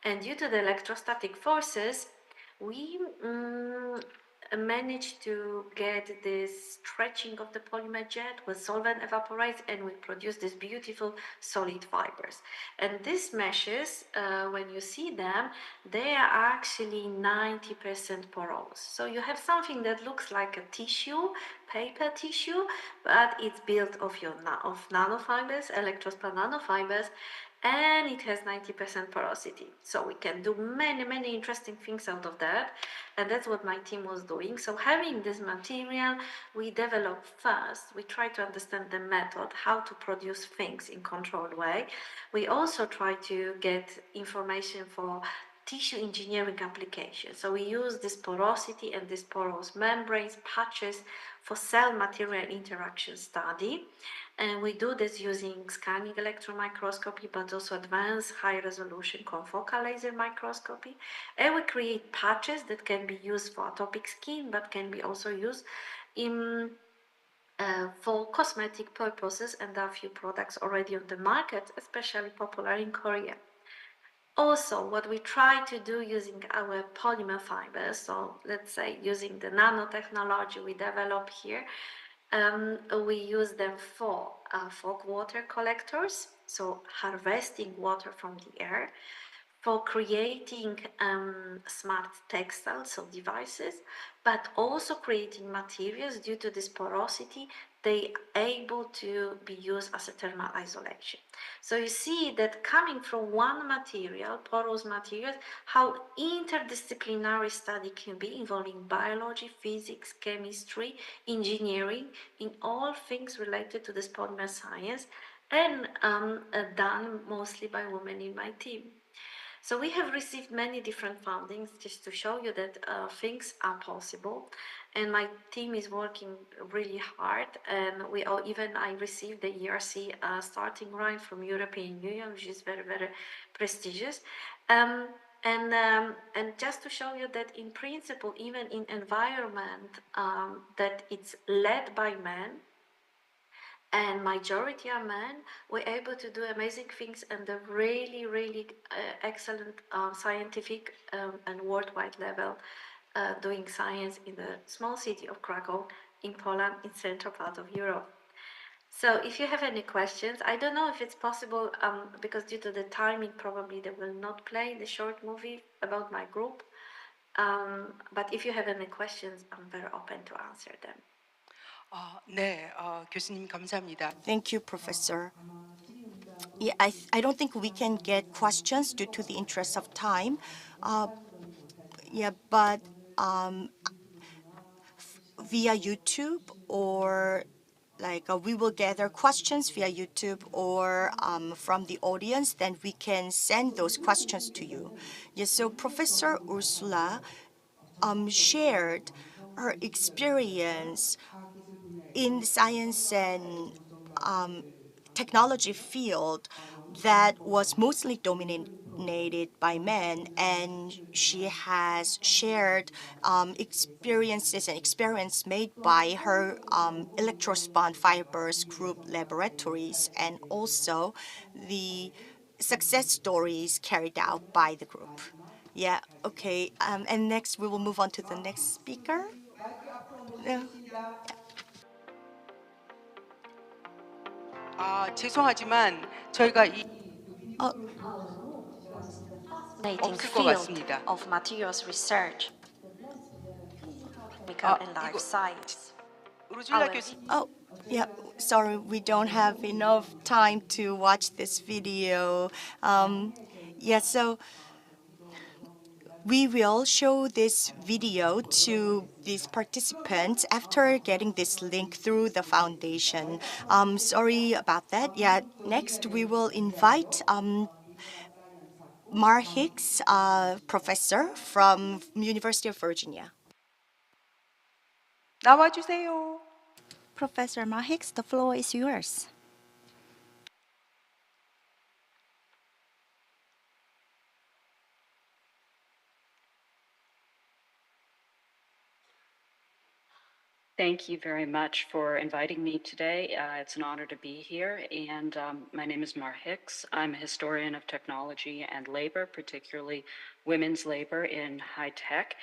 and due to the electrostatic forces, we managed to get this stretching of the polymer jet where solvent evaporates, and we produce these beautiful solid fibers. And these meshes, when you see them, they are actually 90% porous. So you have something that looks like a tissue, paper tissue, but it's built of nanofibers, electrospun nanofibers, and it has 90% porosity. So we can do many interesting things out of that, and that's what my team was doing. So having this material, we developed first, we try to understand the method, how to produce things in controlled way. We also try to get information for tissue engineering applications. So we use this porosity and this porous membranes, patches for cell material interaction study. And we do this using scanning electron microscopy, but also advanced high-resolution confocal laser microscopy. And we create patches that can be used for atopic skin, but can be also used in for cosmetic purposes, and there are a few products already on the market, especially popular in Korea. Also, what we try to do using our polymer fibers, so let's say using the nanotechnology we develop here, we use them for fog water collectors, so harvesting water from the air, for creating smart textiles, so devices, but also creating materials due to this porosity, they are able to be used as a thermal isolation. So you see that coming from one material, porous materials, how interdisciplinary study can be involving biology, physics, chemistry, engineering, in all things related to this polymer science, and done mostly by women in my team. So we have received many different fundings just to show you that things are possible, and my team is working really hard. And I received the ERC starting grant from European Union, which is very prestigious. And just to show you that in principle, even in environment that it's led by men, and majority are men, we're able to do amazing things and the really excellent scientific and worldwide level doing science in the small city of Krakow in Poland, in central part of Europe. So if you have any questions, I don't know if it's possible, because due to the timing, probably they will not play the short movie about my group. But if you have any questions, I'm very open to answer them. 네, 교수님 감사합니다. Thank you, Professor. Yeah, I don't think we can get questions due to the interest of time. But via YouTube or we will gather questions via YouTube or from the audience, then we can send those questions to you. Yes, so Professor Ursula shared her experience in the science and technology field that was mostly dominated by men, and she has shared experiences and experiments made by her electrospun fibers group laboratories, and also the success stories carried out by the group. Yeah, okay. And next, we will move on to the next speaker. 죄송하지만 저희가 이 Fascinating 없을 것 field 같습니다. of materials research, chemical and life science. Oh, yeah, sorry, we don't have enough time to watch this video. Yeah, so we will show this video to these participants after getting this link through the foundation. Sorry about that. Yeah, next we will invite Mar Hicks, professor from University of Virginia. 나와주세요. Professor Mar Hicks, the floor is yours. Thank you very much for inviting me today. It's an honor to be here. And my name is Mar Hicks. I'm a historian of technology and labor, particularly women's labor in high tech.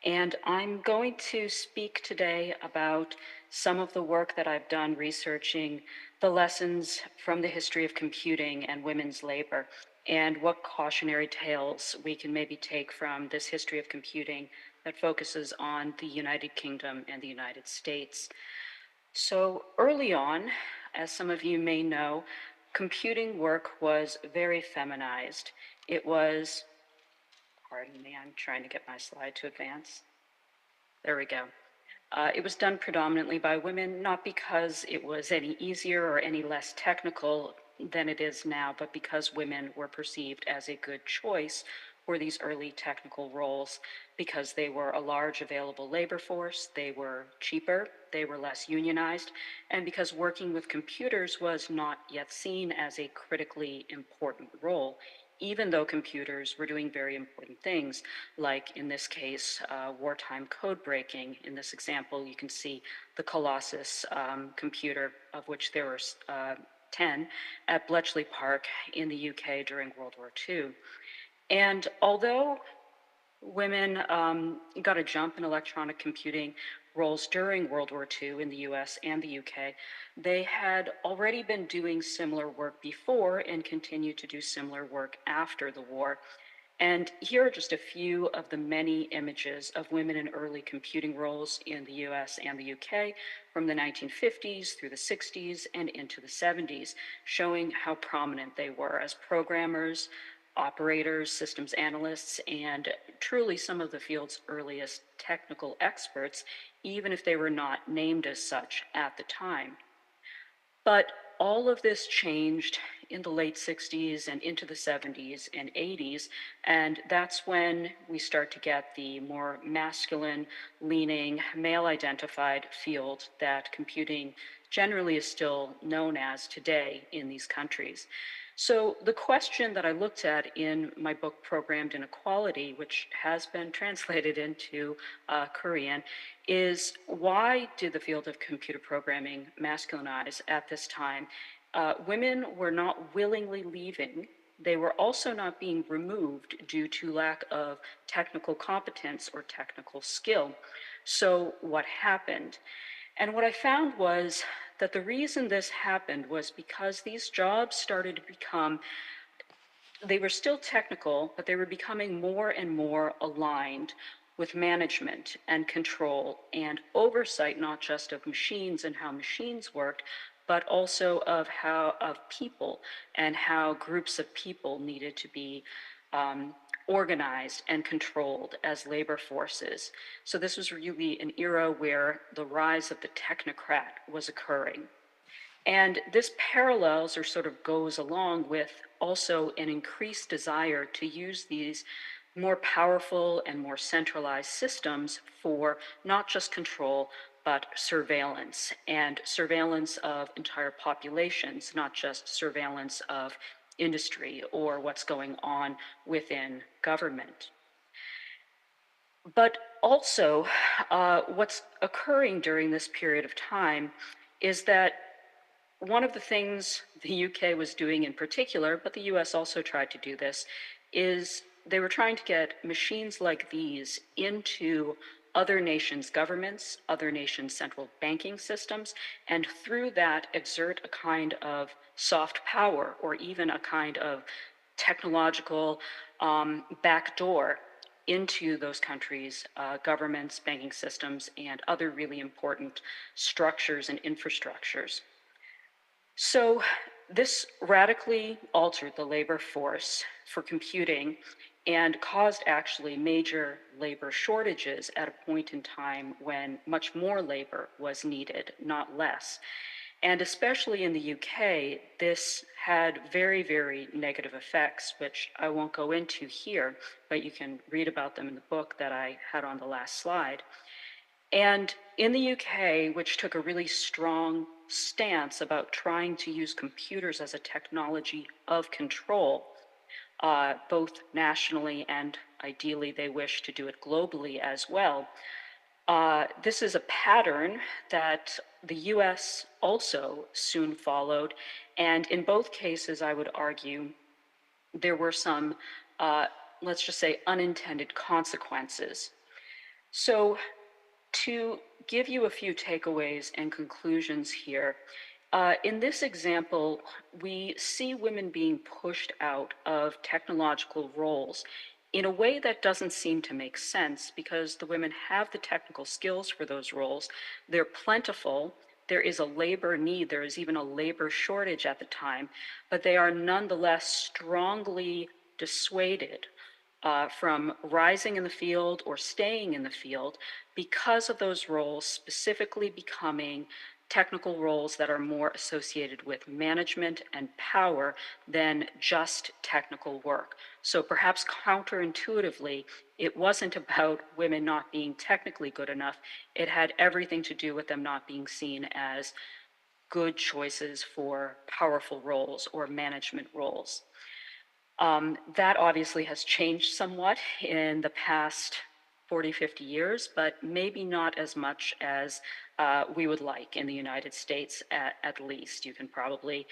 And I'm going to speak today about some of the work that I've done researching the lessons from the history of computing and women's labor, and what cautionary tales we can maybe take from this history of computing that focuses on the United Kingdom and the United States. So early on, as some of you may know, computing work was very feminized. It was, pardon me, I'm trying to get my slide to advance. There we go. It was done predominantly by women, not because it was any easier or any less technical than it is now, but because women were perceived as a good choice for these early technical roles, because they were a large available labor force, they were cheaper, they were less unionized, and because working with computers was not yet seen as a critically important role, even though computers were doing very important things, like in this case, wartime code breaking. In this example, you can see the Colossus computer, of which there were 10 at Bletchley Park in the UK during World War II. And although women got a jump in electronic computing roles during World War II in the US and the UK, they had already been doing similar work before and continued to do similar work after the war. And here are just a few of the many images of women in early computing roles in the US and the UK from the 1950s through the 60s and into the 70s, showing how prominent they were as programmers, operators, systems analysts, and truly some of the field's earliest technical experts, even if they were not named as such at the time. But all of this changed in the late 60s and into the 70s and 80s, and that's when we start to get the more masculine leaning, male identified field that computing generally is still known as today in these countries. So the question that I looked at in my book, Programmed Inequality, which has been translated into Korean, is why did the field of computer programming masculinize at this time? Women were not willingly leaving. They were also not being removed due to lack of technical competence or technical skill. So what happened? And what I found was that the reason this happened was because these jobs started to become, they were still technical, but they were becoming more and more aligned with management and control and oversight, not just of machines and how machines worked, but also of people and how groups of people needed to be organized and controlled as labor forces. So this was really an era where the rise of the technocrat was occurring. And this parallels or sort of goes along with also an increased desire to use these more powerful and more centralized systems for not just control, but surveillance, and surveillance of entire populations, not just surveillance of industry or what's going on within government. But also, what's occurring during this period of time is that one of the things the UK was doing in particular, but the US also tried to do this, is they were trying to get machines like these into other nations' governments, other nations' central banking systems, and through that exert a kind of soft power or even a kind of technological backdoor into those countries' governments, banking systems, and other really important structures and infrastructures. So this radically altered the labor force for computing and caused actually major labor shortages at a point in time when much more labor was needed, not less. And especially in the UK, this had very, very negative effects, which I won't go into here, but you can read about them in the book that I had on the last slide. And in the UK, which took a really strong stance about trying to use computers as a technology of control, both nationally and ideally they wish to do it globally as well. This is a pattern that the US also soon followed, and in both cases, I would argue, there were some, let's just say, unintended consequences. So to give you a few takeaways and conclusions here, in this example, we see women being pushed out of technological roles in a way that doesn't seem to make sense because the women have the technical skills for those roles. They're plentiful. There is a labor need. There is even a labor shortage at the time, but they are nonetheless strongly dissuaded from rising in the field or staying in the field because of those roles specifically becoming technical roles that are more associated with management and power than just technical work. So perhaps counterintuitively, it wasn't about women not being technically good enough. It had everything to do with them not being seen as good choices for powerful roles or management roles. That obviously has changed somewhat in the past 40, 50 years, but maybe not as much as we would like in the United States at least. You can probably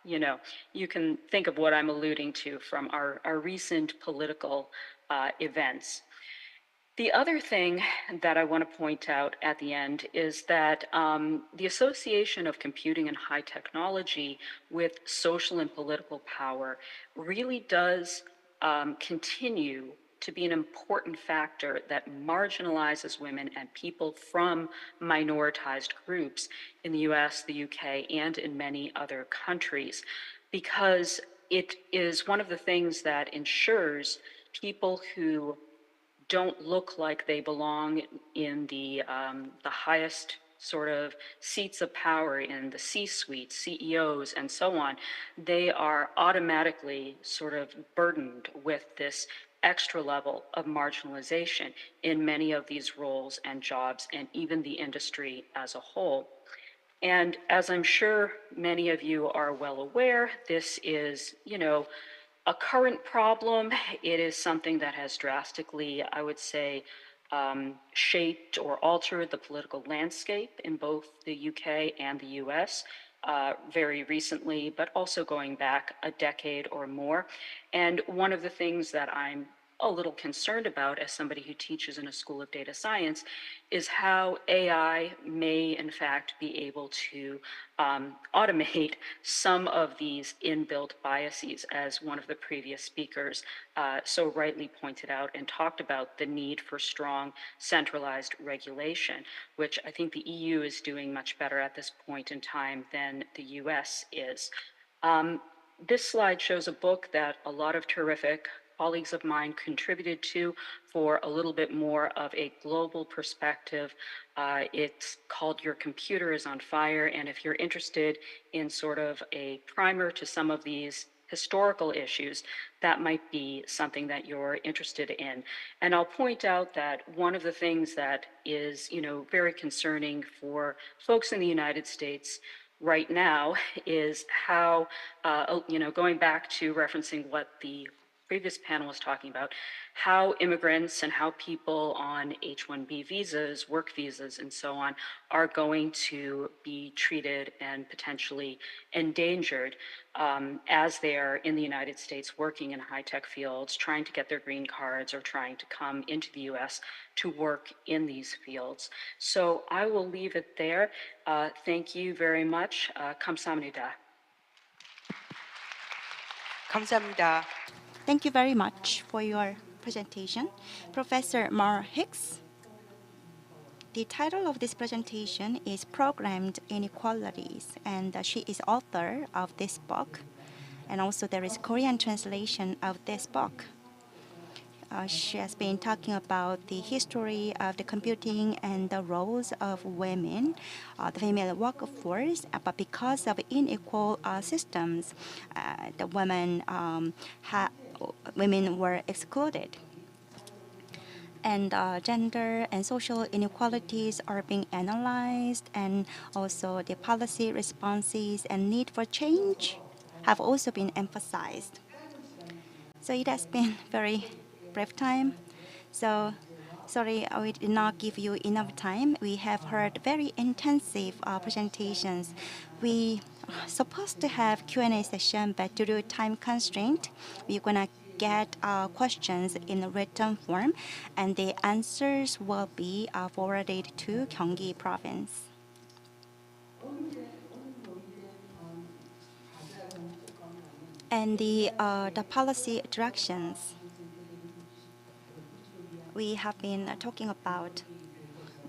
you can think of what I'm alluding to from our recent political events. The other thing that I want to point out at the end is that the association of computing and high technology with social and political power really does continue to be an important factor that marginalizes women and people from minoritized groups in the US, the UK, and in many other countries, because it is one of the things that ensures people who don't look like they belong in the highest sort of seats of power in the C-suite, CEOs, and so on, they are automatically sort of burdened with this extra level of marginalization in many of these roles and jobs, and even the industry as a whole. And as I'm sure many of you are well aware, this is, a current problem. It is something that has drastically, I would say, shaped or altered the political landscape in both the UK and the US very recently, but also going back a decade or more. And one of the things that I'm a little concerned about as somebody who teaches in a school of data science is how AI may in fact be able to automate some of these inbuilt biases, as one of the previous speakers so rightly pointed out and talked about the need for strong centralized regulation, which I think the EU is doing much better at this point in time than the US is. This slide shows a book that a lot of terrific colleagues of mine contributed to for a little bit more of a global perspective. It's called Your Computer is on Fire, and if you're interested in sort of a primer to some of these historical issues, that might be something that you're interested in. And I'll point out that one of the things that is, very concerning for folks in the United States right now is how, going back to referencing what the previous panel was talking about, how immigrants and how people on H-1B visas, work visas, and so on are going to be treated and potentially endangered as they're in the United States working in high-tech fields, trying to get their green cards or trying to come into the US to work in these fields. So I will leave it there. Thank you very much. 감사합니다. 감사합니다. Thank you very much for your presentation. Professor Mar Hicks. The title of this presentation is Programmed Inequalities, and she is author of this book. And also there is Korean translation of this book. She has been talking about the history of the computing and the roles of women, the female workforce, but because of unequal systems, the women were excluded. And gender and social inequalities are being analyzed, and also the policy responses and need for change have also been emphasized. So it has been very brief time. So sorry, we did not give you enough time. We have heard very intensive presentations. We supposed to have Q&A session, but due to time constraint, we're gonna get questions in a written form, and the answers will be forwarded to Gyeonggi province. And the policy directions. We have been talking about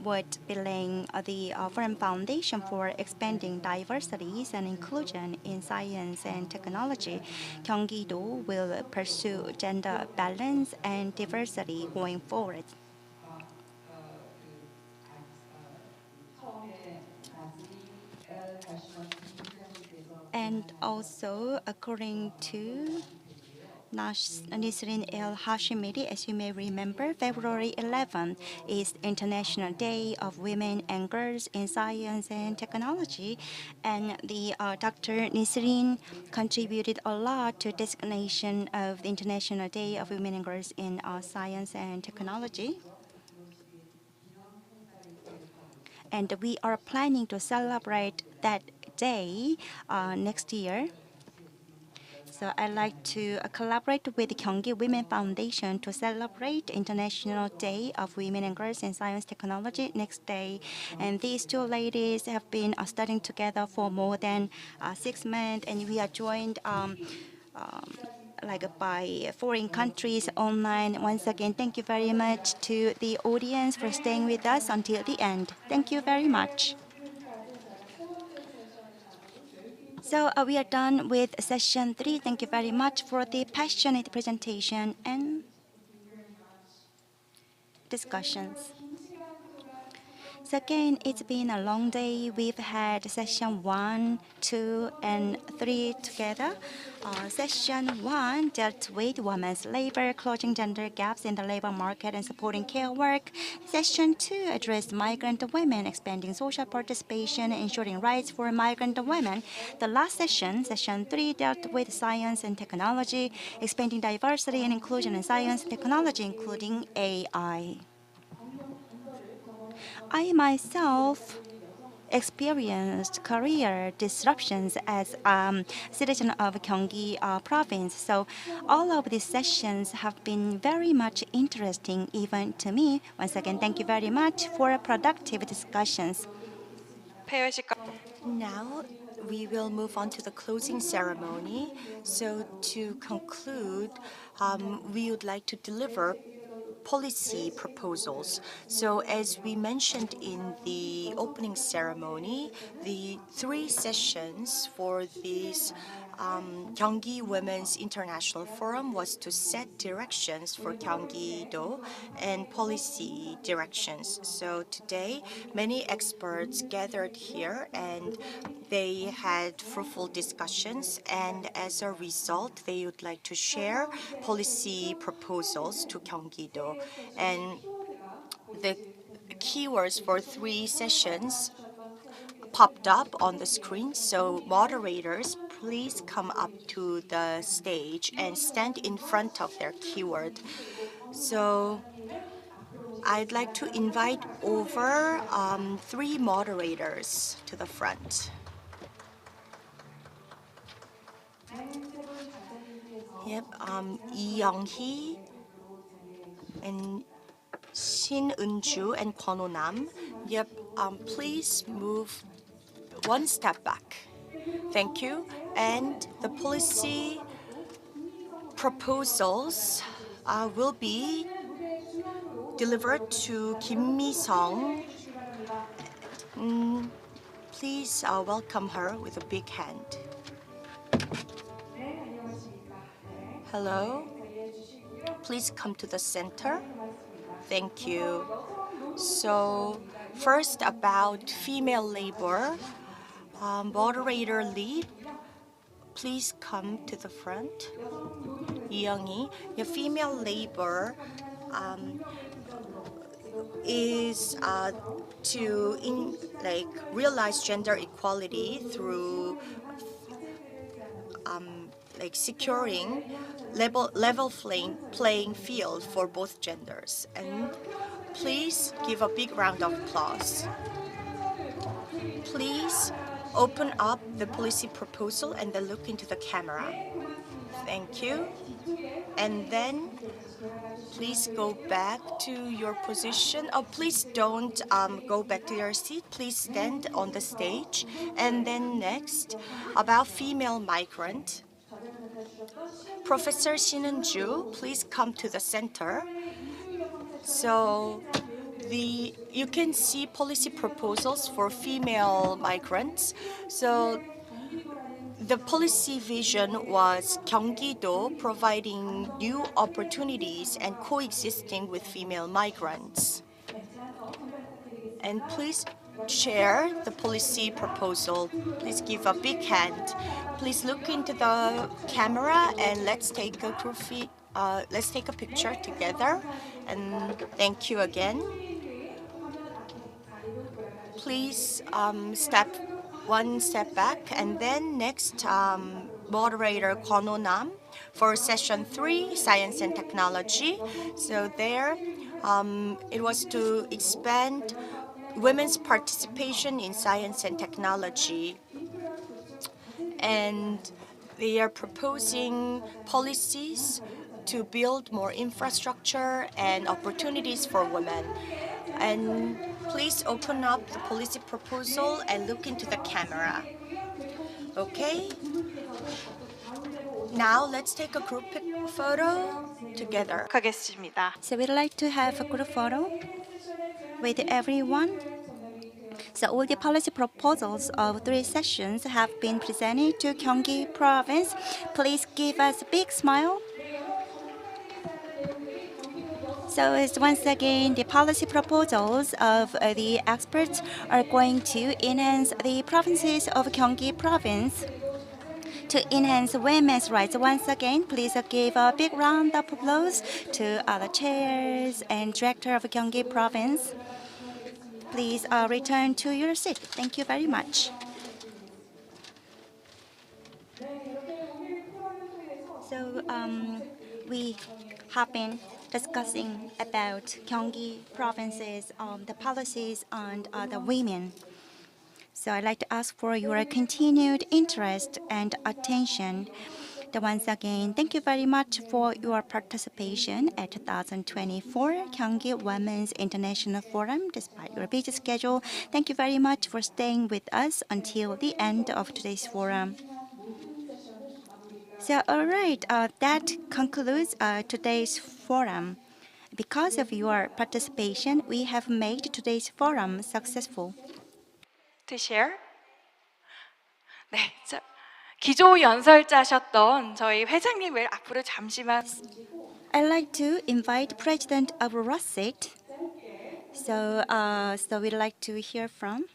what building the firm foundation for expanding diversities and inclusion in science and technology. Gyeonggi-do will pursue gender balance and diversity going forward. And also, according to Nisrin El Hashimiri, as you may remember, February 11 is International Day of Women and Girls in Science and Technology, and the Dr. Nisrin contributed a lot to designation of the International Day of Women and Girls in Science and Technology. And we are planning to celebrate that day next year. So I'd like to collaborate with the Gyeonggi Women Foundation to celebrate International Day of Women and Girls in Science Technology next day. And these two ladies have been studying together for more than 6 months, and we are joined like by foreign countries online. Once again, thank you very much to the audience for staying with us until the end. Thank you very much. So we are done with session 3. Thank you very much for the passionate presentation and discussions. So again, it's been a long day. We've had session 1, 2, and 3 together. Session 1 dealt with women's labor, closing gender gaps in the labor market, and supporting care work. Session 2 addressed migrant women, expanding social participation, and ensuring rights for migrant women. The last session, session 3, dealt with science and technology, expanding diversity and inclusion in science and technology, including AI. I myself experienced career disruptions as a citizen of Gyeonggi province. So all of these sessions have been very much interesting even to me. Once again, thank you very much for productive discussions. Now we will move on to the closing ceremony. So to conclude, we would like to deliver policy proposals. So as we mentioned in the opening ceremony, the 3 sessions for this Gyeonggi Women's International Forum was to set directions for Gyeonggi-do and policy directions. So today, many experts gathered here and they had fruitful discussions, and as a result, they would like to share policy proposals to Gyeonggi-do. And the keywords for 3 sessions popped up on the screen. So moderators, please come up to the stage and stand in front of their keyword. So I'd like to invite over 3 moderators to the front. Yep, Lee Young-hee and Shin Eun-ju and Kwon Oh-nam. Yep, please move 1 step back. Thank you. And the policy proposals will be delivered to Kim Mi-sung. Please welcome her with a big hand. Hello. Please come to the center. Thank you. So first about female labor, moderator Lee, please come to the front. Youngie, your female labor is to realize gender equality through securing level playing field for both genders. And please give a big round of applause. Please open up the policy proposal and then look into the camera. Thank you. And then please go back to your position. Oh, please don't go back to your seat. Please stand on the stage. And then next, about female migrant. Professor Shin Eun-ju, please come to the center. So you can see policy proposals for female migrants. So the policy vision was Gyeonggi-do providing new opportunities and coexisting with female migrants. And please share the policy proposal. Please give a big hand. Please look into the camera and let's take a picture together. And thank you again. Please step 1 step back, and then next moderator Kwon Oh-nam for session 3, science and technology. So there it was to expand women's participation in science and technology. And They are proposing policies to build more infrastructure and opportunities for women. And please open up the policy proposal and look into the camera. Okay? Now let's take a group photo together. So we'd like to have a group photo with everyone. So all the policy proposals of 3 sessions have been presented to Gyeonggi Province. Please give us a big smile. So it's once again, the policy proposals of the experts are going to enhance the provinces of Gyeonggi Province to enhance women's rights. Once again, please give a big round of applause to the chairs and director of Gyeonggi Province. Please return to your seat. Thank you very much. So we have been discussing about Gyeonggi Province's the policies on the women. So I'd like to ask for your continued interest and attention. Once again, thank you very much for your participation at 2024 Gyeonggi Women's International Forum. Despite your busy schedule, thank you very much for staying with us until the end of today's forum. So, all right, that concludes today's forum. Because of your participation, we have made today's forum successful. To share? 네, 기조 연설자셨던 저희 회장님을 앞으로 잠시만. I'd like to invite President of ROSIT. So we'd like to hear from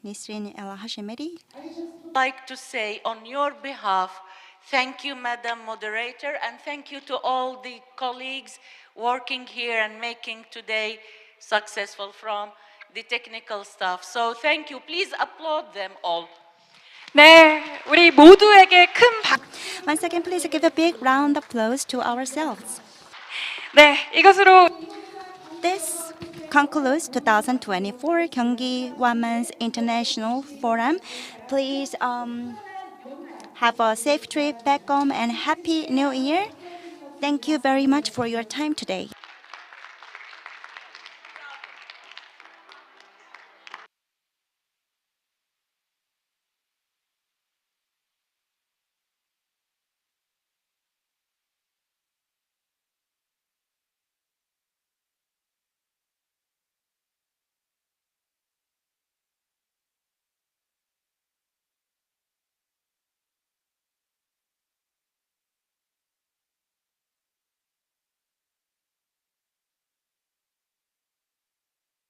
Nisrin El Hashemedi. I'd like to say on your behalf, thank you, Madam Moderator, and thank you to all the colleagues working here and making today successful from the technical staff. So thank you. Please applaud them all. 네, 우리 모두에게 큰 Once again, please give a big round of applause to ourselves. 네, 이것으로 This concludes 2024 Gyeonggi Women's International Forum. Please have a safe trip back home and Happy New Year. Thank you very much for your time today.